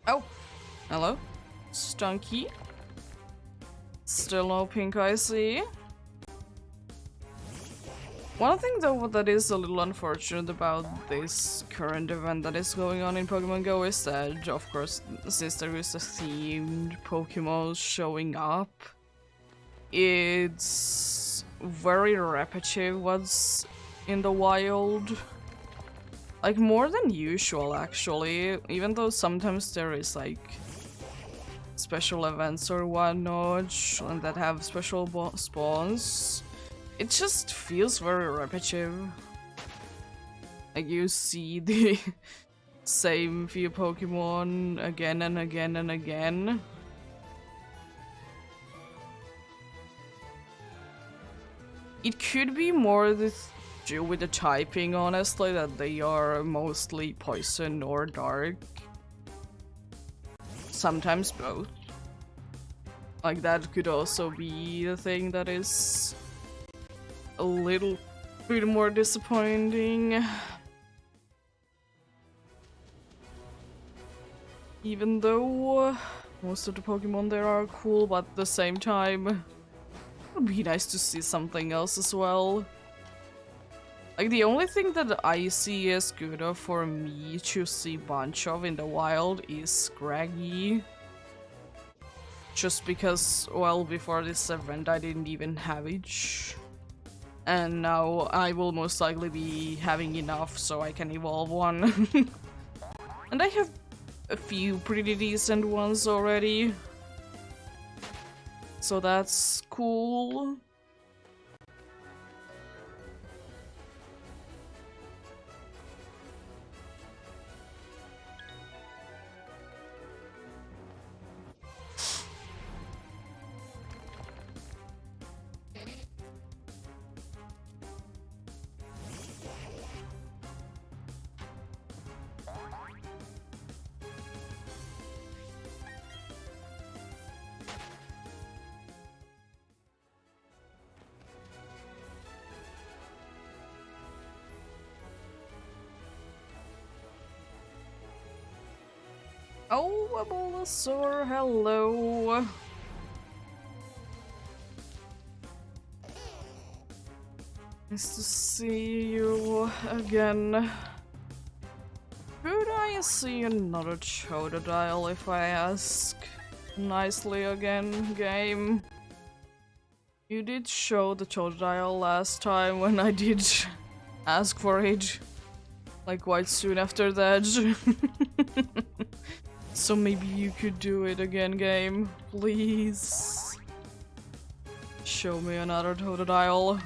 Oh, hello, Stunky. Still no pink, I see. One thing though that is a little unfortunate about this current event that is going on in Pokemon Go is that, of course, since there is a themed Pokemon showing up, it's very repetitive what's in the wild. Like, more than usual, actually, even though sometimes there is, like, special events or whatnot and that have special spawns. It just feels very repetitive. Like you see the same few Pokemon again and again and again. It could be more to do with the typing, honestly, that they are mostly poison or dark. Sometimes both. Like that could also be the thing that is a little bit more disappointing. Even though most of the Pokemon there are cool, but at the same time, it would be nice to see something else as well. Like, the only thing that I see as good for me to see bunch of in the wild is Scraggy. Just because, well, before this event I didn't even have it. And now I will most likely be having enough so I can evolve one. And I have a few pretty decent ones already. So that's cool. Oh, a Bulbasaur, hello. Nice to see you again. Could I see another Totodile if I ask nicely again, game? You did show the Totodile last time when I did ask for it. Like quite soon after that. So maybe you could do it again, game. Please. Show me another Totodile.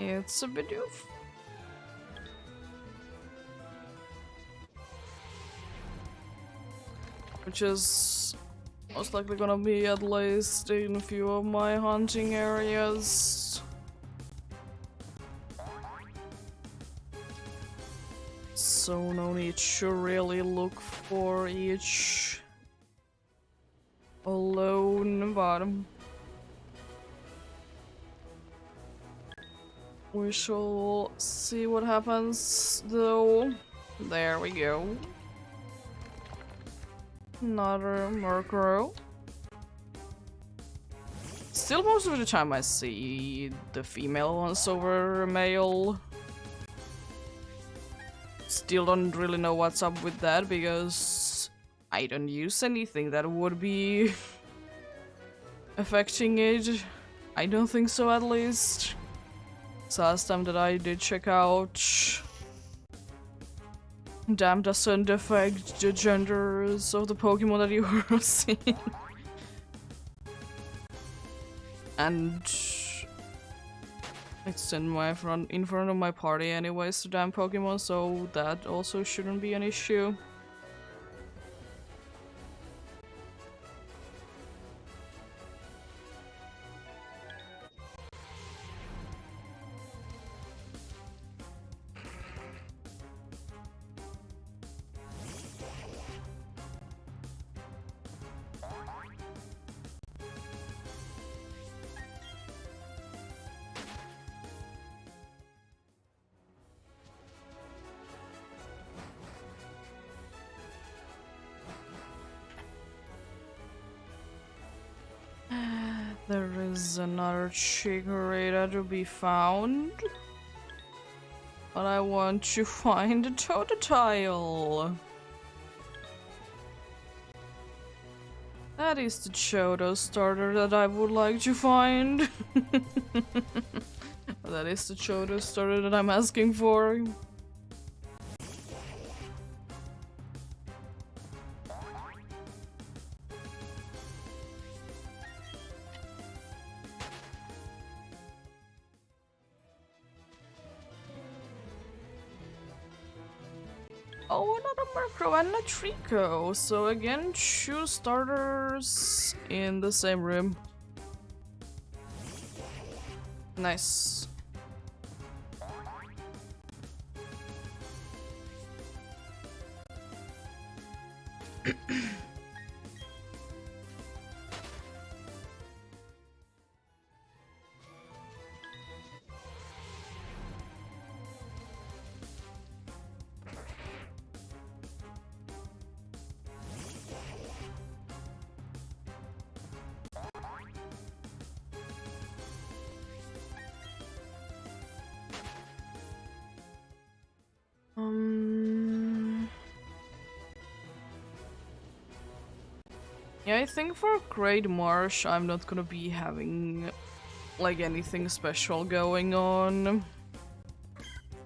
It's a Bidoof. Which is most likely gonna be at least in a few of my hunting areas. So no need to really look for each alone, but we shall see what happens though. There we go. Another Murkrow. Still, most of the time I see the female ones over male. Still don't really know what's up with that because I don't use anything that would be affecting it. I don't think so, at least. So last time that I did check out, damn doesn't affect the genders of the Pokemon that you were seeing. And it's in front of my party anyways, the damn Pokemon, so that also shouldn't be an issue. There is another Chikorita to be found. But I want to find a Totodile. That is the Chodo starter that I would like to find. That is the Chodo starter that I'm asking for. Oh, another Murkrow and a Trico. So again, 2 starters in the same room. Nice. Yeah, I think for Great Marsh, I'm not gonna be having like anything special going on.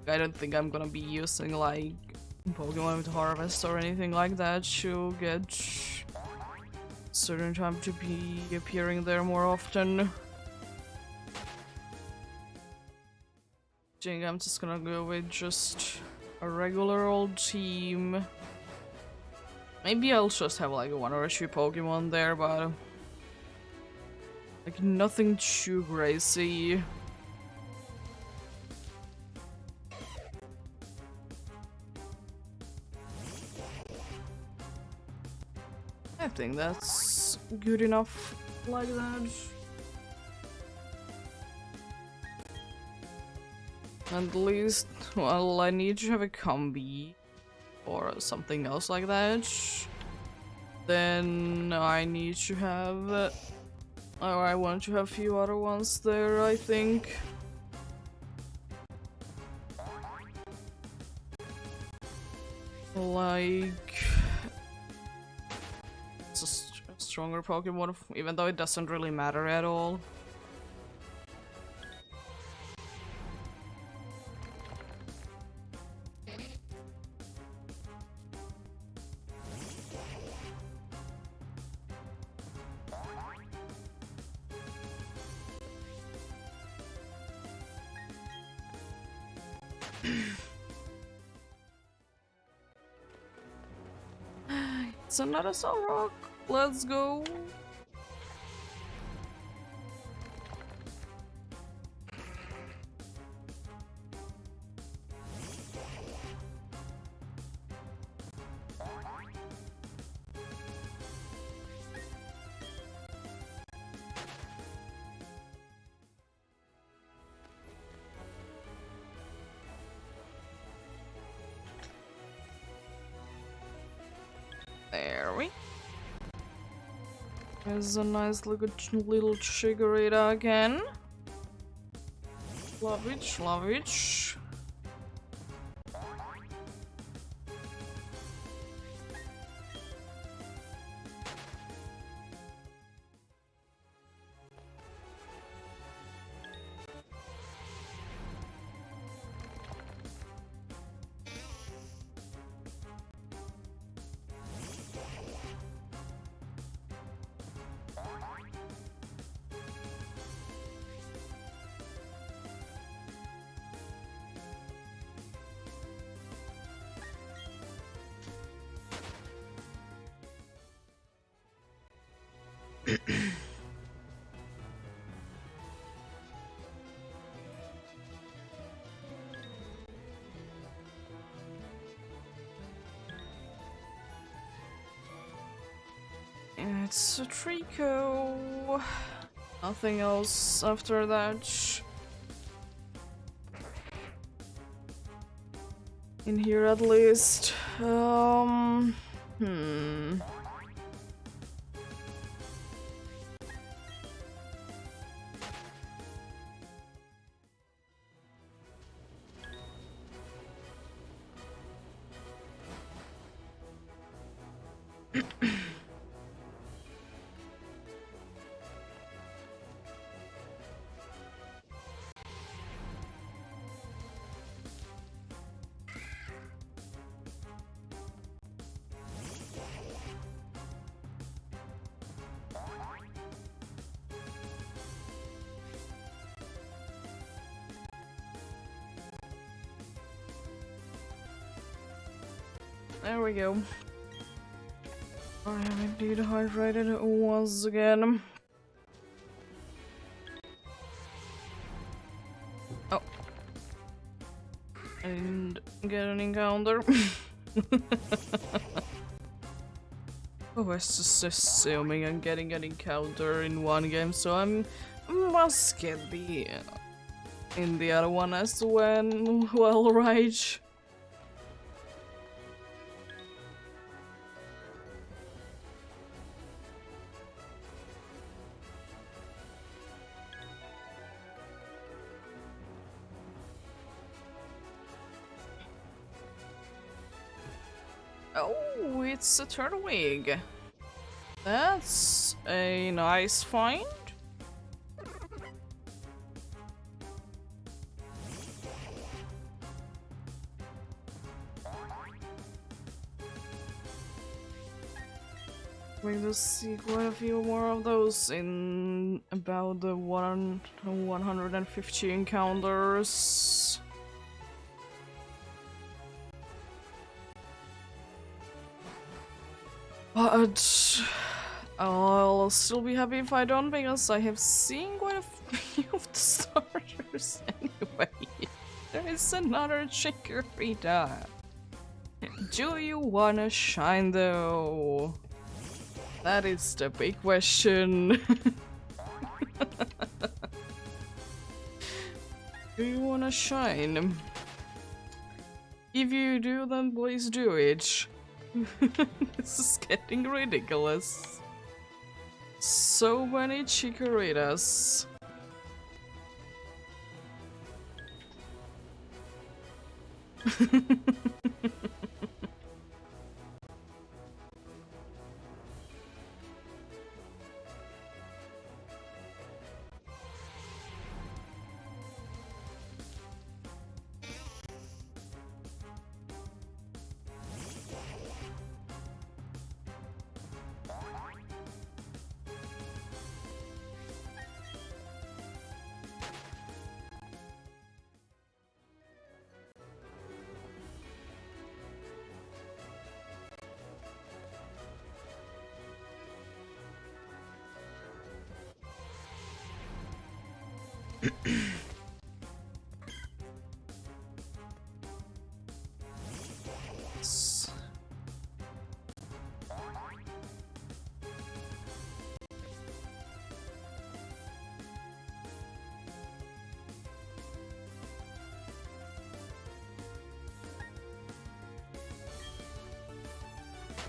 I don't think I'm gonna be using like Pokemon with Harvest or anything like that to get certain time to be appearing there more often. I think I'm just gonna go with just a regular old team. Maybe I'll just have like 1 or 2 Pokemon there, but like nothing too crazy. I think that's good enough like that. At least, well, I need to have a combi or something else like that. Then I need to have, or I want to have a few other ones there, I think. Like, it's a stronger Pokemon, even though it doesn't really matter at all. It's another Solrock. Let's go. There we. There's a nice little Chikorita again. Love it, love it. It's a Trico. Nothing else after that. In here at least. There we go. I am indeed hydrated once again. Oh. I didn't get an encounter. I was just assuming I'm getting an encounter in one game, so I must get the in the other one as well, right? Oh, it's a turtwig. That's a nice find. We will see quite a few more of those in about the 150 encounters. But I'll still be happy if I don't, because I have seen quite a few of the starters anyway. There is another Chikorita. Do you wanna shine though? That is the big question. Do you wanna shine? If you do, then please do it. This is getting ridiculous. So many Chikoritas.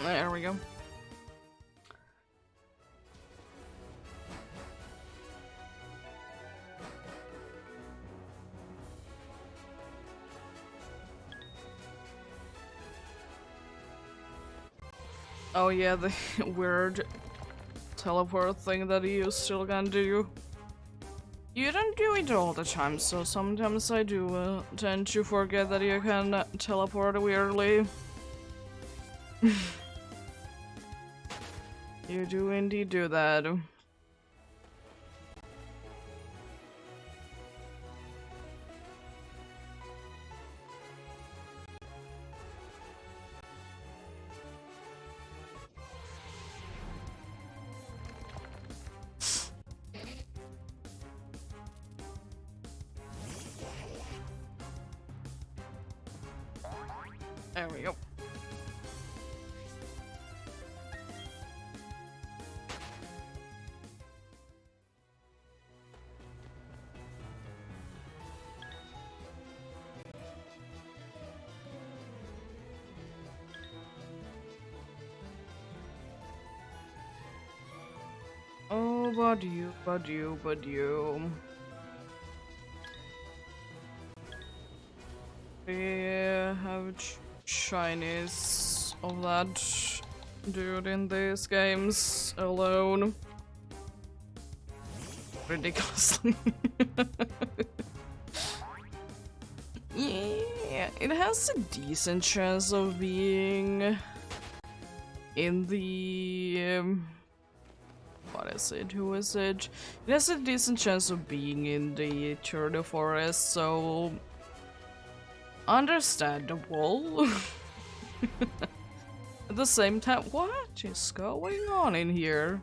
There we go. Oh yeah, the weird teleport thing that you still can do. You don't do it all the time, so sometimes I do tend to forget that you can teleport weirdly. You do indeed do that. There we go. Oh, but you. We have shinies of that. dude in these games alone. Ridiculously. Yeah, it has a decent chance of being in the what is it? Who is it? It has a decent chance of being in the Turtle Forest, so understandable. At the same time, what is going on in here?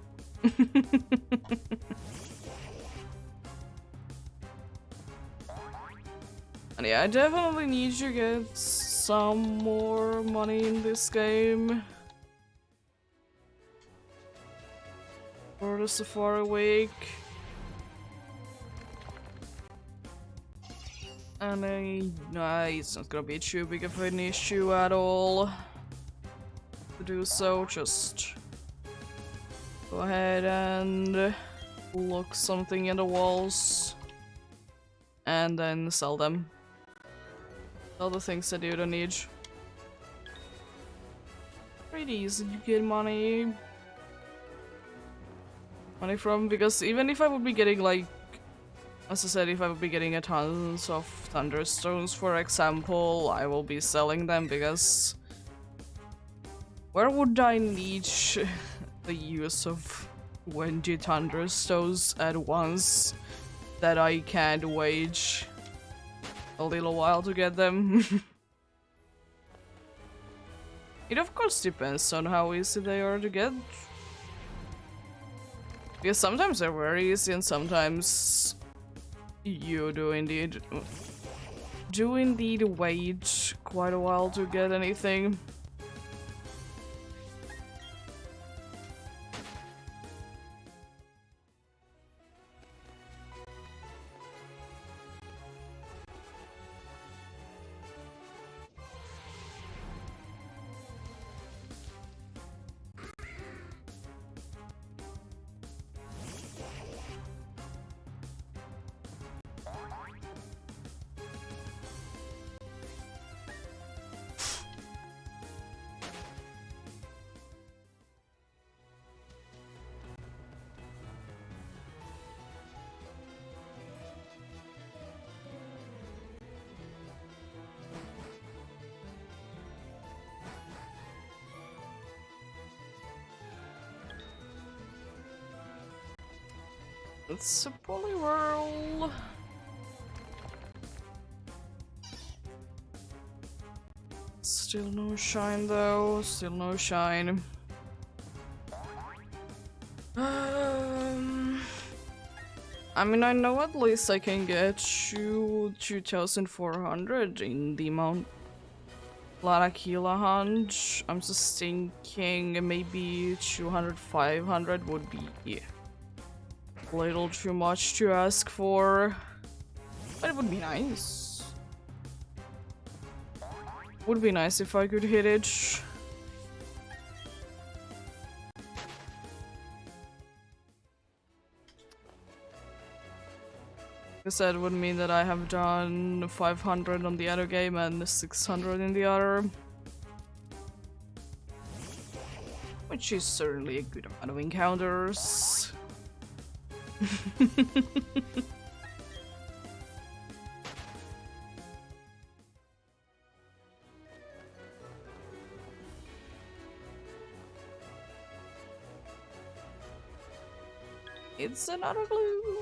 And yeah, I definitely need to get some more money in this game for the Safari Week. And it's not gonna be too big of an issue at all to do so. Just go ahead and look something in the walls and then sell them. All the things that you don't need. Pretty easy to get money from, because even if I would be getting, like, as I said, if I would be getting a tons of thunderstones, for example, I will be selling them, because where would I need the use of 20 thunderstones at once that I can't wait a little while to get them? It of course depends on how easy they are to get. Because sometimes they're very easy and sometimes you do indeed wait quite a while to get anything. It's a polywhirl. Still no shine though, still no shine. I mean, I know at least I can get you 2,400 in the Mount Larakila hunt. I'm just thinking maybe 200, 500 would be a little too much to ask for, but it would be nice. Would be nice if I could hit it. Because that would mean that I have done 500 on the other game and 600 in the other. Which is certainly a good amount of encounters. It's another glue.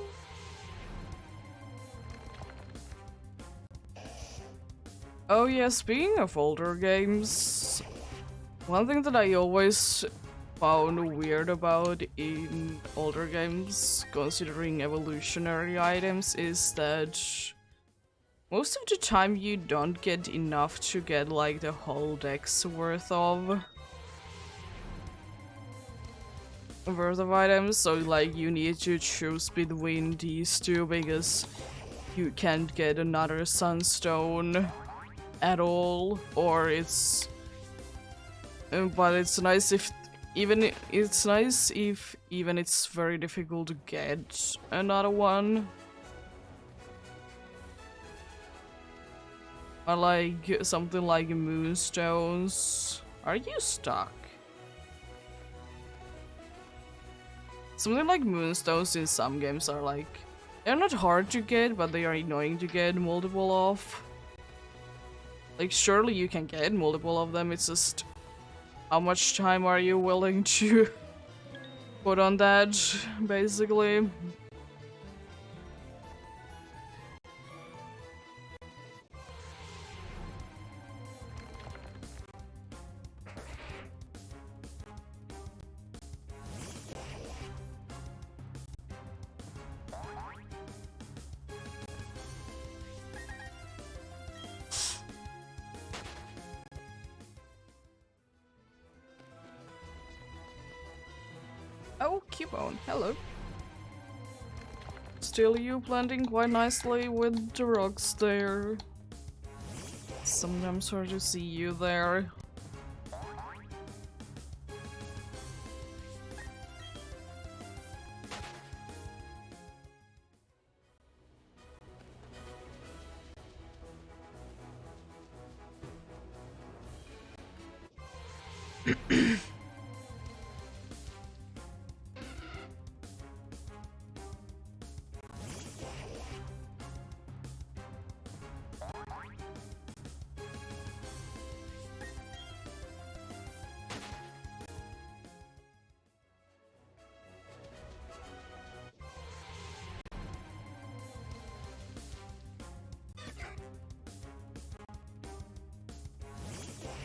Oh yeah, speaking of older games, one thing that I always found weird about in older games, considering evolutionary items, is that most of the time you don't get enough to get like the whole deck's worth of items, so like you need to choose between these two because you can't get another sunstone at all, or it's but it's nice if even it's very difficult to get another one. Or like something like moonstones. Are you stuck? Something like moonstones in some games are like, they're not hard to get, but they are annoying to get multiple of. Like, surely you can get multiple of them, it's just how much time are you willing to put on that, basically. Oh, Cubone, hello. Still you blending quite nicely with the rocks there. Sometimes hard to see you there.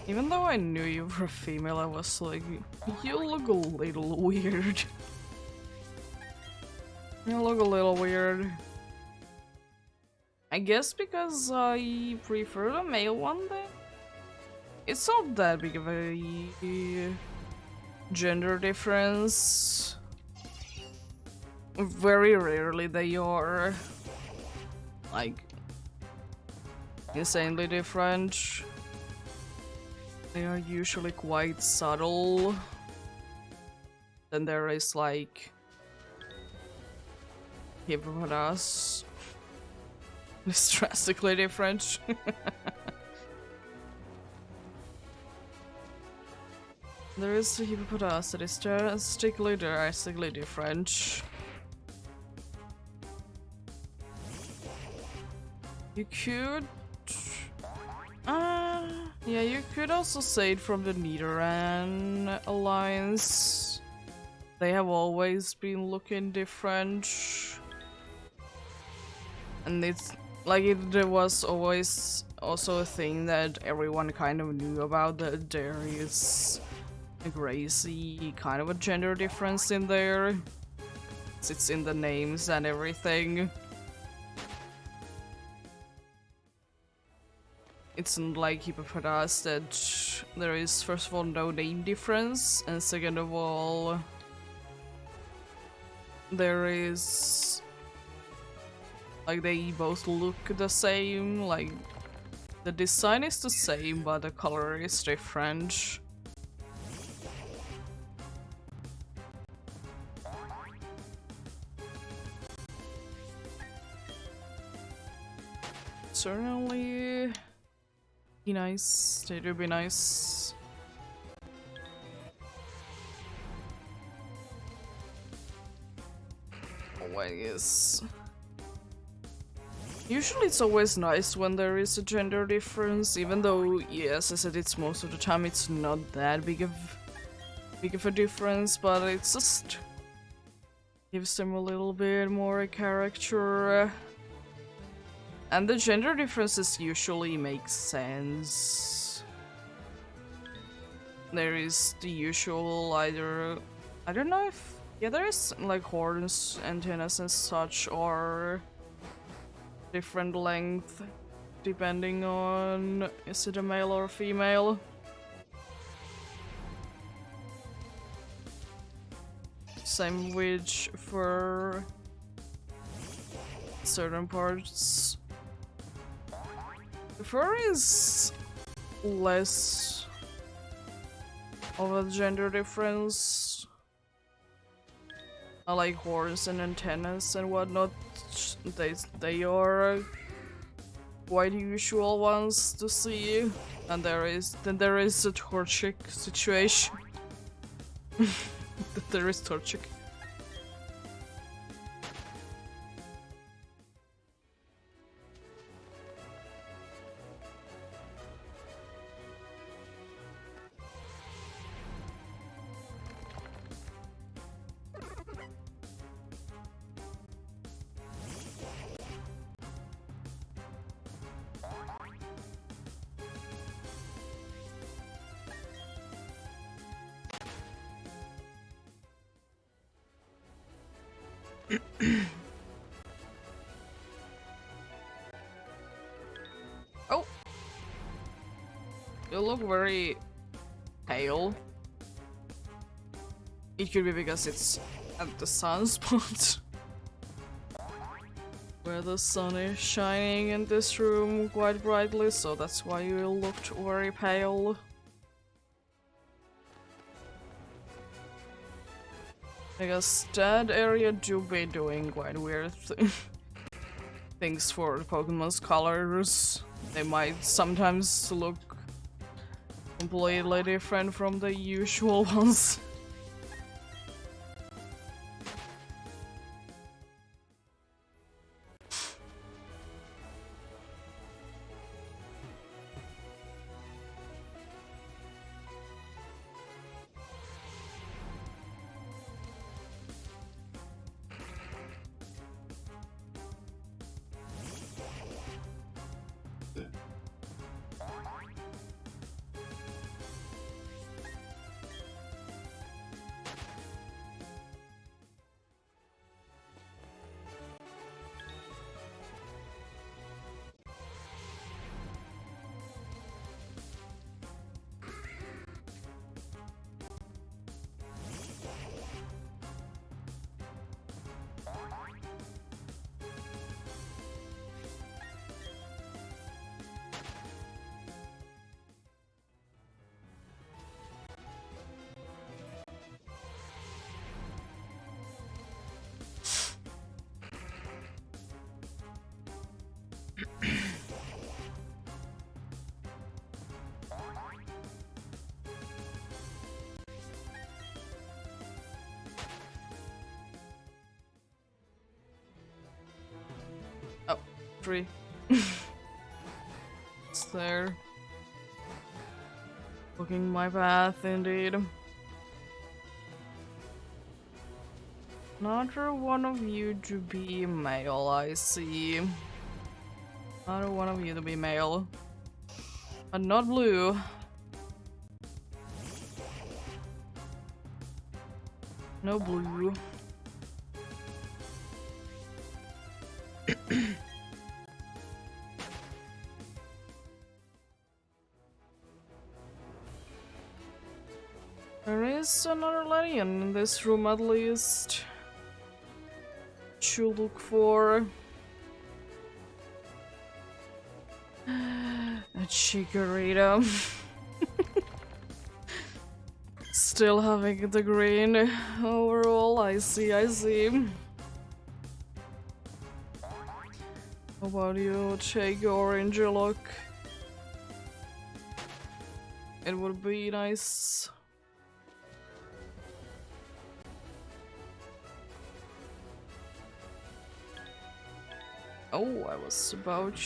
Even though I knew you were female, I was like, you look a little weird. You look a little weird. I guess because I prefer the male one then? It's not that big of a gender difference. Very rarely they are like insanely different. They are usually quite subtle. Then there is like hippopotamus. It's drastically different. There is the hippopotamus that is drastically different. You could yeah, you could also say it from the Nidoran alliance. They have always been looking different. And it's like there was always also a thing that everyone kind of knew about, that there is a crazy kind of a gender difference in there. It's in the names and everything. It's not like hippopotamus that there is first of all no name difference, and second of all there is like they both look the same, like the design is the same but the color is different. Certainly be nice, they do be nice. Always. Usually it's always nice when there is a gender difference, even though, yes, I said it's most of the time it's not that big of a difference, but it's just gives them a little bit more character. And the gender differences usually make sense. There is the usual either, I don't know if, yeah, there is like horns, antennas and such, or different length depending on is it a male or female. Same with for certain parts. The fur is less of a gender difference. I like horns and antennas and whatnot. They are quite usual ones to see. And there is a Torchic situation. There is Torchic. Oh! You look very pale. It could be because it's at the sunspot. Where the sun is shining in this room quite brightly, so that's why you looked very pale. Because that area do be doing quite weird things for Pokemon's colors. They might sometimes look completely different from the usual ones. Oh, 3. It's there. Looking my path, indeed. Another one of you to be male, I see. Another one of you to be male. But not blue. No blue. There is another Lanian in this room at least. To look for. A Chikorita. Still having the green overall, I see, I see. How about you take orange a look? It would be nice. Oh, I was about...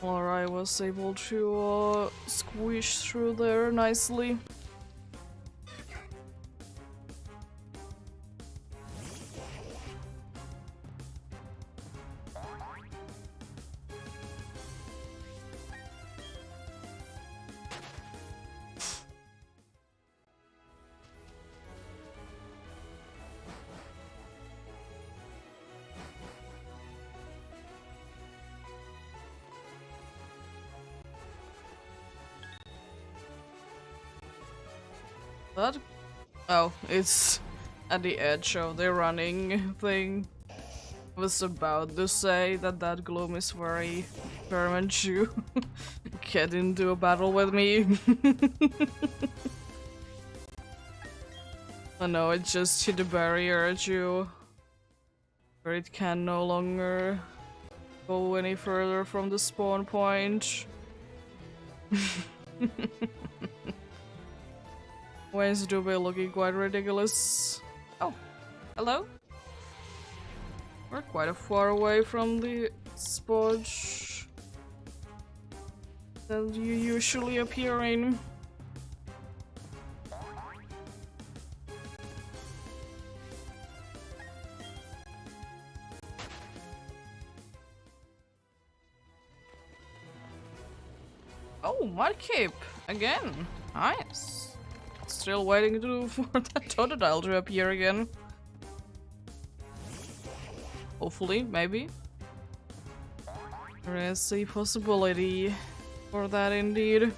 Or I was able to squish through there nicely. That? Oh, it's at the edge of the running thing. I was about to say that that Gloom is very determined to get into a battle with me. I know, it just hit the barrier at you. Where it can no longer go any further from the spawn point. Wayne's Dubé looking quite ridiculous. Oh, hello? We're quite far away from the spot that you usually appear in. Oh, Mudkip! Again! Nice! Still waiting for that Totodile to appear again. Hopefully, maybe. There is a possibility for that indeed.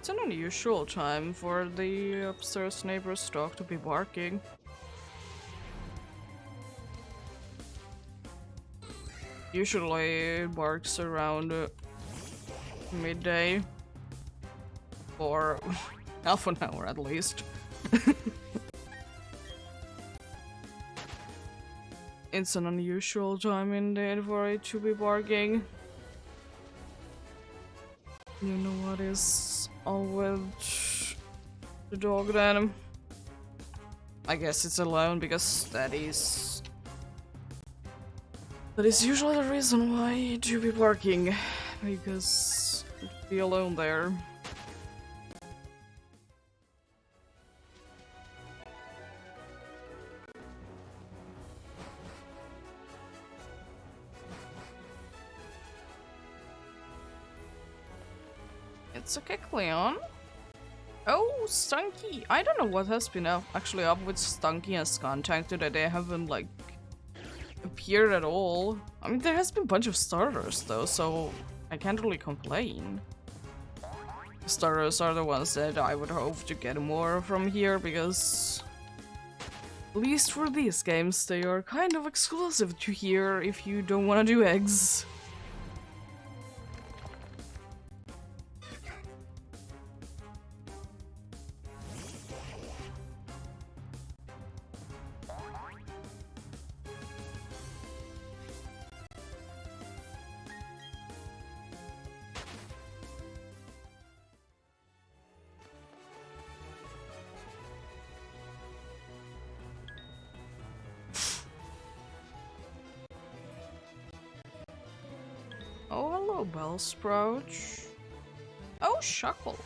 It's an unusual time for the upstairs neighbor's dog to be barking. Usually it barks around midday for half an hour at least. It's an unusual time indeed for it to be barking. You know what is all with the dog then? I guess it's alone because that is usually the reason why it should be barking. Because it'd be alone there. It's okay, Cleon. Oh, Stunky! I don't know what has been actually up with Stunky and Skuntank today. They haven't, like, appeared at all. I mean, there has been a bunch of starters, though, so I can't really complain. The starters are the ones that I would hope to get more from here, because at least for these games, they are kind of exclusive to here if you don't want to do eggs. Oh, hello, Bellsprout. Oh, Shuckle.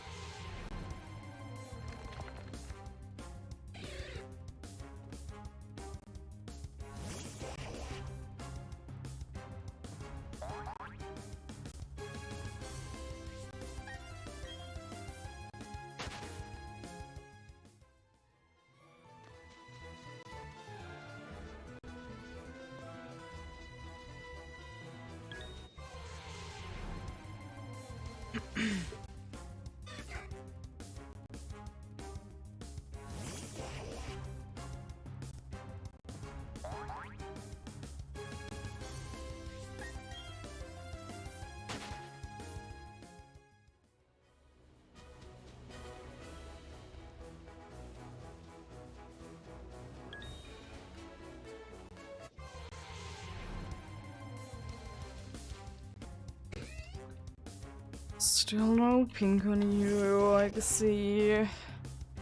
Still no pink on you, I see.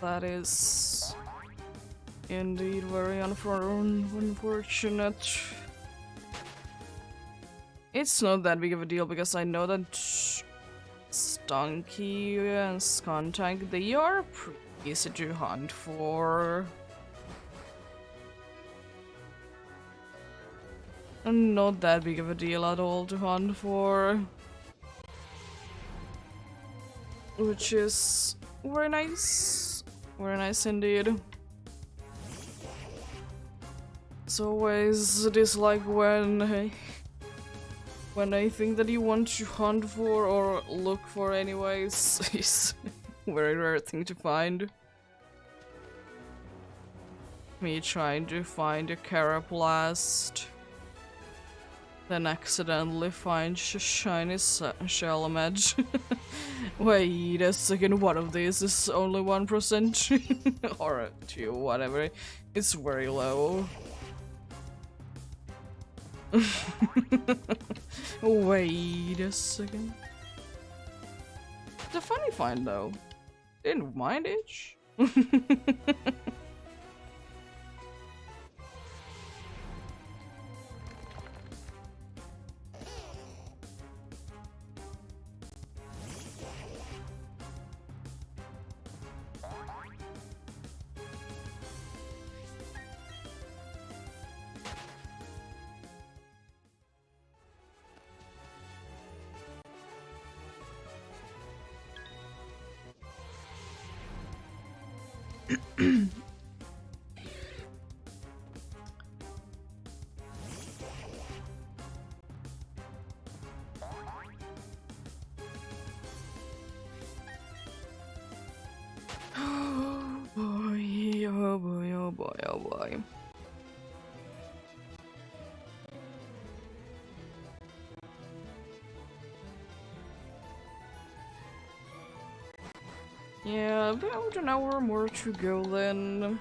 That is indeed very unfortunate. It's not that big of a deal because I know that Stunky and Skuntank, they are pretty easy to hunt for. And not that big of a deal at all to hunt for. Which is very nice. Very nice indeed. It's always dislike when I think that you want to hunt for or look for anyways is a very rare thing to find. Me trying to find a Caraplast, then accidentally find shiny Shelmet. Wait a second, one of these is only 1% or 2, whatever. It's very low. Wait a second. It's a funny find though. Didn't mind it. Oh boy, oh boy, oh boy, oh boy. Yeah, about an hour more to go then.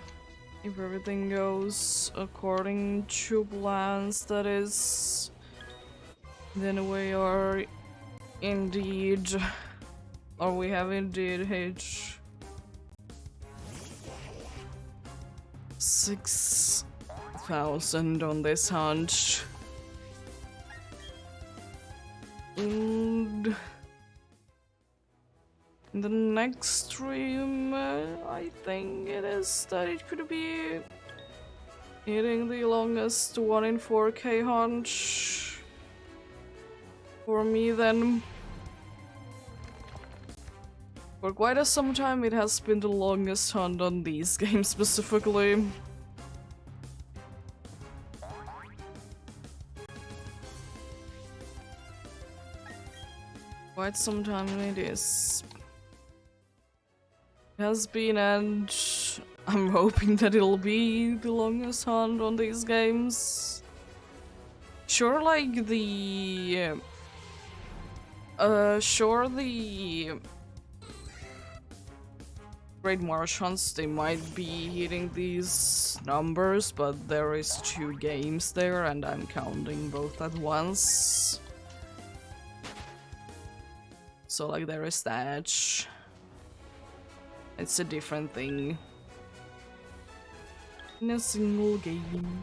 If everything goes according to plans, that is. Then we are indeed. Or we have indeed hit 6,000 on this hunt. And in the next stream, I think it is that it could be hitting the longest 1 in 4K hunt for me then. For quite some time it has been the longest hunt on these games specifically. Quite some time it is. It has been, and I'm hoping that it'll be the longest hunt on these games. Sure, like the Great March hunts, they might be hitting these numbers, but there is 2 games there and I'm counting both at once. So like there is that. It's a different thing. In a single game.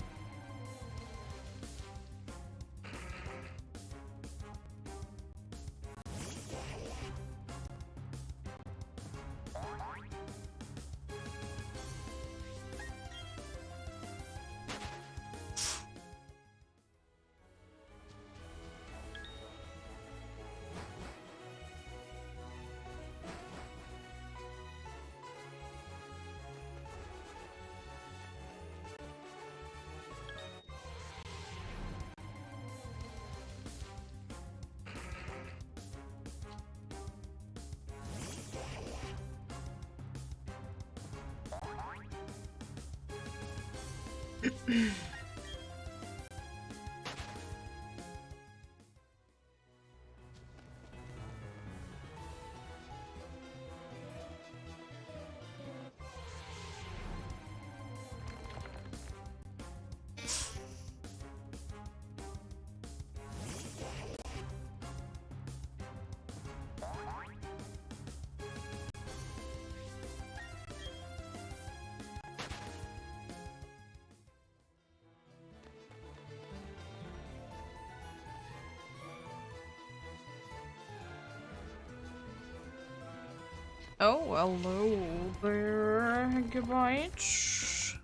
Oh, hello there, Gigabyte.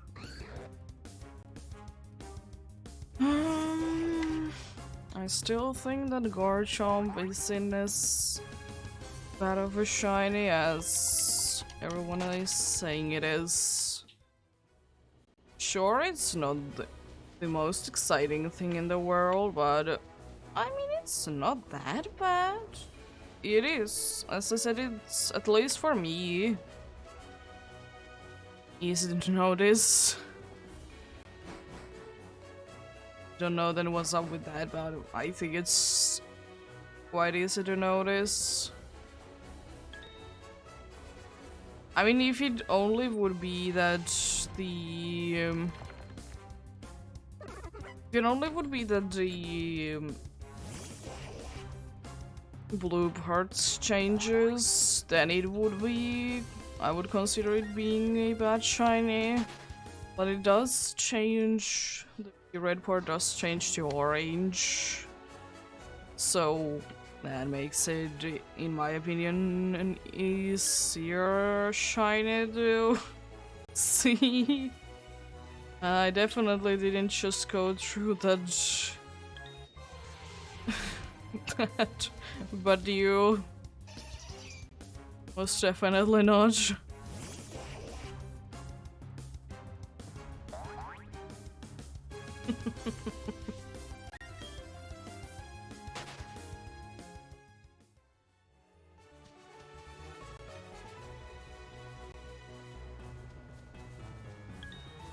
I still think that Garchomp isn't as bad of a shiny as everyone is saying it is. Sure, it's not the most exciting thing in the world, but I mean, it's not that bad. It is. As I said, it's, at least for me, easy to notice. Don't know then what's up with that, but I think it's quite easy to notice. I mean, if it only would be that the blue parts changes, then it would be, I would consider it being a bad shiny. But it does change, the red part does change to orange. So that makes it, in my opinion, an easier shiny to see. I definitely didn't just go through that but you most definitely not.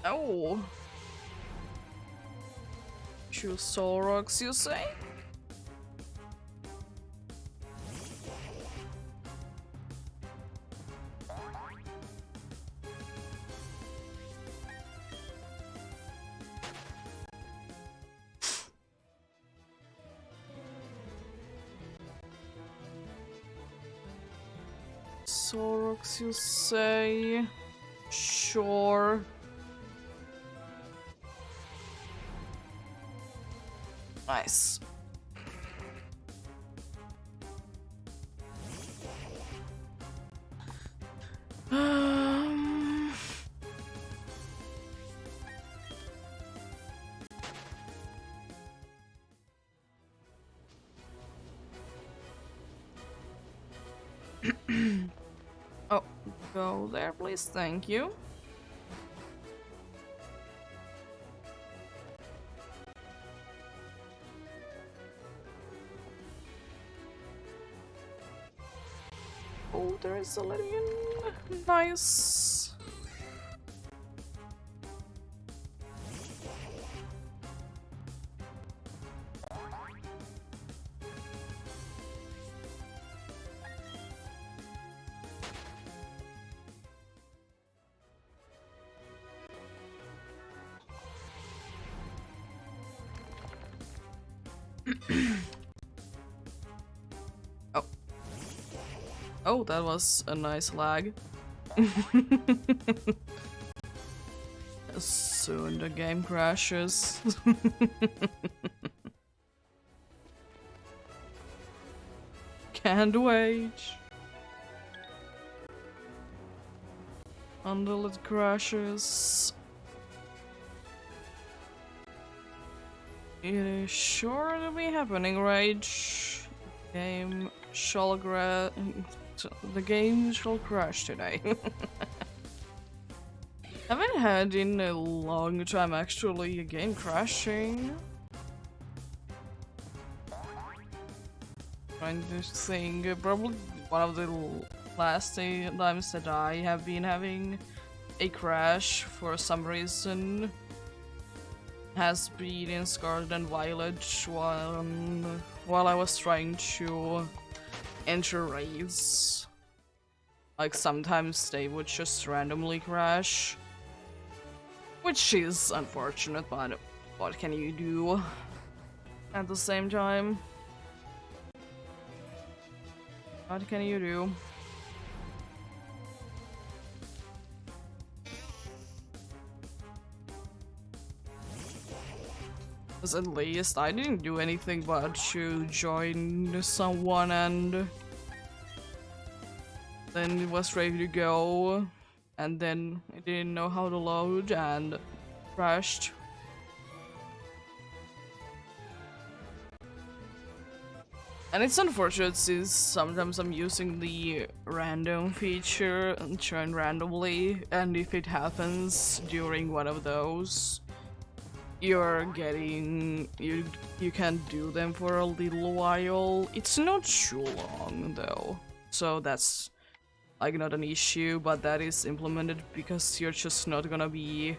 Oh. Choose soul rocks, you say? Soul rocks, you say? Sure. Nice. Oh, go there, please. Thank you. Oh, there is a Lydian. Nice. Oh. Oh, that was a nice lag. Soon the game crashes. Can't wait until it crashes. It is sure to be happening, Rage. The game shall crash today. Haven't had in a long time actually a game crashing. Trying to think, probably one of the last times that I have been having a crash for some reason has been in Scarlet and Violet while I was trying to enter raids. Like sometimes they would just randomly crash, which is unfortunate, but what can you do at the same time? What can you do? Because at least I didn't do anything but to join someone and then it was ready to go and then I didn't know how to load and crashed. And it's unfortunate since sometimes I'm using the random feature and join randomly, and if it happens during one of those, you're getting you can't do them for a little while. It's not too long though, so that's like not an issue, but that is implemented because you're just not gonna be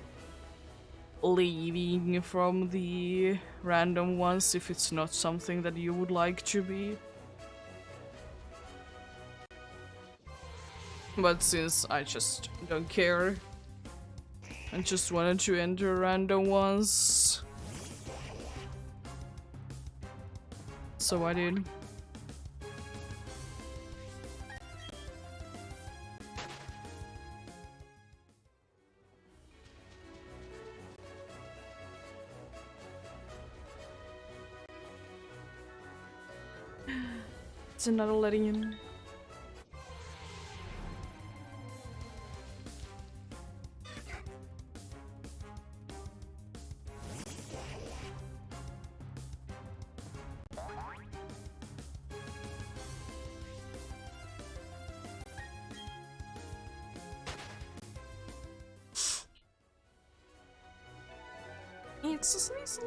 leaving from the random ones if it's not something that you would like to be. But since I just don't care, I just wanted to enter random ones, so I did. It's another letting in. It's a season.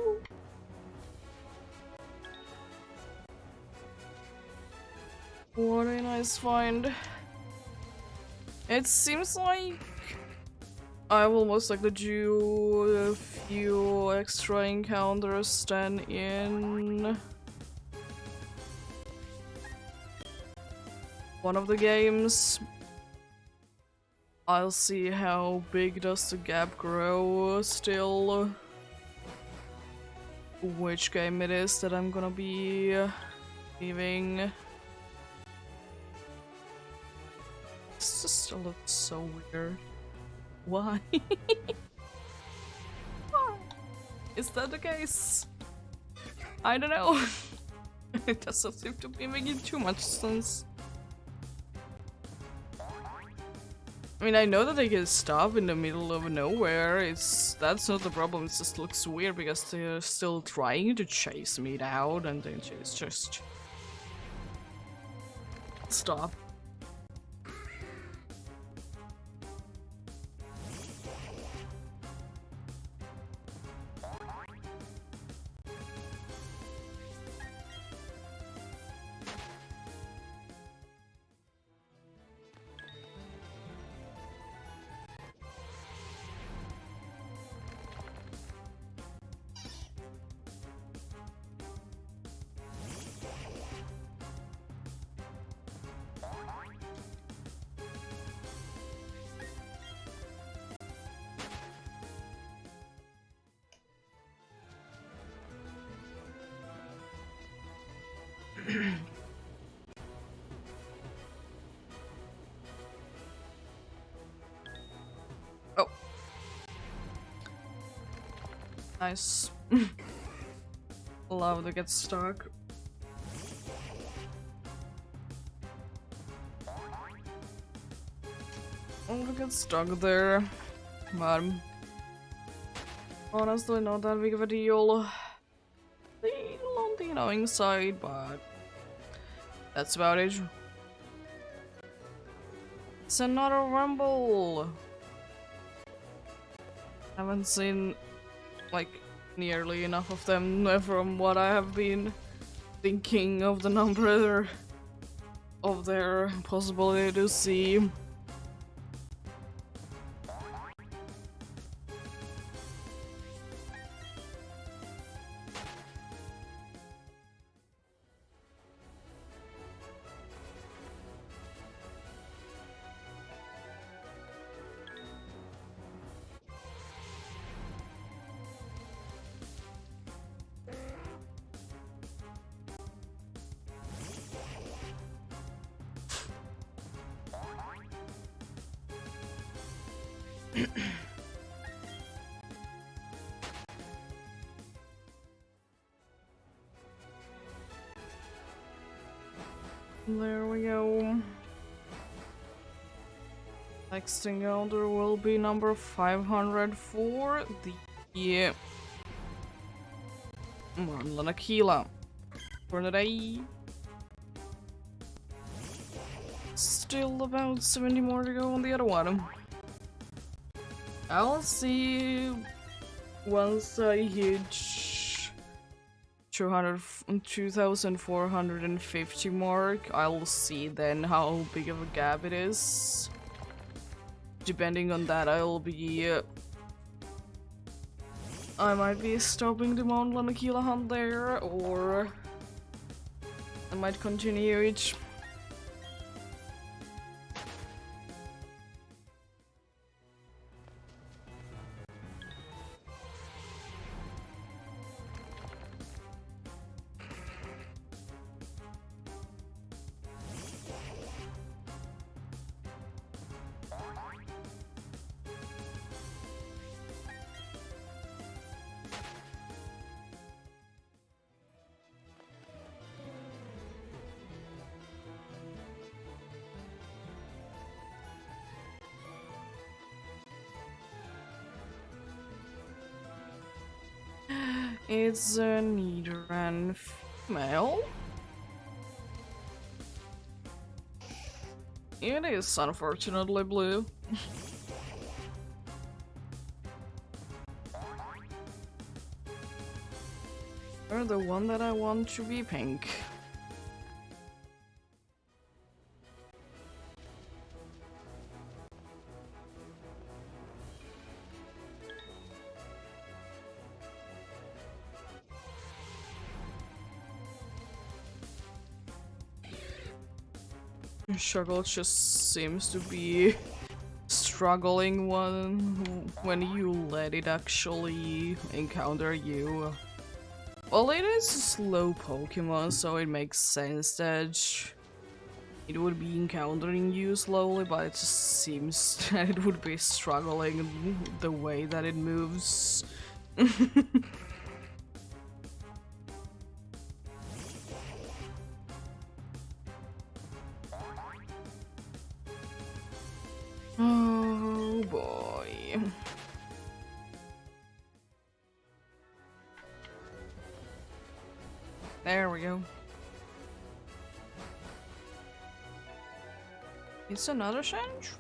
What a nice find. It seems like I will most likely do a few extra encounters than in one of the games. I'll see how big does the gap grow still. Which game it is that I'm gonna be leaving. This just looks so weird. Why? Why? Is that the case? I don't know. It doesn't seem to be making too much sense. I mean, I know that they can stop in the middle of nowhere. That's not the problem. It just looks weird because they're still trying to chase me down, and then it's just stop. Oh. Nice. Love to get stuck. I'm gonna get stuck there. But honestly, not that big of a deal. Little on the annoying side, but that's about it. It's another rumble. Haven't seen like nearly enough of them from what I have been thinking of the number of their possibility to see. There we go. Next encounter will be number 500 for the Aquila for the day. Still about 70 more to go on the other one. I'll see once I hit 2,450 mark. I'll see then how big of a gap it is. Depending on that, I might be stopping the Mount Lanakila hunt there, or I might continue it. It's a Nidoran female. It is unfortunately blue. Or the one that I want to be pink. Shuggle just seems to be struggling when you let it actually encounter you. Well, it is a slow Pokemon, so it makes sense that it would be encountering you slowly, but it just seems that it would be struggling the way that it moves. Oh boy. There we go. It's another change?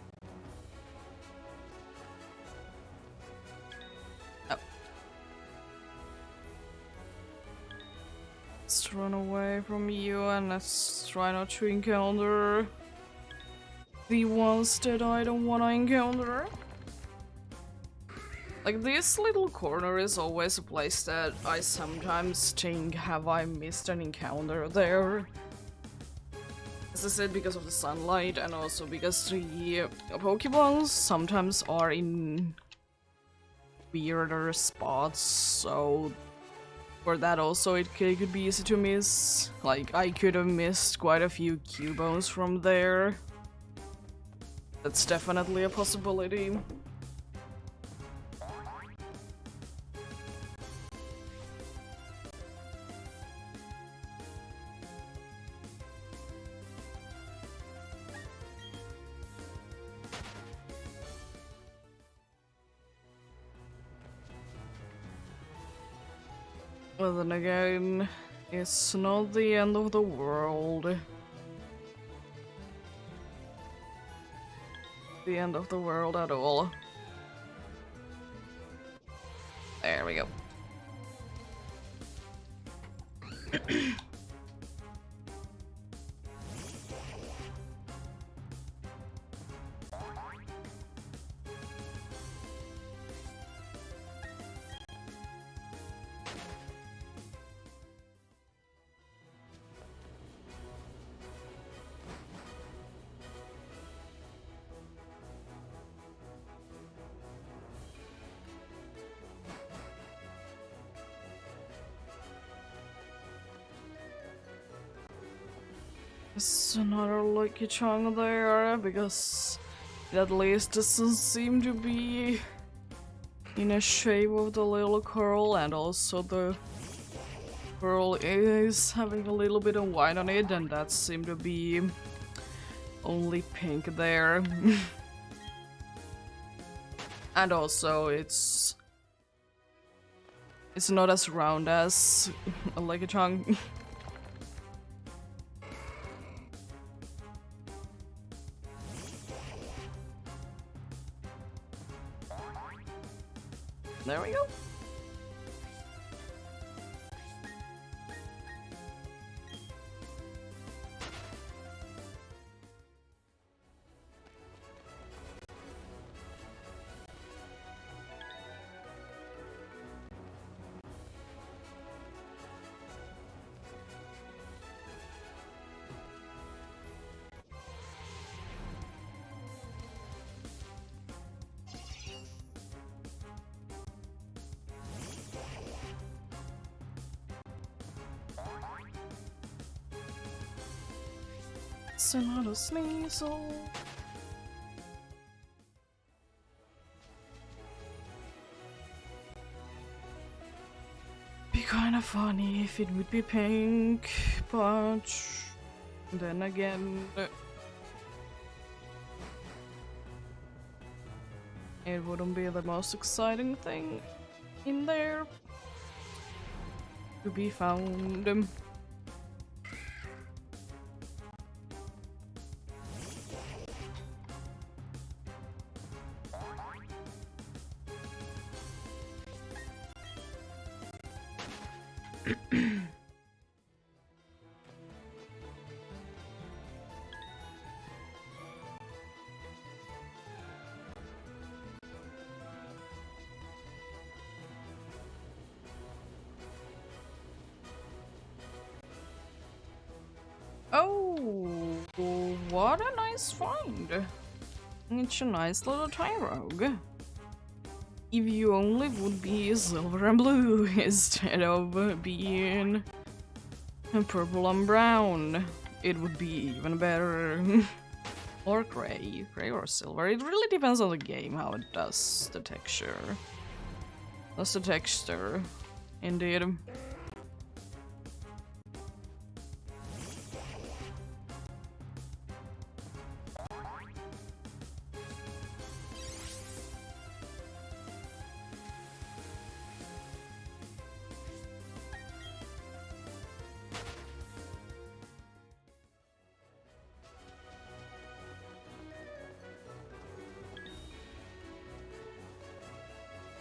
Oh. Let's run away from you and let's try not to encounter the ones that I don't want to encounter. Like, this little corner is always a place that I sometimes think, have I missed an encounter there? As I said, because of the sunlight and also because the Pokeballs sometimes are in weirder spots, so for that also it could be easy to miss. Like, I could have missed quite a few Cubones from there. That's definitely a possibility. But then again, it's not the end of the world. The end of the world at all. There we go. There's another lucky chunk there, because it at least doesn't seem to be in a shape of the little curl, and also the curl is having a little bit of white on it, and that seemed to be only pink there. And also it's not as round as a lucky chunk. There we go. It's another Sneasel. Be kinda funny if it would be pink, but then again, it wouldn't be the most exciting thing in there to be found. Oh, what a nice find. It's a nice little toy rogue. If you only would be silver and blue instead of being purple and brown, it would be even better. Or gray or silver. It really depends on the game how it does the texture. That's the texture, indeed.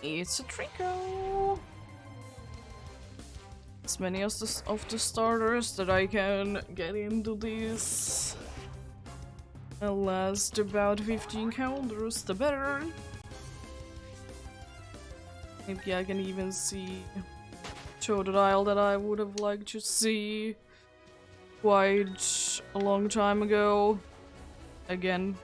It's a Trico! As many of the starters that I can get into this last about 15 counters, the better. Maybe I can even see Totodile that I would have liked to see quite a long time ago. Again.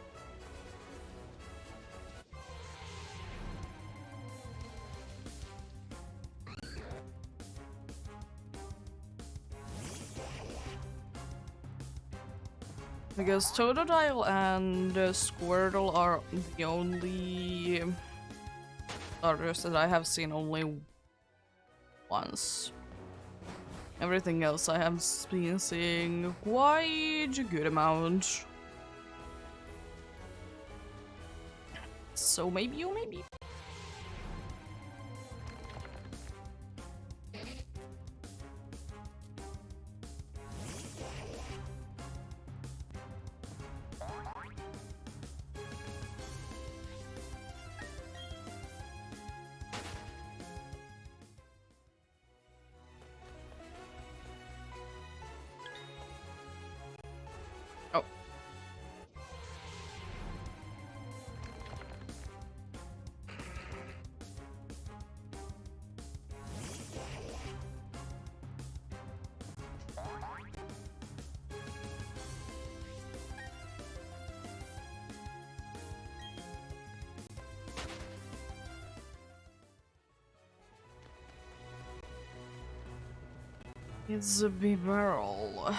Because Totodile and Squirtle are the only starters that I have seen only once. Everything else I have been seeing quite a good amount. So maybe you, maybe. It's a big barrel.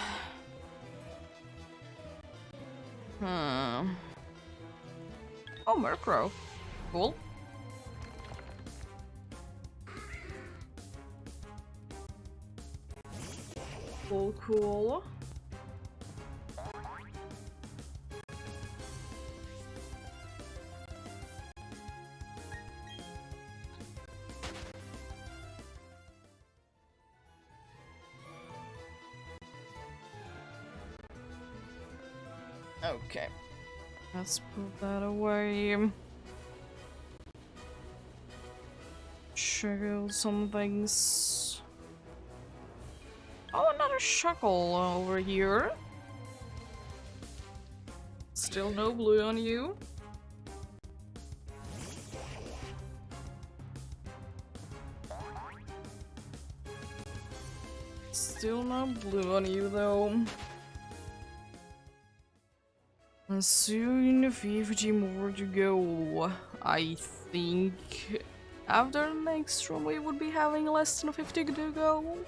Oh, Murkrow. Cool. Cool. Okay. Let's put that away. Check out some things. Oh, another Shuckle over here. Still no blue on you. Still no blue on you though. And soon 50 more to go. I think after the next room we would be having less than 50 to go.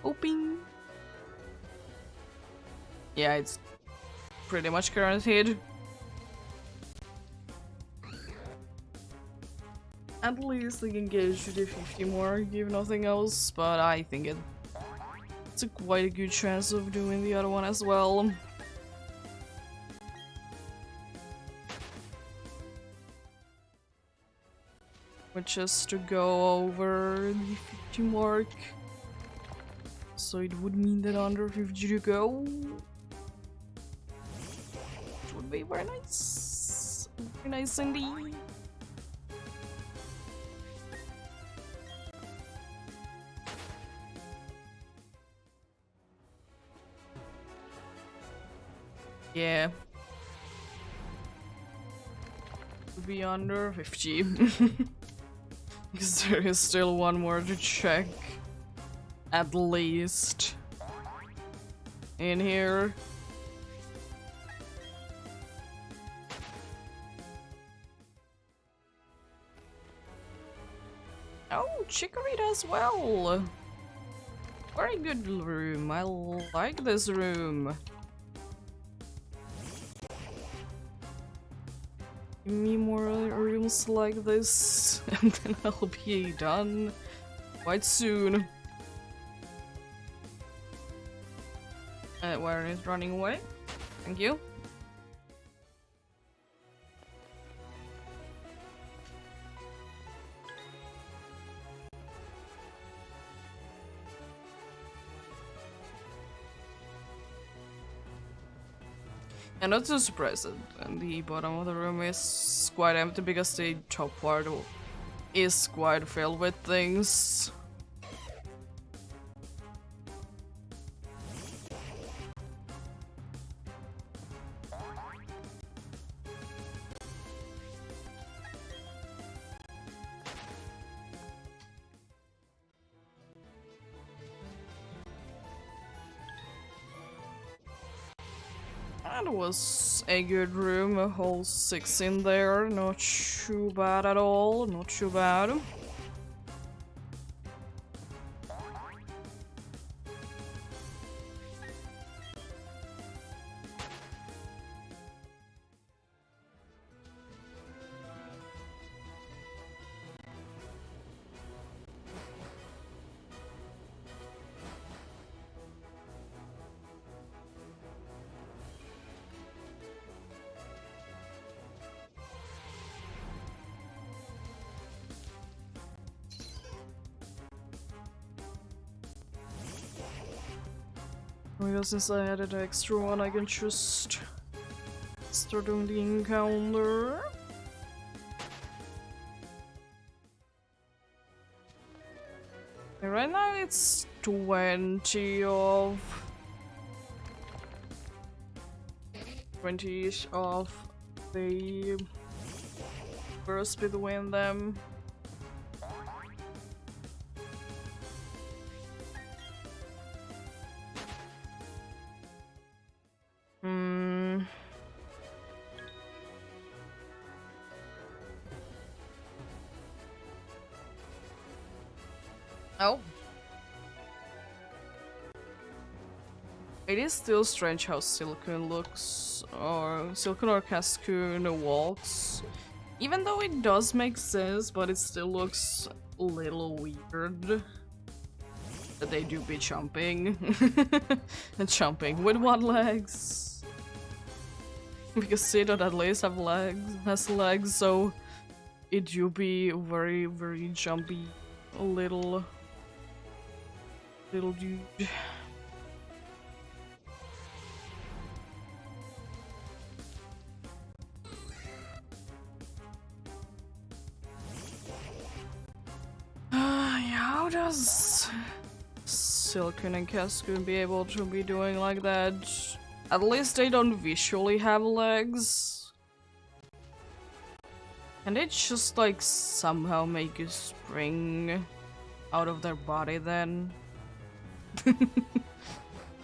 Hoping. Yeah, it's pretty much guaranteed. At least they can get to the 50 more, if nothing else, but I think it's a quite a good chance of doing the other one as well. Which is to go over the 50 mark. So it would mean that under 50 to go. Which would be very nice. Very nice indeed. Yeah. Would be under 50. Because there is still one more to check. At least. In here. Oh, Chicory as well! Very good room, I like this room. Give me more rooms like this, and then I'll be done quite soon. Where is running away? Thank you. And not too surprised that the bottom of the room is quite empty because the top part is quite filled with things. That was a good room, a whole 6 in there, not too bad at all, not too bad. Well, since I added an extra one, I can just start doing the encounter. Okay, right now it's 20-ish of the burst between them. Oh. It is still strange how Silcoon looks, or Silcoon or Cascoon walks. Even though it does make sense, but it still looks a little weird. That they do be jumping. And jumping with one legs. Because Sidon at least has legs, so it do be very, very jumpy little dude. Yeah, how does Silcoon and Cascoon be able to be doing like that? At least they don't visually have legs. Can they just like somehow make a spring out of their body then?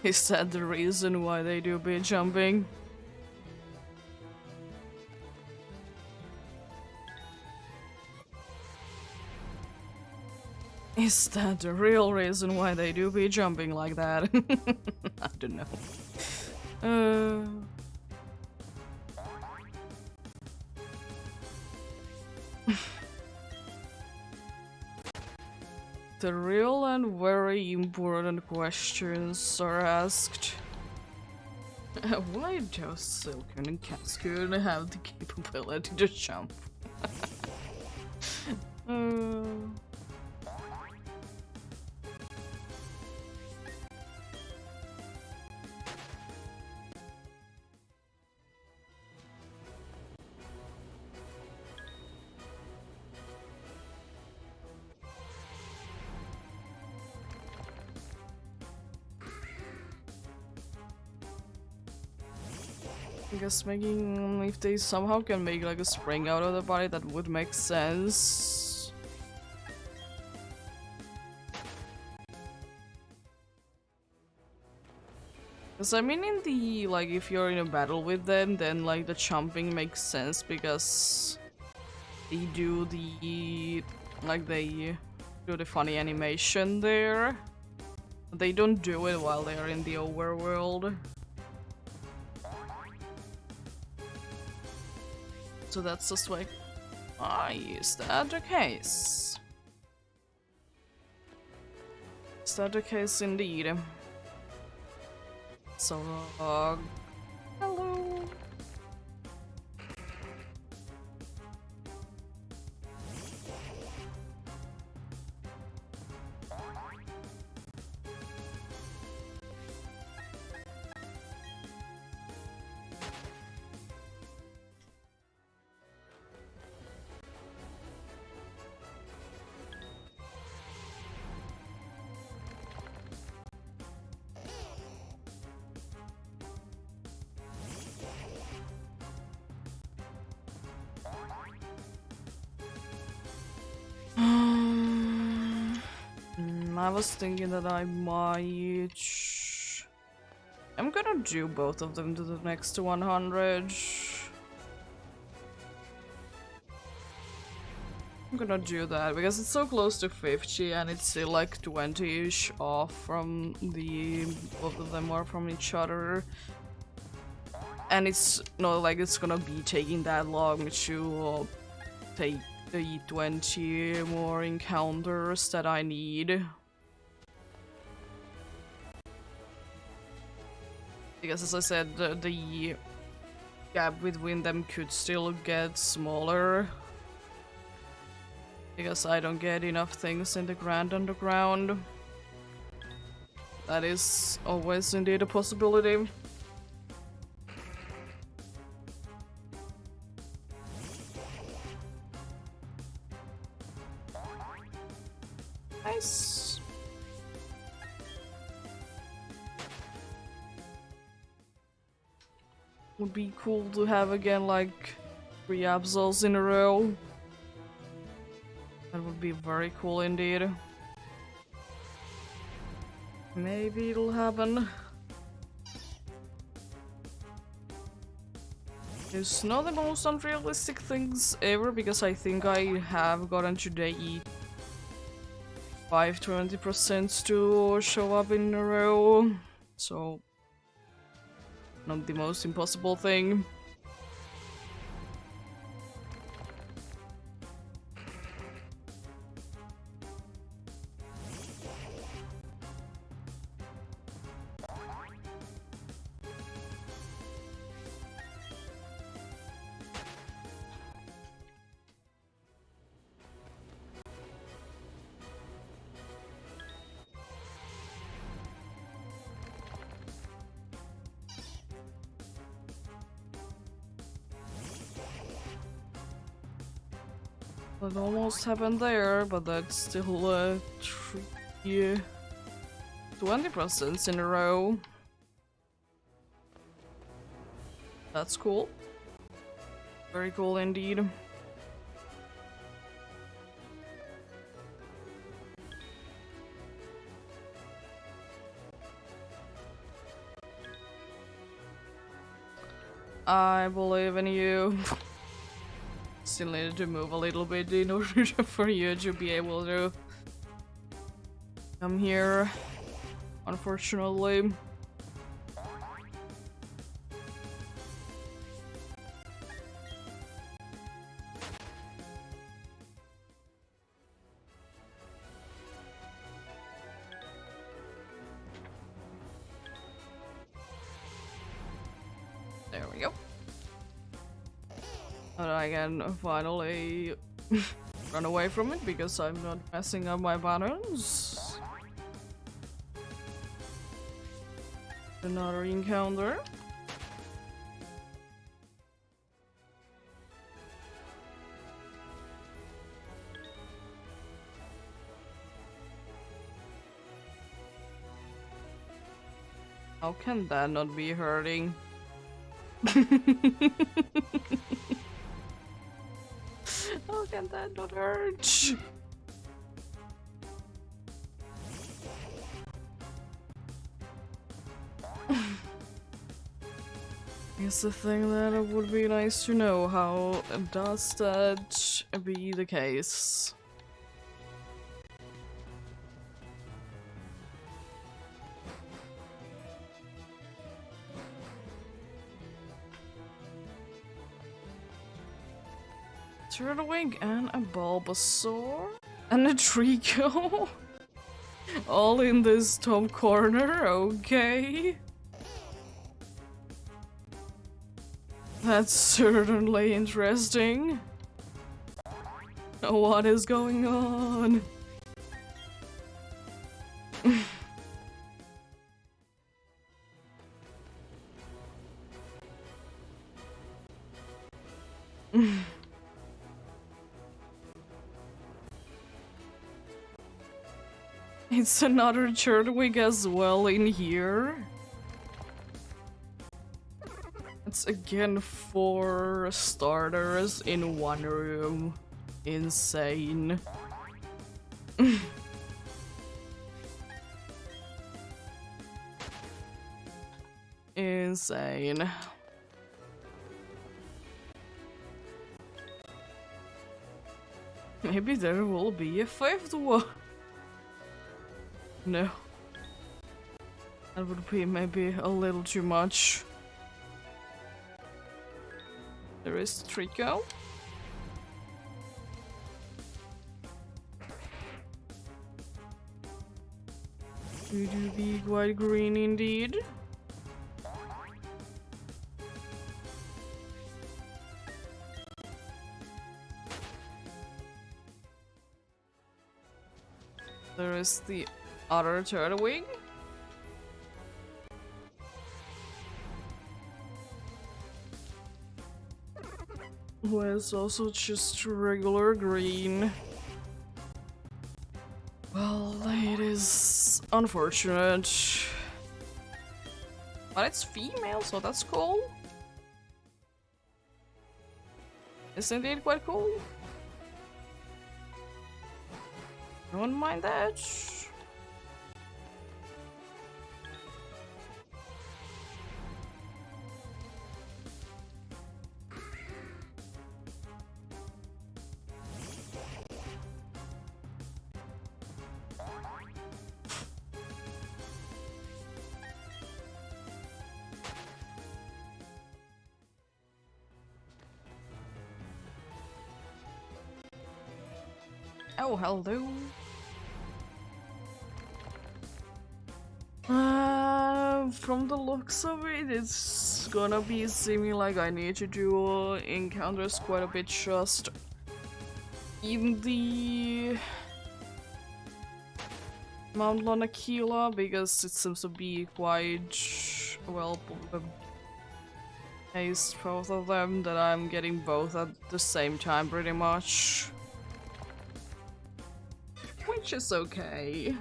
Is that the reason why they do be jumping? Is that the real reason why they do be jumping like that? I don't know. The real and very important questions are asked. Why does Silcoon and Cascoon have the capability to jump? I guess making, if they somehow can make like a spring out of the body, that would make sense. Because I mean in the, like if you're in a battle with them, then like the jumping makes sense because they do the, like they do the funny animation there. They don't do it while they are in the overworld. So that's just like, is that the case? Is that the case indeed? So, hello. I was thinking that I might... I'm gonna do both of them to the next 100. I'm gonna do that because it's so close to 50 and it's still like 20-ish off from the... both of them are from each other. And it's not like it's gonna be taking that long to take the 20 more encounters that I need. Because as I said, the gap between them could still get smaller. Because I don't get enough things in the Grand Underground. That is always indeed a possibility. Nice. Would be cool to have again like 3 Absols in a row. That would be very cool indeed. Maybe it'll happen. It's not the most unrealistic things ever because I think I have gotten to the 5-20% to show up in a row. So not the most impossible thing. That almost happened there, but that's still 20% in a row. That's cool. Very cool indeed. I believe in you. Still needed to move a little bit in order for you to be able to come here, unfortunately. There we go. And I can finally run away from it because I'm not messing up my buttons. Another encounter. How can that not be hurting? How can that not hurt? It's the thing that it would be nice to know. How does that be the case? Turtwig and a Bulbasaur and a Trico. All in this top corner, okay. That's certainly interesting. What is going on? It's another Turtwig as well in here. It's again 4 starters in one room. Insane. Insane. Maybe there will be a 5th one. No. That would be maybe a little too much. There is Trico. You do be quite green indeed. There is the other Turtwig. Who is also just regular green. Well, it is unfortunate. But it's female, so that's cool. It's indeed quite cool. I wouldn't mind that. Oh, hello. From the looks of it, it's gonna be seeming like I need to do encounters quite a bit just in the Mount Lanakila, because it seems to be quite well paced, both of them, that I'm getting both at the same time pretty much. Which is okay.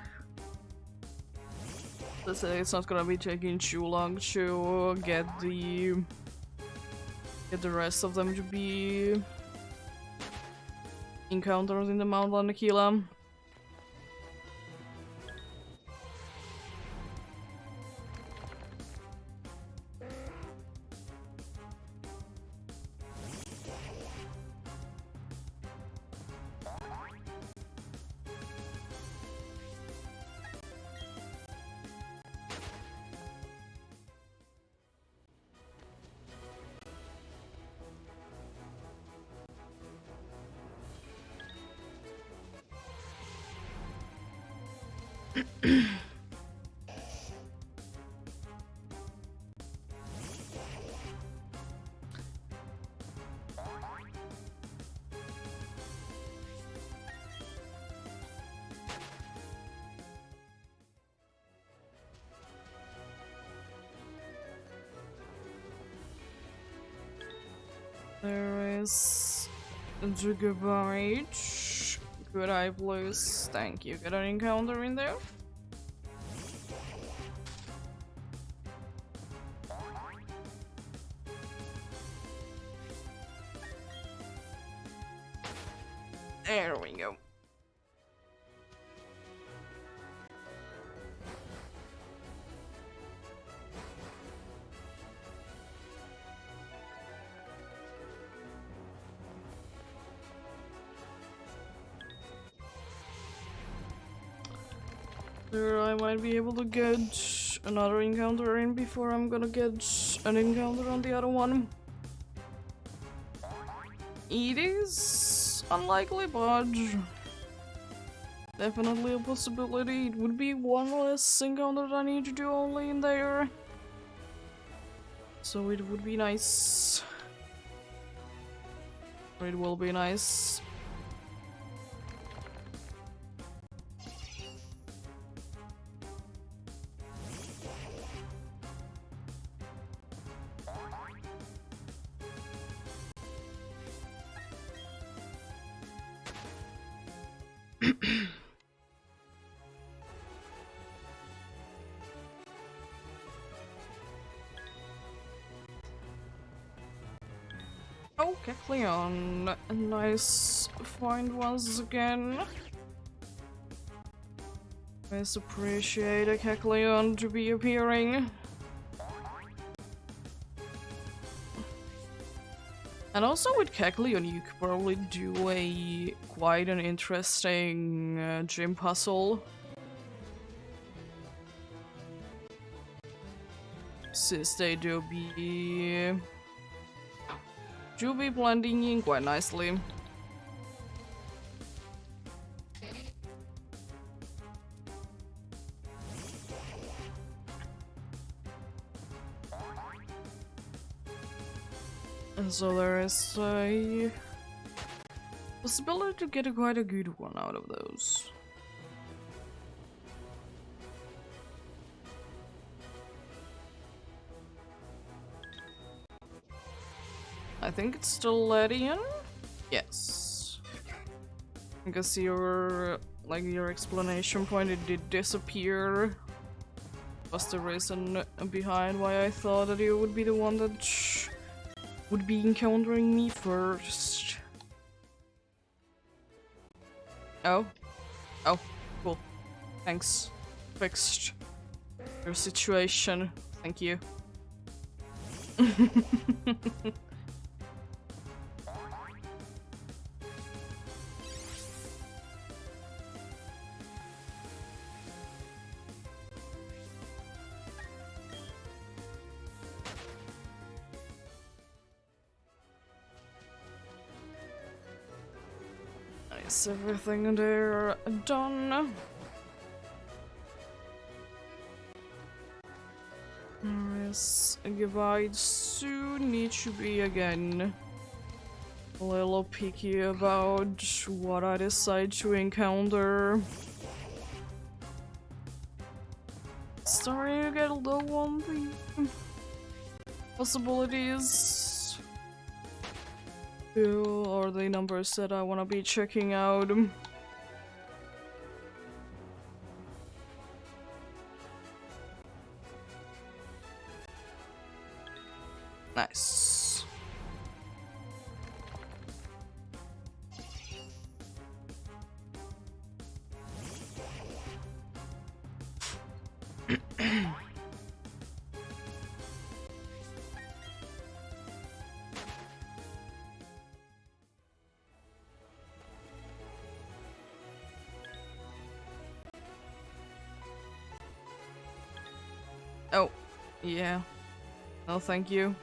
Let's say it's not gonna be taking too long to get the rest of them to be encountered in the Mount Lanakila. There is Gigabyte. Good eye blues. Thank you. Got an encounter in there? There we go. There, I might be able to get another encounter in before I'm gonna get an encounter on the other one. It is unlikely, but definitely a possibility. It would be one less encounter that I need to do only in there. So it would be nice. It will be nice. Okay, Cleon. Nice find once again. Always appreciate a Kecleon to be appearing. And also with Kecleon, you could probably do a quite an interesting gym puzzle. Since they do be blending in quite nicely. And so there is a possibility to get quite a good one out of those. I think it's still Ledian? Yes. I guess your explanation point, it did disappear. Was the reason behind why I thought that you would be the one that would be encountering me first. Oh. Oh, cool. Thanks. Fixed your situation. Thank you. Nice, everything there done. Yes, goodbye. Soon need to be again a little picky about what I decide to encounter. Starting to get low on the possibilities. Or the numbers that I want to be checking out. Nice. Oh, yeah. No, thank you.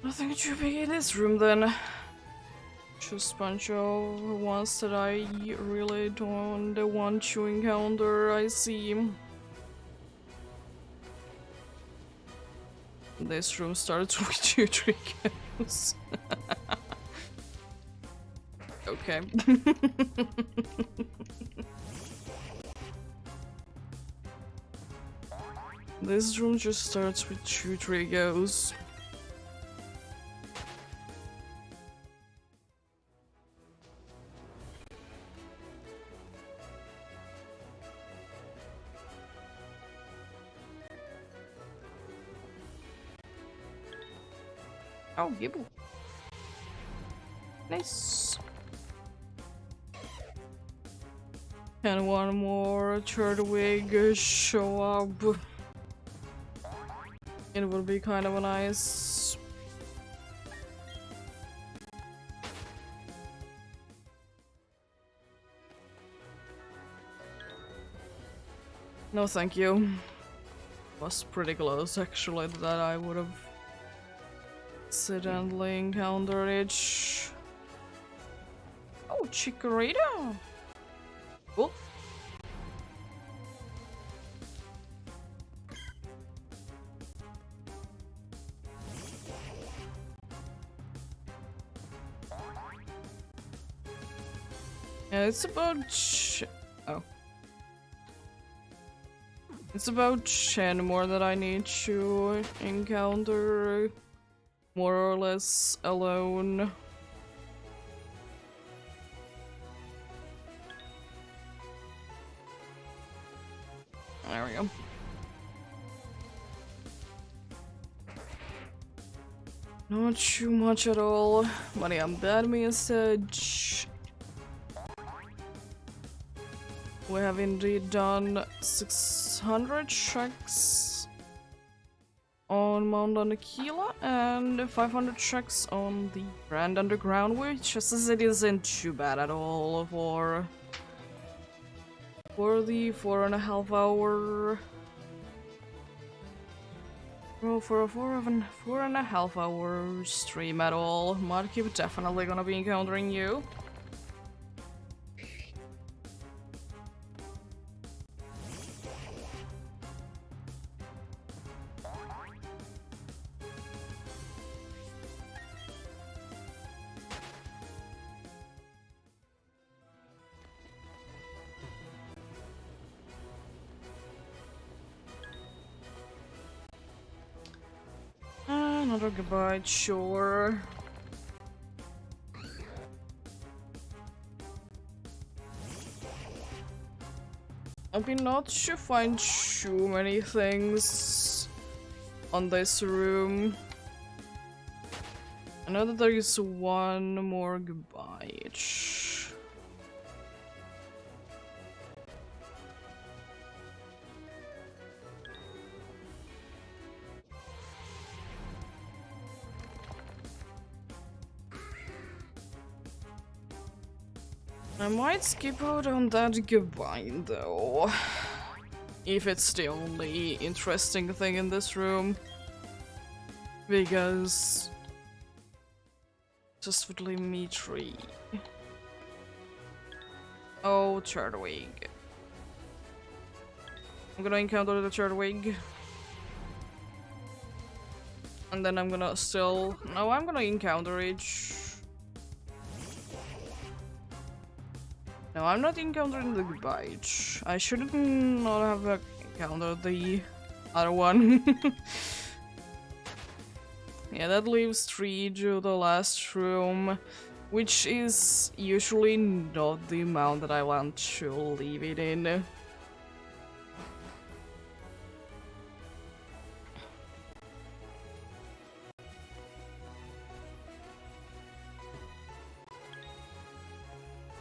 Nothing too big in this room then. Just bunch of ones that I really don't want to encounter, I see. This room starts with 2 triggers. Okay. This room just starts with 2 triggers. Oh, Gibble. Nice. And one more Turtwig show up. It would be kind of a nice. No, thank you. Was pretty close actually that I would have accidentally encountered it. Oh, Chikorita! Cool. Yeah, it's about oh. It's about 10 more that I need to encounter more or less alone. There we go. Not too much at all, but yeah, that message. We have indeed done 600 checks on Mount Anakila and 500 checks on the Grand Underground, which as it isn't too bad at all for the 4.5 hour. Well, for a 4.5 hour stream at all, Mudkip definitely gonna be encountering you. Another goodbye, sure. I've been not to find too many things on this room. I know that there is one more goodbye. I might skip out on that goodbye though, if it's the only interesting thing in this room, because just would leave me 3. Oh, Turtwig. I'm gonna encounter the Turtwig. And then I'm gonna still... No, I'm gonna encounter it. No, I'm not encountering the goodbye. I shouldn't not have encountered the other one. Yeah, that leaves 3 to the last room, which is usually not the amount that I want to leave it in.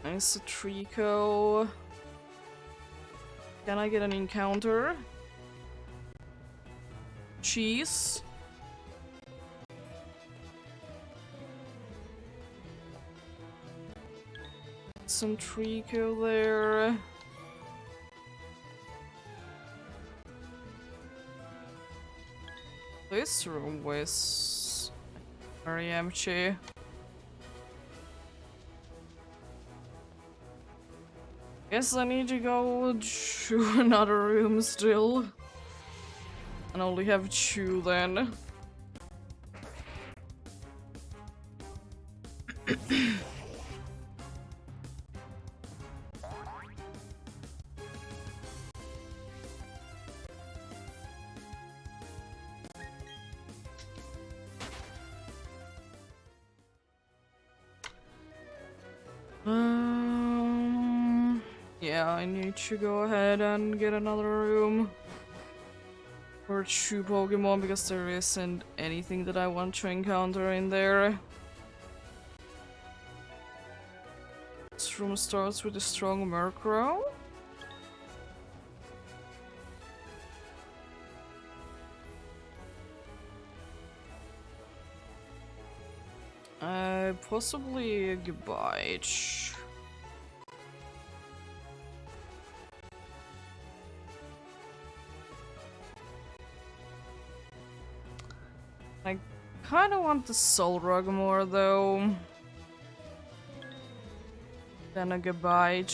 Nice Trico. Can I get an encounter? Cheese. Some Trico there. This room was very empty. Guess I need to go to another room still. And only have 2 then. Yeah, I need to go ahead and get another room for 2 Pokemon because there isn't anything that I want to encounter in there. This room starts with a strong Murkrow. Possibly a goodbye. Kinda want the soul rug more though than a goodbye.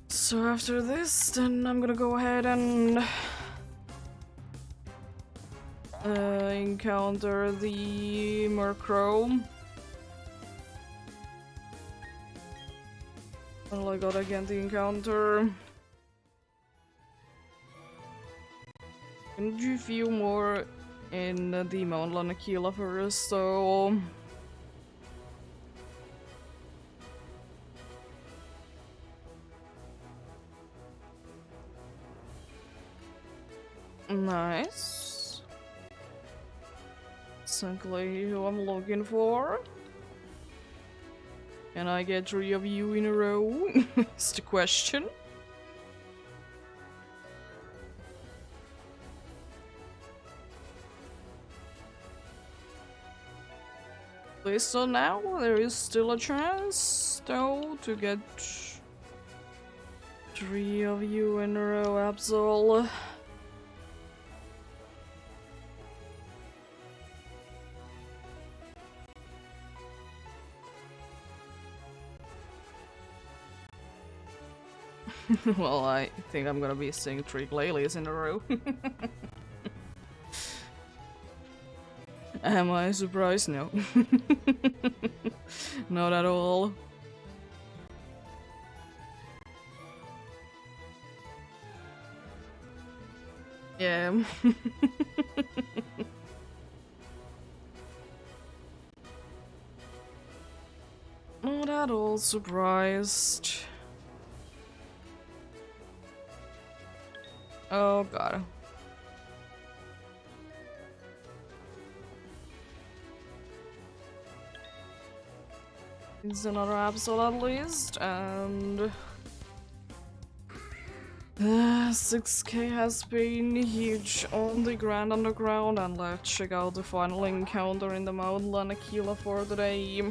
So after this, then I'm gonna go ahead and encounter the Murkrow. Well, I gotta get the encounter. Can you feel more in the Mount Lanakila first, so... Nice. Exactly who I'm looking for. Can I get 3 of you in a row? Is the question. So now there is still a chance, though, to get 3 of you in a row, Absol. Well, I think I'm gonna be seeing 3 Glalie in a row. Am I surprised? No. Not at all. Yeah. Not at all surprised. Oh god. It's another Absol at least, and 6k has been huge on the Grand Underground, and let's check out the final encounter in the Mount Lanakila for today.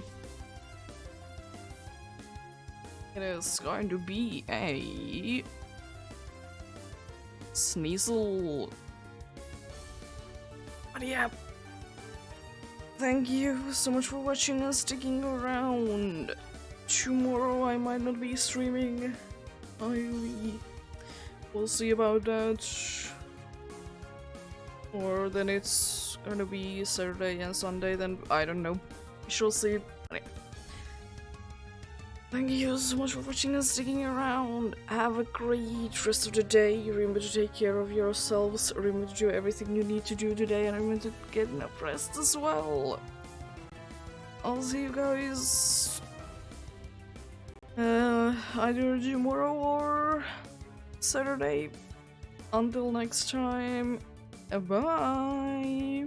It is going to be a Sneasel. But yeah, thank you so much for watching and sticking around. Tomorrow I might not be streaming. We'll see about that. Or then it's gonna be Saturday and Sunday, then I don't know. We shall see. Anyway. Thank you so much for watching and sticking around. Have a great rest of the day. Remember to take care of yourselves. Remember to do everything you need to do today, and remember to get enough rest as well. I'll see you guys either tomorrow or Saturday. Until next time, bye.